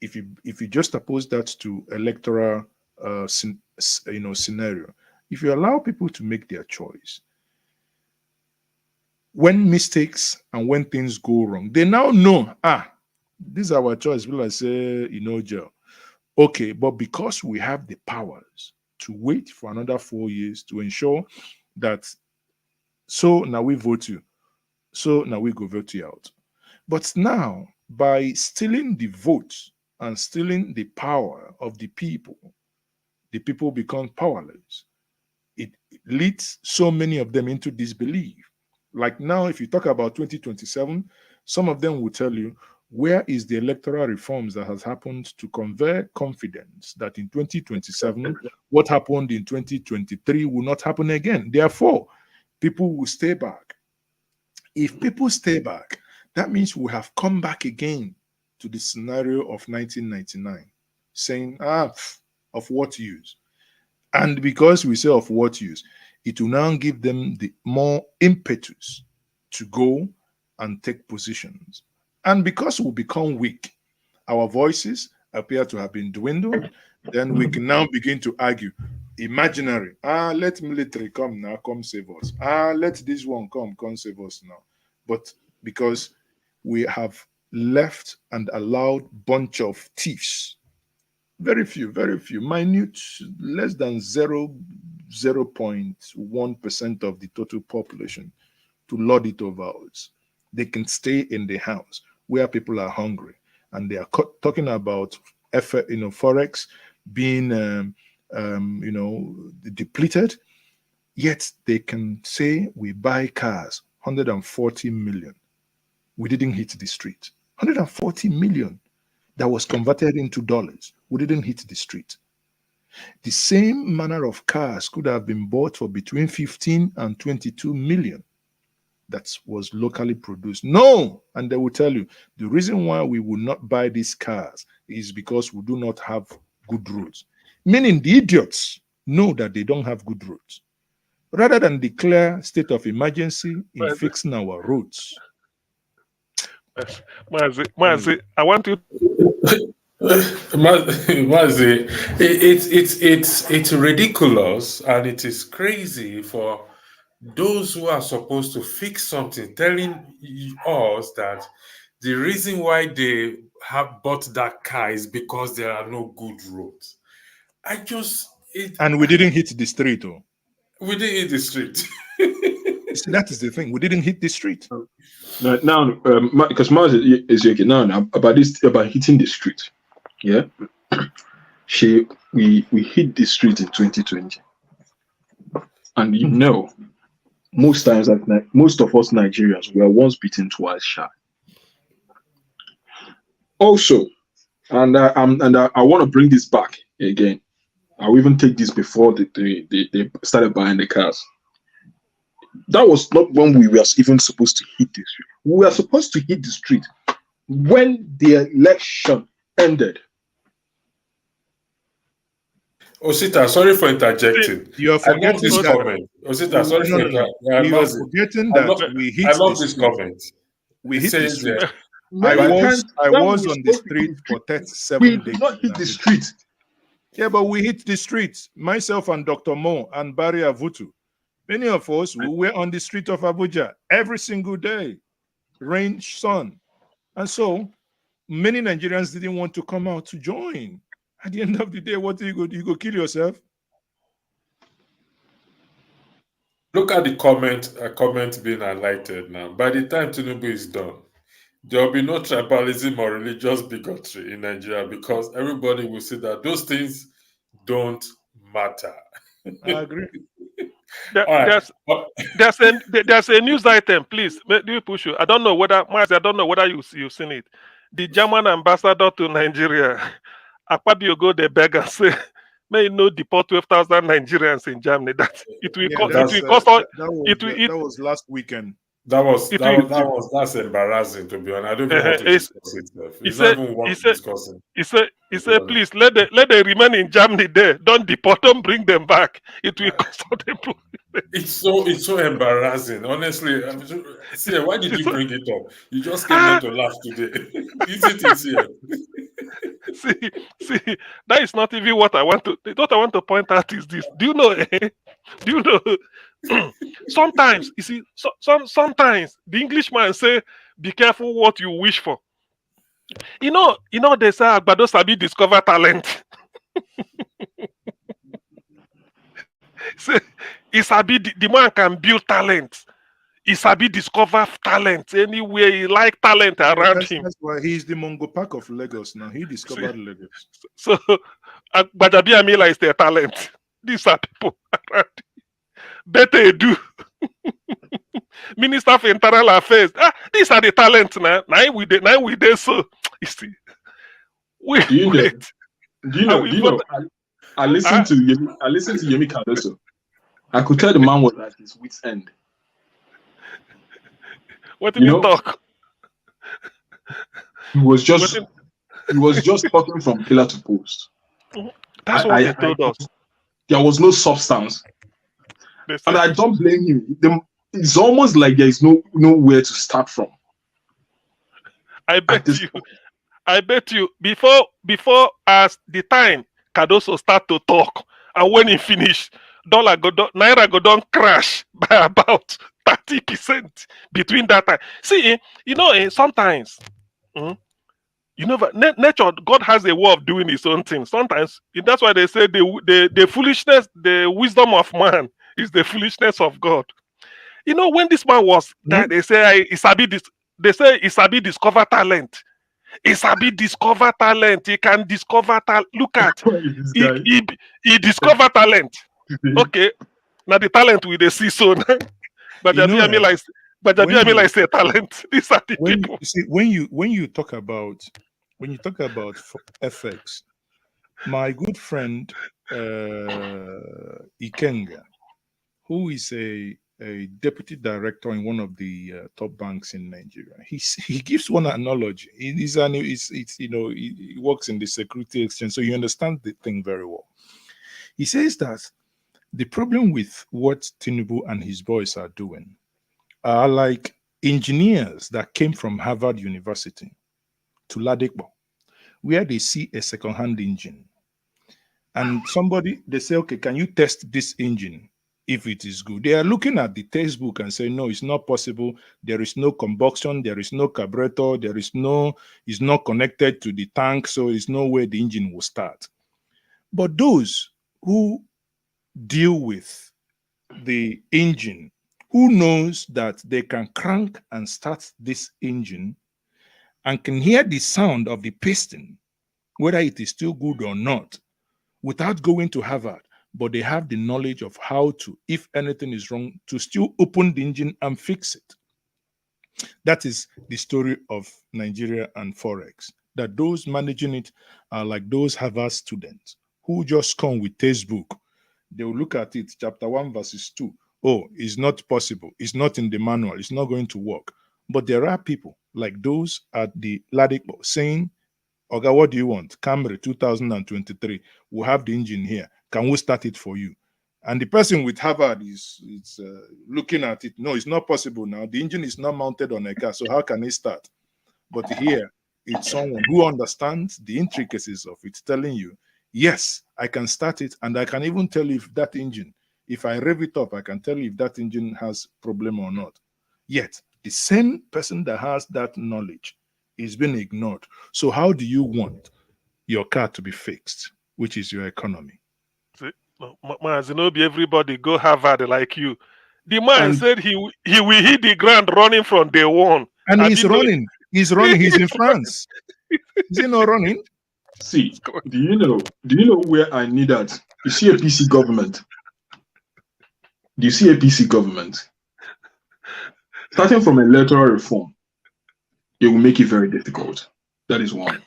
if you just oppose that to electoral scenario, if you allow people to make their choice, when mistakes and when things go wrong, they now know, this is our choice. Will I say, Joe? Okay, but because we have the powers to wait for another 4 years to ensure that, so now we vote you, so now we go vote you out. But now, by stealing the vote and stealing the power of the people become powerless. It leads so many of them into disbelief. Like now, if you talk about 2027, some of them will tell you, where is the electoral reforms that has happened to convey confidence that in 2027, what happened in 2023 will not happen again? Therefore, people will stay back. If people stay back, that means we have come back again to the scenario of 1999, saying, of what use? And because we say of what use, it will now give them the more impetus to go and take positions. And because we become weak, our voices appear to have been dwindled, then we can now begin to argue. Imaginary. Let military come now, come save us. Let this one come save us now. But because we have left and allowed bunch of thieves, very few, minute, less than 0.1% of the total population to lord it over us. They can stay in the house where people are hungry, and they are talking about forex being depleted, yet they can say we buy cars 140 million. We didn't hit the street. 140 million that was converted into dollars. We didn't hit the street. The same manner of cars could have been bought for between 15 and 22 million. That was locally produced. No! And they will tell you, the reason why we will not buy these cars is because we do not have good roads. Meaning the idiots know that they don't have good roads. Rather than declare state of emergency in fixing our roads. Mazi, I want you. Mazi, it's ridiculous and it is crazy for those who are supposed to fix something telling us that the reason why they have bought that car is because there are no good roads. And we didn't hit the street, though. We didn't hit the street. See, that is the thing. We didn't hit the street. Now, because Mars is joking now about hitting the street. Yeah, we hit the street in 2020, and most times, most of us Nigerians were once beaten, twice shy. Also, and I want to bring this back again. I'll even take this before they started buying the cars. That was not when we were even supposed to hit the street. We were supposed to hit the street when the election ended. Osita, sorry for interjecting. You are forgetting this comment. Osita, sorry for interjecting. You are forgetting that we hit I love this comment. We hit the street. I was on the street for 37 days. We did not hit the street. Yeah, but we hit the street. Myself and Dr. Mo and Barry Avutu. Many of us were on the street of Abuja every single day. Rain, sun. And so many Nigerians didn't want to come out to join. At the end of the day, what do you go? Do you go kill yourself? Look at the comment being highlighted now. By the time Tinubu is done, there will be no tribalism or religious bigotry in Nigeria because everybody will see that those things don't matter. I agree. There's a news item, please. Do you push you? I don't know whether you've seen it. The German ambassador to Nigeria, Akpabio, go there beg and say, may no deport 12,000 Nigerians in Germany. That it will cost. That was last weekend. That's embarrassing, to be honest. I don't even want to discuss it. He It's not said, even he worth said, discussing. he said, To be honest. please let they remain in Germany there. Don't deport them, bring them back. It will cost them. It's so embarrassing, honestly. See, why did you bring it up? You just came here to laugh today. Is it easier? see, that is not even what I want to. What I want to point out is this. Do you know? Do you know? Sometimes you see, sometimes the Englishman say, "Be careful what you wish for." You know. They say Agbado Sabi discover talent. Say, the man can build talent. He sabi discover talent anywhere. He like talent around him. That's why he's the Mongo Park of Lagos now. He discovered Lagos. So Gbajabi Amila is their talent. These are people around. Better do. Minister for Internal Affairs. These are the talents now. Now we there. So you see. Do you know? I listened to Yemi Cardoso. I could tell the man was at his wit's end. What did he talk? He was just talking from pillar to post. That's what they told us. There was no substance. And I don't blame him. It's almost like there is nowhere to start from. I bet you before as the time Cardoso start to talk, and when he finish, Naira go down crash by about 30% between that time. See, sometimes, nature, God has a way of doing his own thing. Sometimes that's why they say the foolishness, the wisdom of man is the foolishness of God. When this man was that, they say They say Isabi discover talent. Isabi discover talent. He can discover talent. Look at he discover talent. Okay. Now the talent with the see so. But Amila is a talent. These are the people. When you talk about FX, my good friend Ikenga, who is a deputy director in one of the top banks in Nigeria, he gives one analogy. He works in the security exchange, so you understand the thing very well. He says that the problem with what Tinubu and his boys are doing are like engineers that came from Harvard University to Ladikbo, where they see a second-hand engine. And they say, okay, can you test this engine if it is good? They are looking at the textbook and say, no, it's not possible. There is no combustion. There is no carburetor. It's not connected to the tank. So there's no way the engine will start. But those who deal with the engine, who knows that they can crank and start this engine and can hear the sound of the piston, whether it is still good or not, without going to Harvard, but they have the knowledge of how to, if anything is wrong, to still open the engine and fix it. That is the story of Nigeria and Forex, that those managing it are like those Harvard students who just come with textbook. They will look at it, chapter 1, verses 2. Oh, it's not possible. It's not in the manual. It's not going to work. But there are people like those at the Ladikbo saying, Oga, what do you want? Camry 2023. We'll have the engine here. Can we start it for you? And the person with Harvard is looking at it. No, it's not possible now. The engine is not mounted on a car. So how can it start? But here, it's someone who understands the intricacies of it, telling you, yes, I can start it. And I can even tell you if that engine, if I rev it up, I can tell you if that engine has problem or not. Yet, the same person that has that knowledge is being ignored. So how do you want your car to be fixed, which is your economy? Zinobi, everybody go Harvard like you. The man said he will hit the ground running from day one. And he's running. He's running. He's in France. Is he not running? See, do you know where I need that? You see a PC government. Do you see a PC government? Starting from electoral reform, it will make it very difficult. That is one.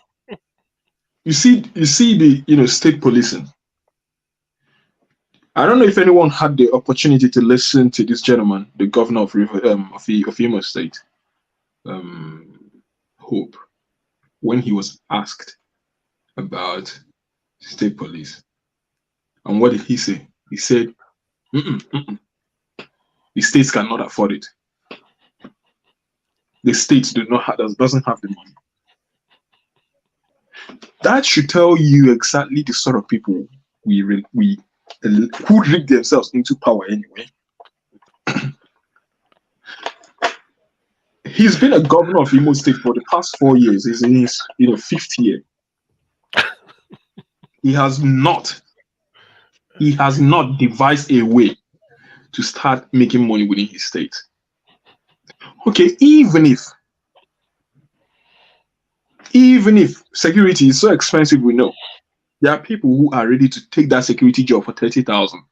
You see the state policing. I don't know if anyone had the opportunity to listen to this gentleman, the governor of Imo State, Hope, when he was asked about state police. And what did he say? He said, the states cannot afford it. The states doesn't have the money. That should tell you exactly the sort of people who rig themselves into power anyway. He's been a governor of Imo State for the past 4 years. He's in his 5th year. He has not devised a way to start making money within his state. Okay, even if security is so expensive, we know there are people who are ready to take that security job for 30,000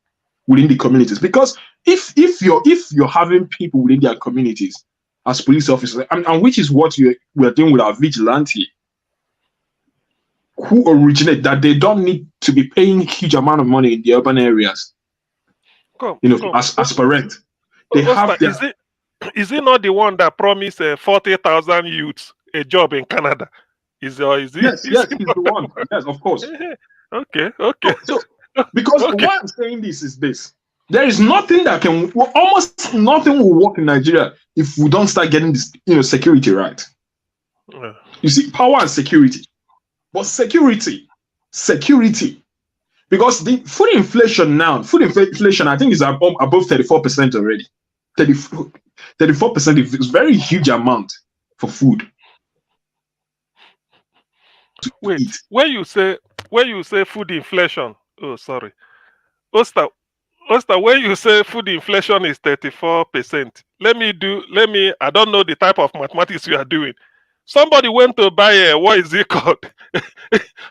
within the communities. Because if you're having people within their communities as police officers, and which is what we are doing with our vigilante, who originate that they don't need to be paying huge amount of money in the urban areas. As per rent, they have their. Is he not the one that promised 40,000 youths a job in Canada? Is he? Yes, he's the one. Yes, of course. Okay. So because why I'm saying this is this: there is nothing that almost nothing will work in Nigeria if we don't start getting this, security right. You see, power and security, but security, because the food inflation, I think is above 34% already. 34% is a very huge amount for food. Wait, when you say food inflation, Oster, when you say food inflation is 34%, I don't know the type of mathematics you are doing. Somebody went to buy what is it called?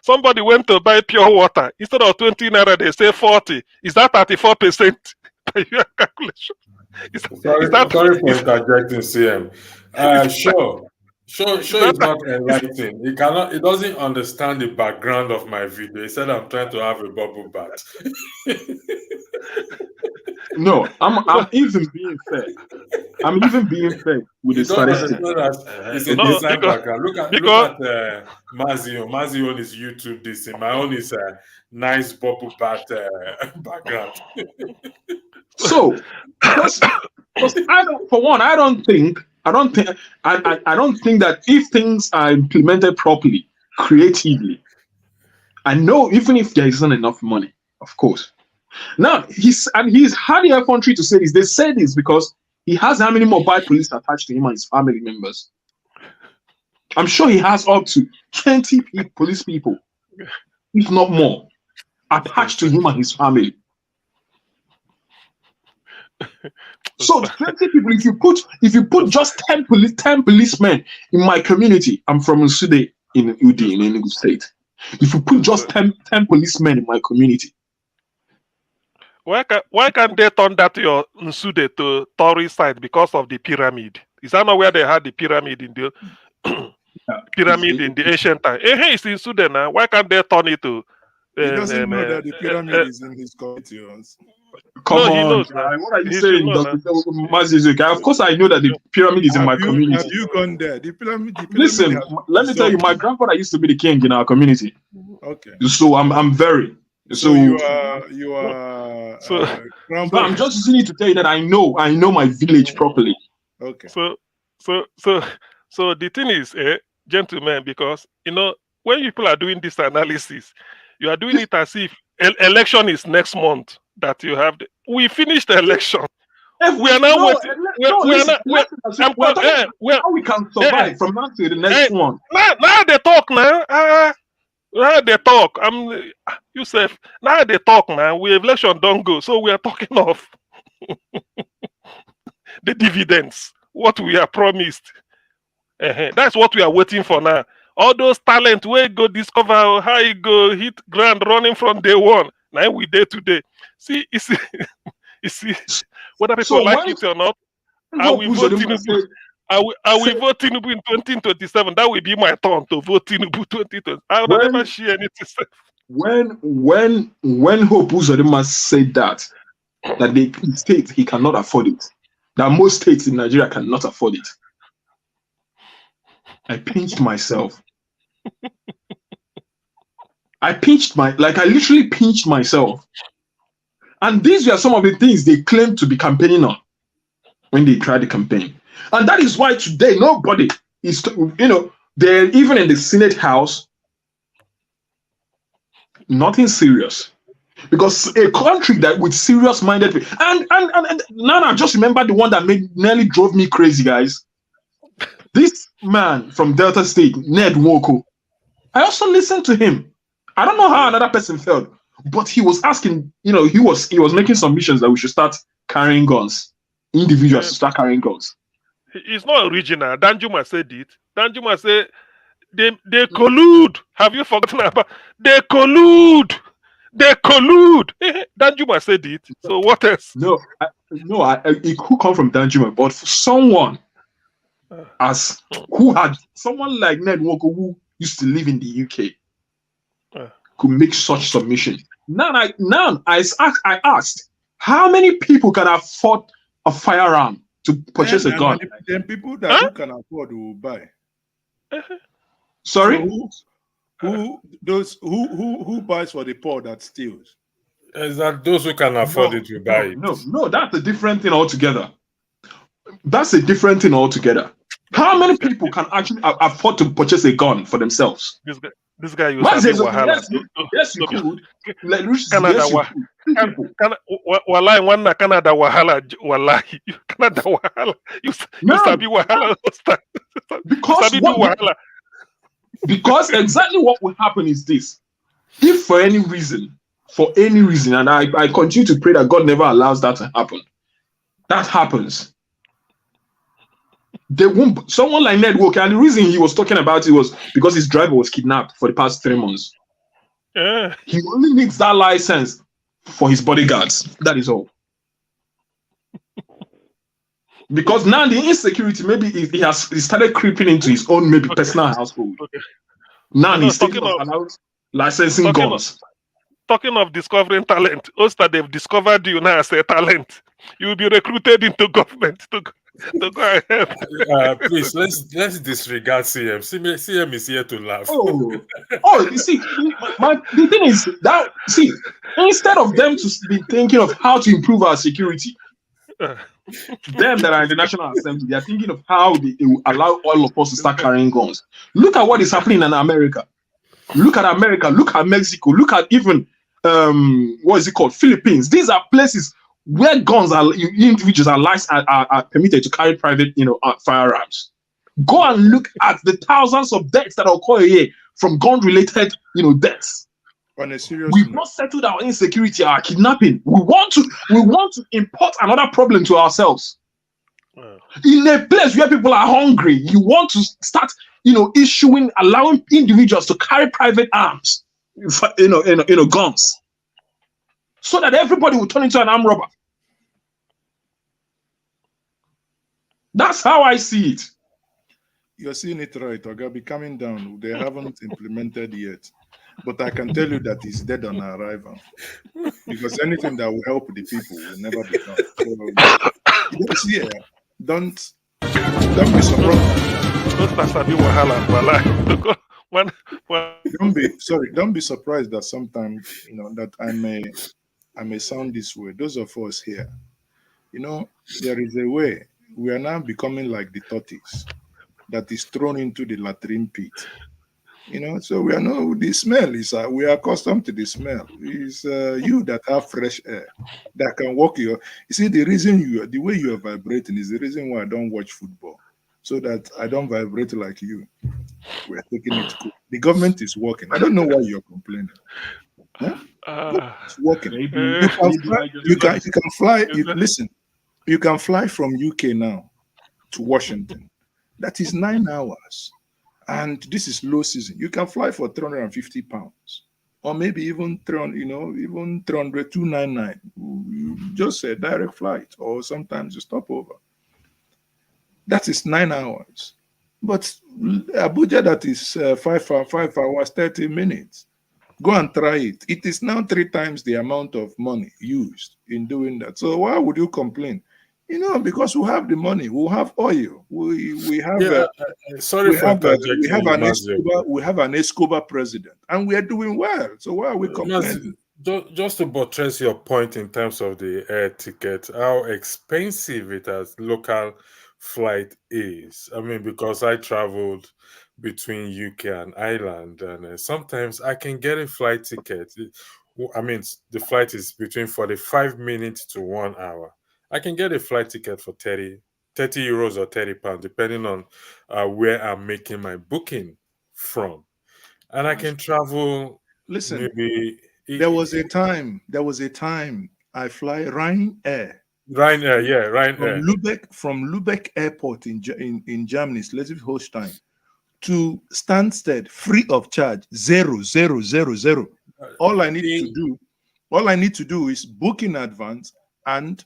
Somebody went to buy pure water. Instead of 20 naira, they say 40. Is that 34%? Your calculation. Sorry for interjecting, CM. Sure, is not enlightening. He doesn't understand the background of my video. He said I'm trying to have a bubble bath. No, I'm even being fair. I'm even being fair with the statistics. It's a design background. Look at Mazio. Mazio on his YouTube this. My own is a nice bubble bath background. So, because I don't think that if things are implemented properly, creatively, I know even if there isn't enough money, of course. Now he's had the country to say this. They say this because he has how many mobile police attached to him and his family members. I'm sure he has up to 20 police people, if not more, attached to him and his family. So 20 people. If you put just 10 policemen in my community, I'm from Nsude in Udi in Enugu State. If you put just 10 policemen in my community, why can't they turn that to your Nsude to tourist site because of the pyramid? Is that not where they had the pyramid in the in the ancient time? Hey, it's in Sudan now. Why can't they turn it to? He doesn't know that the pyramid is in his community. Come on, what are you saying, Dr. Mazizuka? Of course, I know that the pyramid is in my community. Have you gone there? The pyramid Listen, let me tell you, my grandfather used to be the king in our community. Okay. So I'm very. So you are. So I'm just using it to tell you that I know my village properly. Okay. So the thing is, gentlemen, because when people are doing this analysis, you are doing it as if election is next month. That you have, we finished the election. We are now waiting. How we can survive from now to the next one? Now they talk now. Now they talk. Yusuf. Now they talk now. We election don't go, so we are talking of the dividends. What we are promised. That's what we are waiting for now. All those talent where go discover how you go hit ground running from day one. Now we day to day. See, you see, whether people like it or not, I will vote Tinubu. I will vote Tinubu in 2027. That will be my turn to vote Tinubu 2020. I will never share anything. when Hope Uzodinma said that the state he cannot afford it, that most states in Nigeria cannot afford it, I pinched myself. I literally pinched myself. And these were some of the things they claimed to be campaigning on when they tried the campaign. And that is why today nobody is, they're even in the Senate House, nothing serious. Because a country that with serious-minded people, and now I just remember the one that nearly drove me crazy, guys. This man from Delta State, Ned Nwoko, I also listened to him. I don't know how another person felt, but he was asking, he was making submissions that we should start carrying guns. Individuals start carrying guns. It's not original. Danjuma said it. Danjuma said they collude. Have you forgotten about? They collude. They collude. Danjuma said it. So what else? No, it could come from Danjuma, but for someone someone like Ned Nwoko who used to live in the UK could make such submission. Now I asked, how many people can afford a firearm to purchase a gun? Then people that can afford will buy. Sorry? So who buys for the poor that steals? Is that those who can afford it will buy it? No, that's a different thing altogether. That's a different thing altogether. How many people can actually afford to purchase a gun for themselves? This guy used to be Wahala. Yes, you could. Canada Wallahi, one Canada Wahala. Wallahi, Canada Wahala. You sabi Wahala. Because exactly what will happen is this: if for any reason, and I continue to pray that God never allows that to happen, that happens. They won't. Someone like Ned Nwoko, and the reason he was talking about it was because his driver was kidnapped for the past 3 months. He only needs that license for his bodyguards. That is all. Because now the insecurity, maybe he started creeping into his own personal household. Now he's thinking of licensing guns. Talking of discovering talent, Oster, they've discovered you now as a talent. You will be recruited into government to go ahead. Please, let's disregard CM. CM is here to laugh. You see, the thing is that, instead of them to be thinking of how to improve our security, them that are in the National Assembly, they are thinking of how they will allow all of us to start carrying guns. Look at what is happening in America. Look at America. Look at Mexico. Look at even Philippines. These are places where individuals are permitted to carry private, firearms. Go and look at the thousands of deaths that occur here from gun-related, deaths. On a serious We've not settled our insecurity, our kidnapping. We want to import another problem to ourselves. In a place where people are hungry, you want to start, allowing individuals to carry private arms, guns, so that everybody will turn into an armed robber. That's how I see it. You're seeing it right, Ogabi, coming down. They haven't implemented yet. But I can tell you that it's dead on arrival. Because anything that will help the people will never be done. So, don't be surprised. Don't be surprised that sometimes, that I may sound this way. Those of us here, there is a way. We are now becoming like the tortoise that is thrown into the latrine pit. So the smell is, we are accustomed to the smell. It's you that have fresh air that can walk you see, the way you are vibrating is the reason why I don't watch football, so that I don't vibrate like you. We're taking it cool. The government is working. I don't know why you're complaining. It's working. You can fly. Listen, you can fly from UK now to Washington. That is 9 hours. And this is low season. You can fly for 350 pounds, or maybe even 299. You just a direct flight, or sometimes a stopover. That is 9 hours. But Abuja, that is 5 hours, 30 minutes. Go and try it. It is now 3 times the amount of money used in doing that. So why would you complain? You know, because we have the money, we have oil, we have Yeah, sorry for we interjecting have you, an Mazio. Escobar president, and we are doing well. So why are we complaining? Just to buttress your point in terms of the air ticket, how expensive it as local flight is. I mean, because I traveled between UK and Ireland, and sometimes I can get a flight ticket. I mean, the flight is between 45 minutes to 1 hour. I can get a flight ticket for 30 euros or £30, depending on where I'm making my booking from. And I can travel Listen, maybe there was a time I fly Ryanair Ryanair. from Lubeck Airport in Germany, Schleswig-Holstein, to Stansted, free of charge, 0,000. All I need to do is book in advance and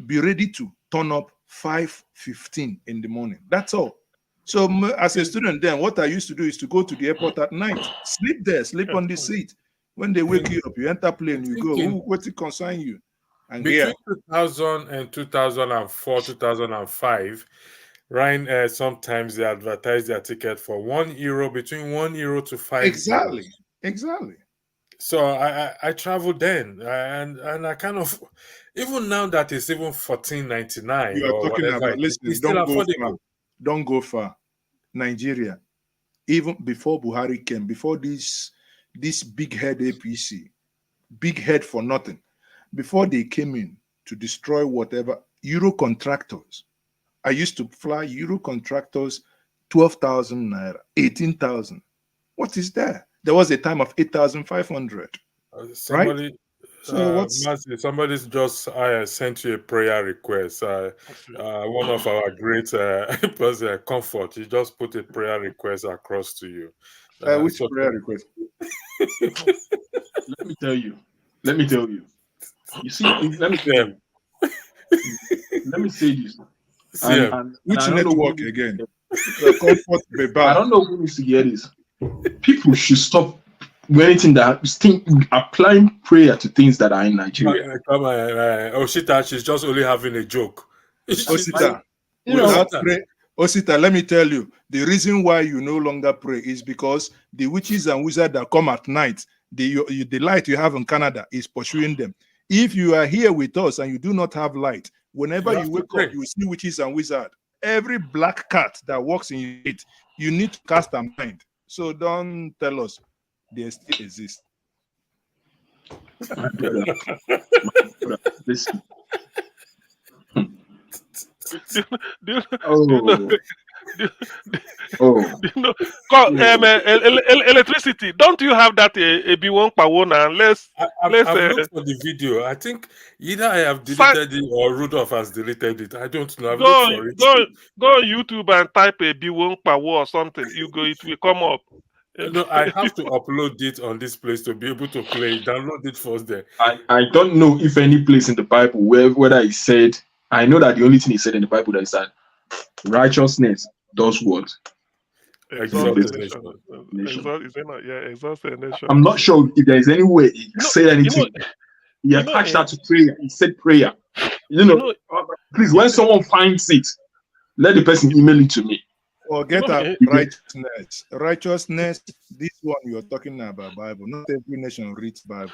be ready to turn up 5:15 in the morning. That's all. So as a student then, what I used to do is to go to the airport at night, sleep there, sleep on the seat. When they wake you up, you enter plane, you go, what's it concern you? And Between 2000 and 2004, 2005, Ryanair, sometimes they advertise their ticket for €1, between €1 to €5. Exactly. So I traveled then, and I kind of, even now that it's even $14.99 You are or talking whatever, about, listen, it's still affordable. Don't go far. Nigeria, even before Buhari came, before this big head APC, big head for nothing, before they came in to destroy whatever, Euro contractors. I used to fly Euro contractors 12,000 naira, 18,000. What is that? There was a time of 8,500. Somebody, right? So somebody's just sent you a prayer request. One of our great comfort. He just put a prayer request across to you. Which prayer request? Let me tell you. You see, let me tell you. Let me say this. Which I network again? Comfort I don't know who needs to hear this. People should stop anything that applying prayer to things that are in Nigeria. Come on, Oshita, she's just only having a joke. Osita, let me tell you, the reason why you no longer pray is because the witches and wizards that come at night, the light you have in Canada is pursuing them. If you are here with us and you do not have light, whenever you wake up, you see witches and wizards. Every black cat that walks in it, you need to cast a mind. So don't tell us they still exist. My brother, listen. Electricity. Don't you have that B1 Pawona? I've looked for the video. I think either I have deleted it or Rudolph has deleted it. I don't know. I've looked for it. Go on YouTube and type a B1 Pawo or something. It will come up. No, I have to upload it on this place to be able to play it. Download it first there. I don't know if any place in the Bible whether he said, I know that the only thing he said in the Bible that is that righteousness does what? Exalt the nation. Exalt the nation. I'm not sure if there is any way he said anything. He attached that to prayer. He said prayer. Please, when someone finds it, let the person email it to me. Forget righteousness. Righteousness, this one you're talking about Bible. Not every nation reads Bible.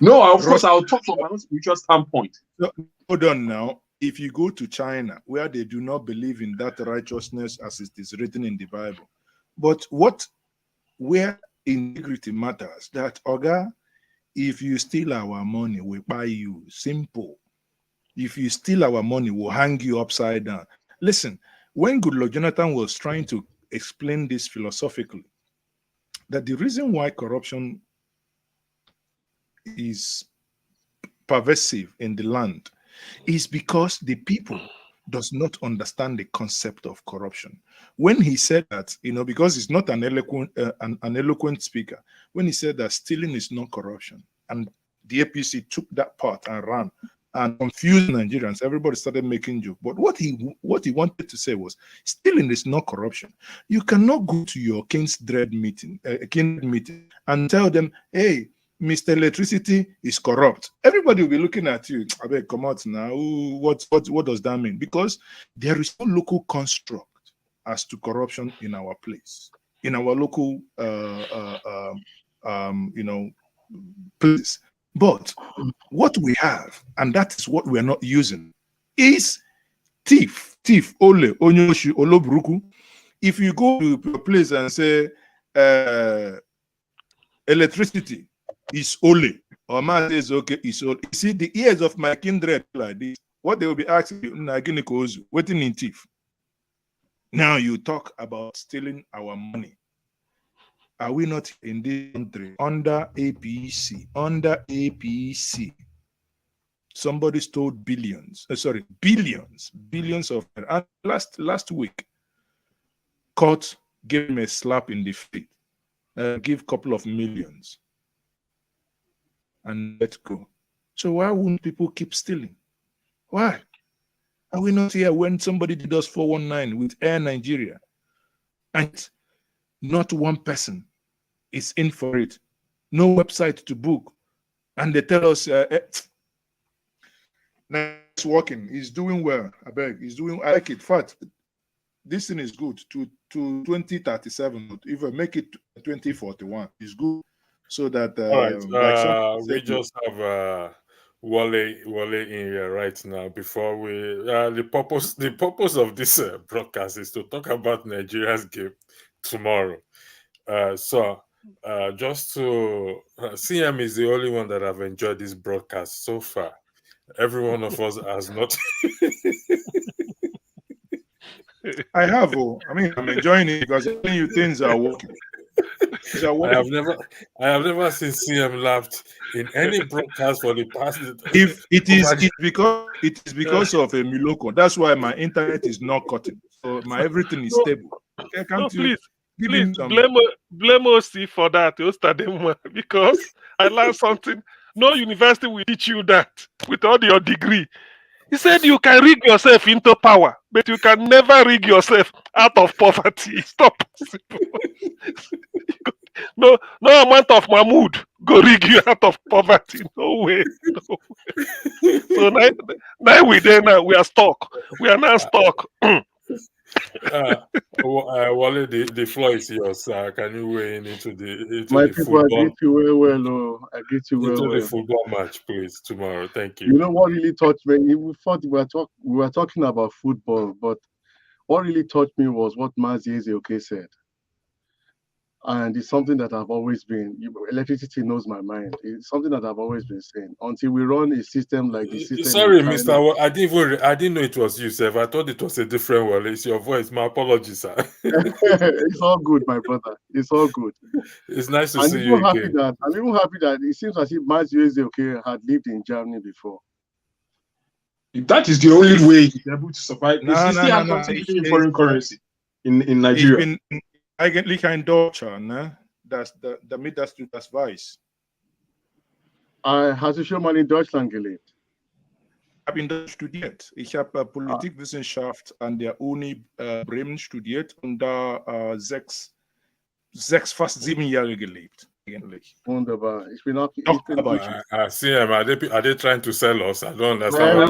No, of course, I'll talk from a spiritual standpoint. So, hold on now. If you go to China, where they do not believe in that righteousness as it is written in the Bible, but where integrity matters, that, Oga, if you steal our money, we buy you. Simple. If you steal our money, we'll hang you upside down. Listen, when Goodluck Jonathan was trying to explain this philosophically, that the reason why corruption is pervasive in the land is because the people does not understand the concept of corruption. When he said that, because he's not an eloquent speaker, when he said that stealing is not corruption, and the APC took that part and ran and confused Nigerians. Everybody started making jokes. But what he wanted to say was, stealing is not corruption. You cannot go to your kindred meeting and tell them, hey, Mr. Electricity is corrupt. Everybody will be looking at you. I beg, come out now. Ooh, what does that mean? Because there is no local construct as to corruption in our place, in our local, place. But what we have, and that is what we are not using, is thief, ole, onyoshi, olobruku. If you go to a place and say electricity is ole, or man says okay, is ole. You see, the ears of my kindred like this, what they will be asking you, waiting in thief. Now you talk about stealing our money. Are we not in this country under APC? Under APC, somebody stole billions of. And last week, court gave him a slap in the face, give a couple of millions, and let go. So why wouldn't people keep stealing? Why are we not here when somebody did us 419 with Air Nigeria, and not one person is in for it, no website to book, and they tell us now it's working, he's doing well. I beg, he's doing. I like it. Fact, this thing is good to 2037. If I make it 2041, it's good, so that all right, we just have Wale in here right now. Before we the purpose of this broadcast is to talk about Nigeria's game tomorrow. So just to CM is the only one that I've enjoyed this broadcast so far. Every one of us has not. I have. I mean, I'm enjoying it because I'm telling you things are working. I have never seen CM laughed in any broadcast for the past. If it is because of a Miloko, that's why my internet is not cutting. So my everything is stable. Okay, please blame OC for that, because I learned something. No university will teach you that with all your degree. He said you can rig yourself into power, but you can never rig yourself out of poverty. It's not possible. No amount of Mahmoud go rig you out of poverty. No way. No way. So now we are stuck. We are now stuck. Wale, the floor is yours. Can you weigh in into the people, football? I get you well. I get you well. The football match, please, tomorrow. Thank you. You know what really touched me? We thought we were talking about football, but what really touched me was what Mazi Ezioke said. And it's something that I've always been. Electricity knows my mind. It's something that I've always been saying. Until we run a system like the system. Sorry, Mr. I didn't know it was you, sir. I thought it was a different one. It's your voice. My apologies, sir. It's all good, my brother. It's all good. It's nice to see you again. I'm even happy that it seems as if Mazi Ezioke had lived in Germany before. That is the only way he's able to survive. In foreign currency in Nigeria. Eigentlich ein Deutscher, ne? Damit du das weißt. Hast du schon mal in Deutschland gelebt? Ich habe in Deutschland studiert. Ich habe Politikwissenschaft an der Uni Bremen studiert und da fast 7 Jahre gelebt. Eigentlich. Wunderbar. Ich bin auch. CM, are they trying to sell us? I don't understand.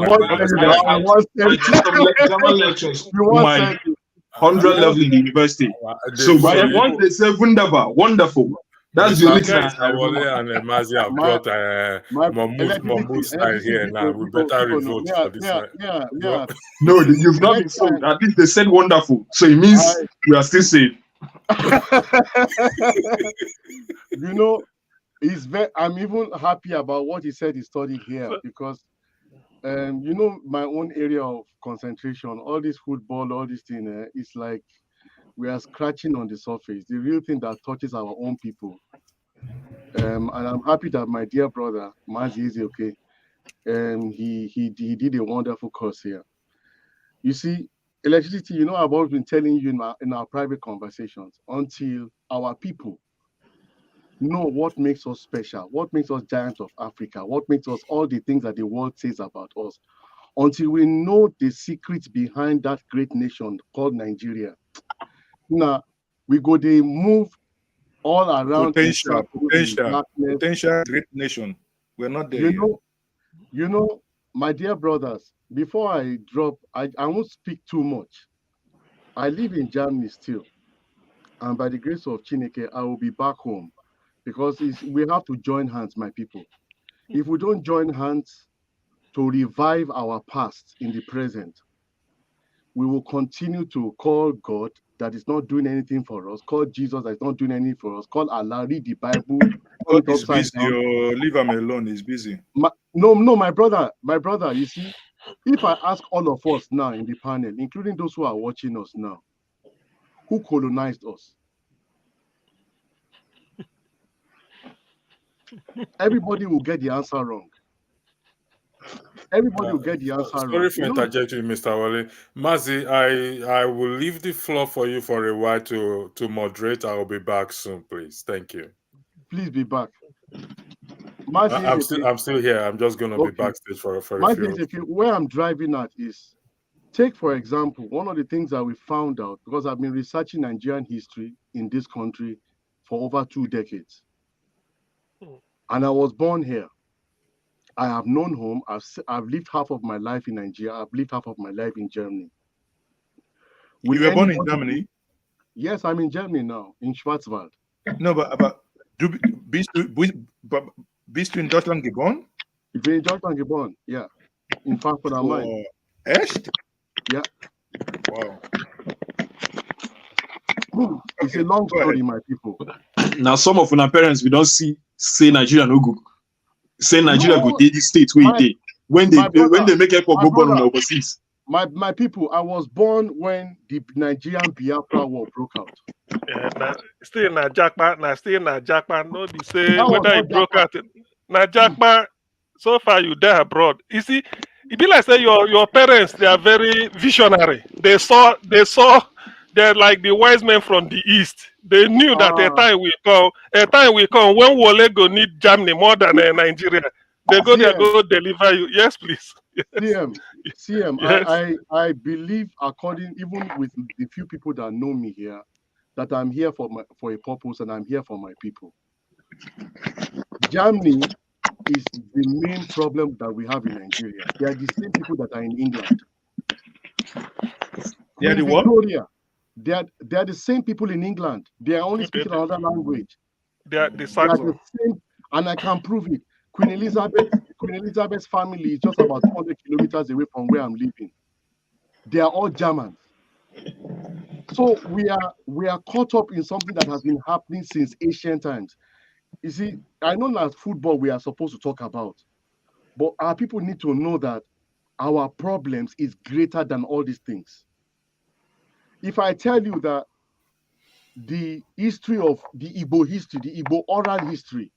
100 level in the university. So by once they say wonderful. That's the only thing. And Mazi have brought Mahmoud style here now. We better revolt for this. No, you've not been sold. At least they said wonderful. So it means we are still safe. You know, I'm even happy about what he said he studied here because you know, my own area of concentration, all this football, all this thing, it's like we are scratching on the surface. The real thing that touches our own people. And I'm happy that my dear brother, Mazi Ezioke, he did a wonderful course here. You see, electricity, you know, I've always been telling you in our private conversations, until our people know what makes us special, what makes us giants of Africa, what makes us all the things that the world says about us. Until we know the secrets behind that great nation called Nigeria, now we go they move all around Potential darkness. great nation. We're not there yet. You know, my dear brothers, before I drop, I won't speak too much. I live in Germany still, and by the grace of Chineke, I will be back home because we have to join hands, my people. If we don't join hands to revive our past in the present, we will continue to call God that is not doing anything for us, call Jesus that is not doing anything for us, call Allah, read the Bible. God is busy. Leave him alone. He's busy. No, my brother, you see, if I ask all of us now in the panel, including those who are watching us now, who colonized us? Everybody will get the answer wrong. Everybody will get the answer wrong. Sorry for interjecting, Mr. Wale. Mazi, I will leave the floor for you for a while to moderate. I will be back soon, please. Thank you. Please be back. Mazi, I'm still here. I'm just going to be backstage for a few. Where I'm driving at is, take for example, one of the things that we found out, because I've been researching Nigerian history in this country for over 2 decades. And I was born here. I have known home. I've lived half of my life in Nigeria. I've lived half of my life in Germany. You were born in Germany? Yes, I'm in Germany now, in Schwarzwald. No, but bist du in Deutschland geboren? Ich bin in Deutschland geboren, yeah. In Frankfurt am Main. Echt? Yeah. Wow. It's a long story, my people. Now, some of our parents, we don't say Nigeria no go. Say Nigeria go dey the state where they when they make effort go born overseas. My people, I was born when the Nigerian Biafra war broke out. Yeah, still na Jackpot, no be say whether it broke out. Na Jackpot, so far you there abroad. You see, it be like say your parents, they are very visionary. They saw they're like the wise men from the east. They knew that a time will come when Wole go need Germany more than Nigeria. They go there, go deliver you. Yes, please. Yes. CM, yes. I believe, according, even with the few people that know me here, that I'm here for a purpose and I'm here for my people. Germany is the main problem that we have in Nigeria. They are the same people that are in England. They are the what? Victoria, they are the same people in England. They are only speaking another language. They are the same, and I can prove it. Queen Elizabeth's family is just about 200 kilometers away from where I'm living. They are all Germans. So we are caught up in something that has been happening since ancient times. You see, I know that football we are supposed to talk about, but our people need to know that our problems is greater than all these things. If I tell you that the history of the Igbo oral history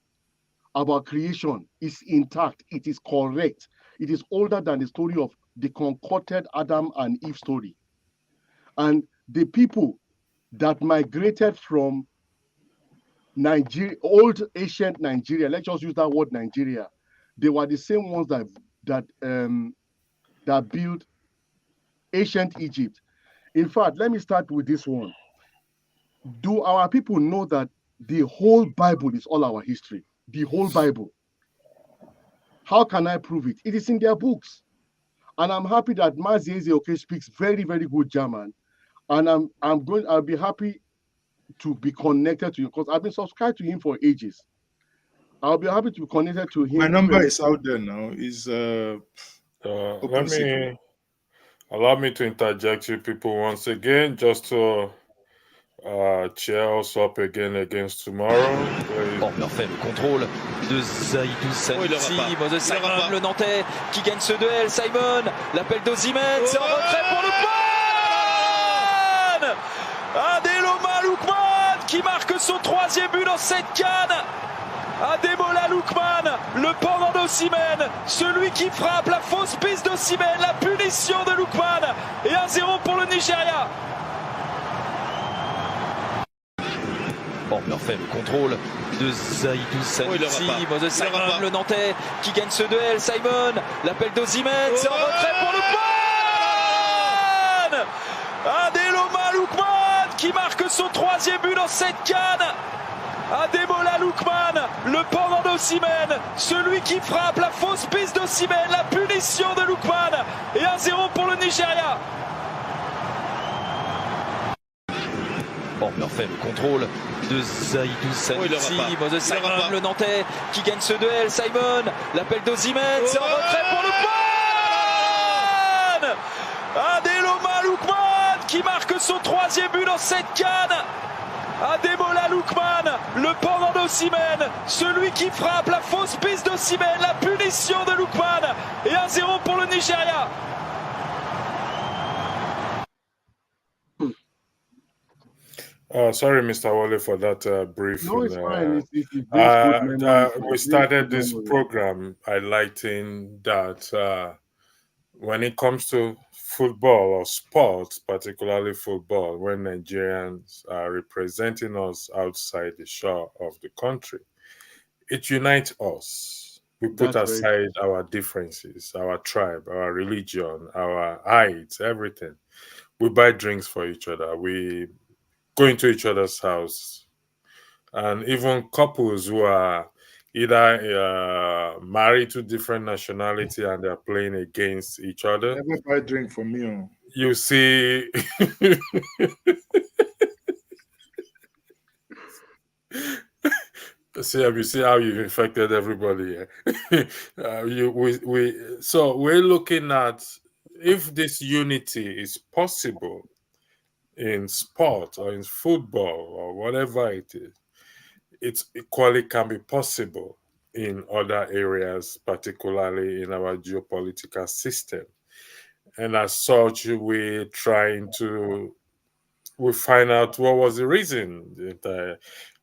about creation is intact, it is correct, it is older than the story of the concocted Adam and Eve story. And the people that migrated from Nigeria, old ancient Nigeria, let's just use that word Nigeria, they were the same ones that built ancient Egypt. In fact, let me start with this one. Do our people know that the whole Bible is all our history? The whole Bible. How can I prove it? It is in their books. And I'm happy that Mazi Ezeoke speaks very, very good German. And I'll be happy to be connected to you because I've been subscribed to him for ages. I'll be happy to be connected to him. My number is out there now. Allow me to interject you people once again, just to cheer us up again against tomorrow. Bon, parfait, le contrôle de Zaidou Santi, Moses Simon, le Nantais qui gagne ce duel. Simon, l'appel d'Osimhen, c'est en retrait pour Lookman. Ademola Lookman qui marque son 3e but dans cette CAN. Ademola Lookman, le pendant d'Osimhen, celui qui frappe, la fausse piste d'Osimhen, la punition de Lookman, et 1-0 pour le Nigeria. Bon, Bon, Murphy, le contrôle de Zaidou Santi, Moses Simon, le Nantais qui gagne ce duel. Simon, l'appel d'Osimhen, c'est en retrait pour Lookman. Ademola Lookman qui marque son 3e but dans cette CAN. Ademola Lookman, le pendant d'Osimhen, celui qui frappe, la fausse piste d'Osimhen, la punition de Lookman, et 1-0 pour le Nigeria. Bon, Murphy, le contrôle de Zaidou Santi, Moses Simon, le Nantais qui gagne ce duel. Simon, l'appel d'Osimhen, c'est en retrait pour Lookman. Ademola Lookman qui marque son 3e but dans cette CAN. Ademola Lookman, le pendant d'Osimhen, celui qui frappe, la fausse piste d'Osimhen, la punition de Lookman, et 1-0 pour le Nigeria. Sorry, Mr. Wale, for that brief. No, it's fine. It's good memories. We started this program highlighting that when it comes to football or sports, particularly football, when Nigerians are representing us outside the shore of the country, it unites us. We put aside our differences, our tribe, our religion, our height, everything. We buy drinks for each other. We go into each other's house. And even couples who are either married to different nationality and they're playing against each other. Never buy drink for me. You see, you see how you've infected everybody. So we're looking at if this unity is possible in sport or in football or whatever it is. It equally can be possible in other areas, particularly in our geopolitical system. And as such, we find out what was the reason that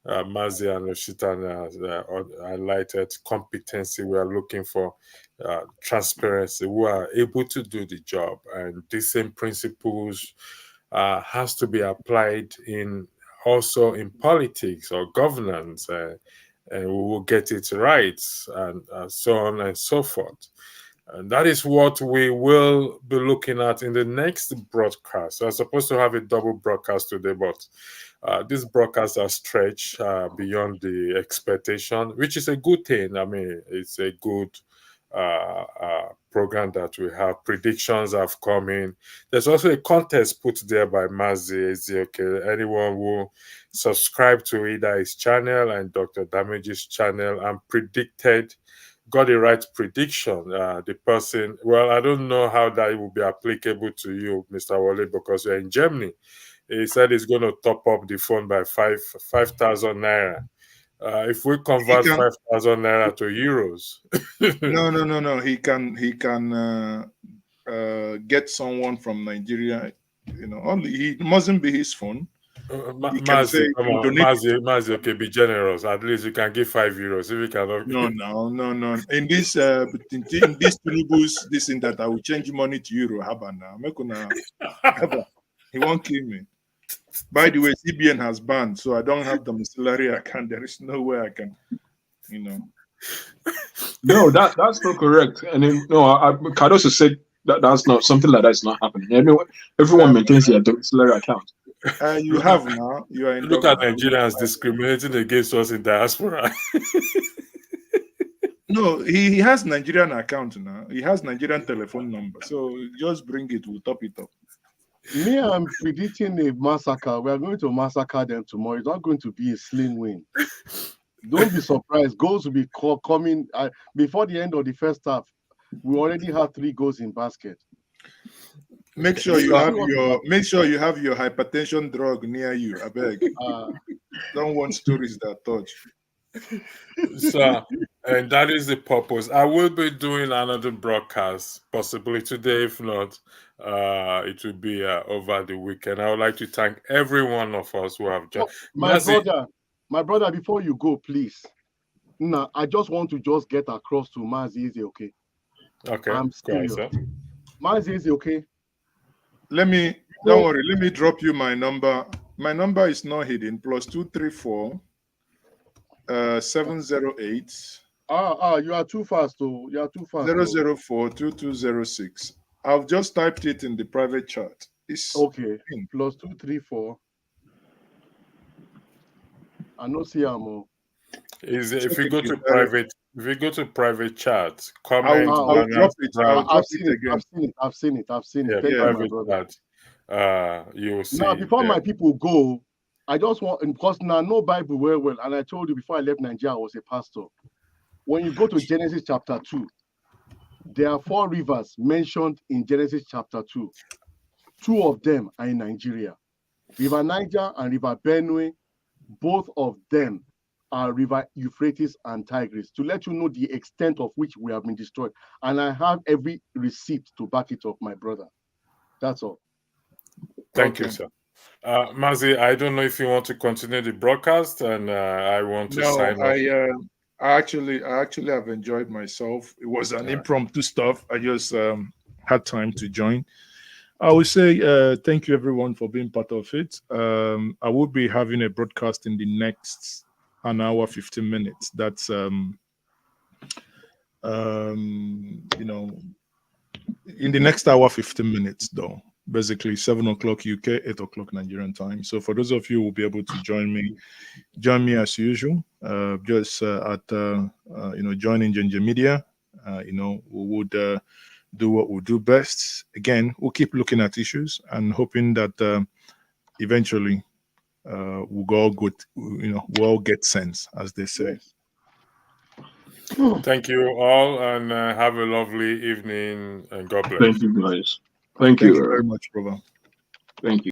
Mazi and Oshitana highlighted competency. We are looking for transparency, who are able to do the job. And these same principles has to be applied also in politics or governance, and we will get it right, and so on and so forth. And that is what we will be looking at in the next broadcast. So I'm supposed to have a double broadcast today, but these broadcasts are stretched beyond the expectation, which is a good thing. I mean, it's a good program that we have. Predictions have come in. There's also a contest put there by Mazi Ezioke. Anyone who subscribed to either his channel and Dr. Damage's channel and got the right prediction. The person, well, I don't know how that will be applicable to you, Mr. Wale, because you're in Germany. He said he's going to top up the phone by 5,000 naira. If we convert 5,000 naira to euros, no. He can get someone from Nigeria. It mustn't be his phone. Mazi, okay, be generous. At least you can give 5 euros. If you cannot, no. In this Tinubus, this in that I will change money to euro. He won't kill me. By the way, CBN has banned, so I don't have the domiciliary account. There is no way I can, No, that's not correct. And Cardoso said that's not something like that is not happening. Everyone maintains their domiciliary account. You have now. You are in. Look at Nigerians discriminating against us in diaspora. No, he has Nigerian account now. He has Nigerian telephone number. So just bring it. We'll top it up. Me, I'm predicting a massacre. We are going to massacre them tomorrow. It's not going to be a slim win. Don't be surprised. Goals will be coming before the end of the first half. We already have 3 goals in basket. Make sure you have your hypertension drug near you. I beg. Don't want stories that touch. So, and that is the purpose. I will be doing another broadcast, possibly today. If not, it will be over the weekend. I would like to thank every one of us who have joined. My brother, before you go, please. No, I just want to get across to Mazi. Is it okay? Okay. I'm serious. Mazi, is it okay? Don't worry. Let me drop you my number My number is not hidden. +234 708 you are too fast, though. You are too fast. 004 2206. I've just typed it in the private chat. It's Okay. +234. I know see Amo. If we go to private chat, comment I'll drop it. I've seen it. again. I've seen it. Yeah, Thank you, my private brother. chat. You will see. Now, before there. my people go, I just want, because now I know Bible very well, and I told you before I left Nigeria, I was a pastor. When you go to Genesis chapter 2, there are 4 rivers mentioned in Genesis chapter 2. 2 of them are in Nigeria. River Niger and River Benue, both of them are River Euphrates and Tigris, to let you know the extent of which we have been destroyed. And I have every receipt to back it up, my brother. That's all. Thank you, sir. Mazi, I don't know if you want to continue the broadcast, and I want to sign off. I actually have enjoyed myself. It was an impromptu stuff. I just had time to join. I would say thank you everyone for being part of it. I will be having a broadcast in the next 1 hour 15 minutes. That's in the next hour 15 minutes though. Basically 7 o'clock UK, 8 o'clock Nigerian time. So for those of you who will be able to join me as usual. Just at joining Ginger Media. We would do what we do best. Again, we'll keep looking at issues and hoping that eventually we'll all get sense, as they say. Thank you all, and have a lovely evening, and God bless. Thank you, guys. Thank you very much, brother. Thank you.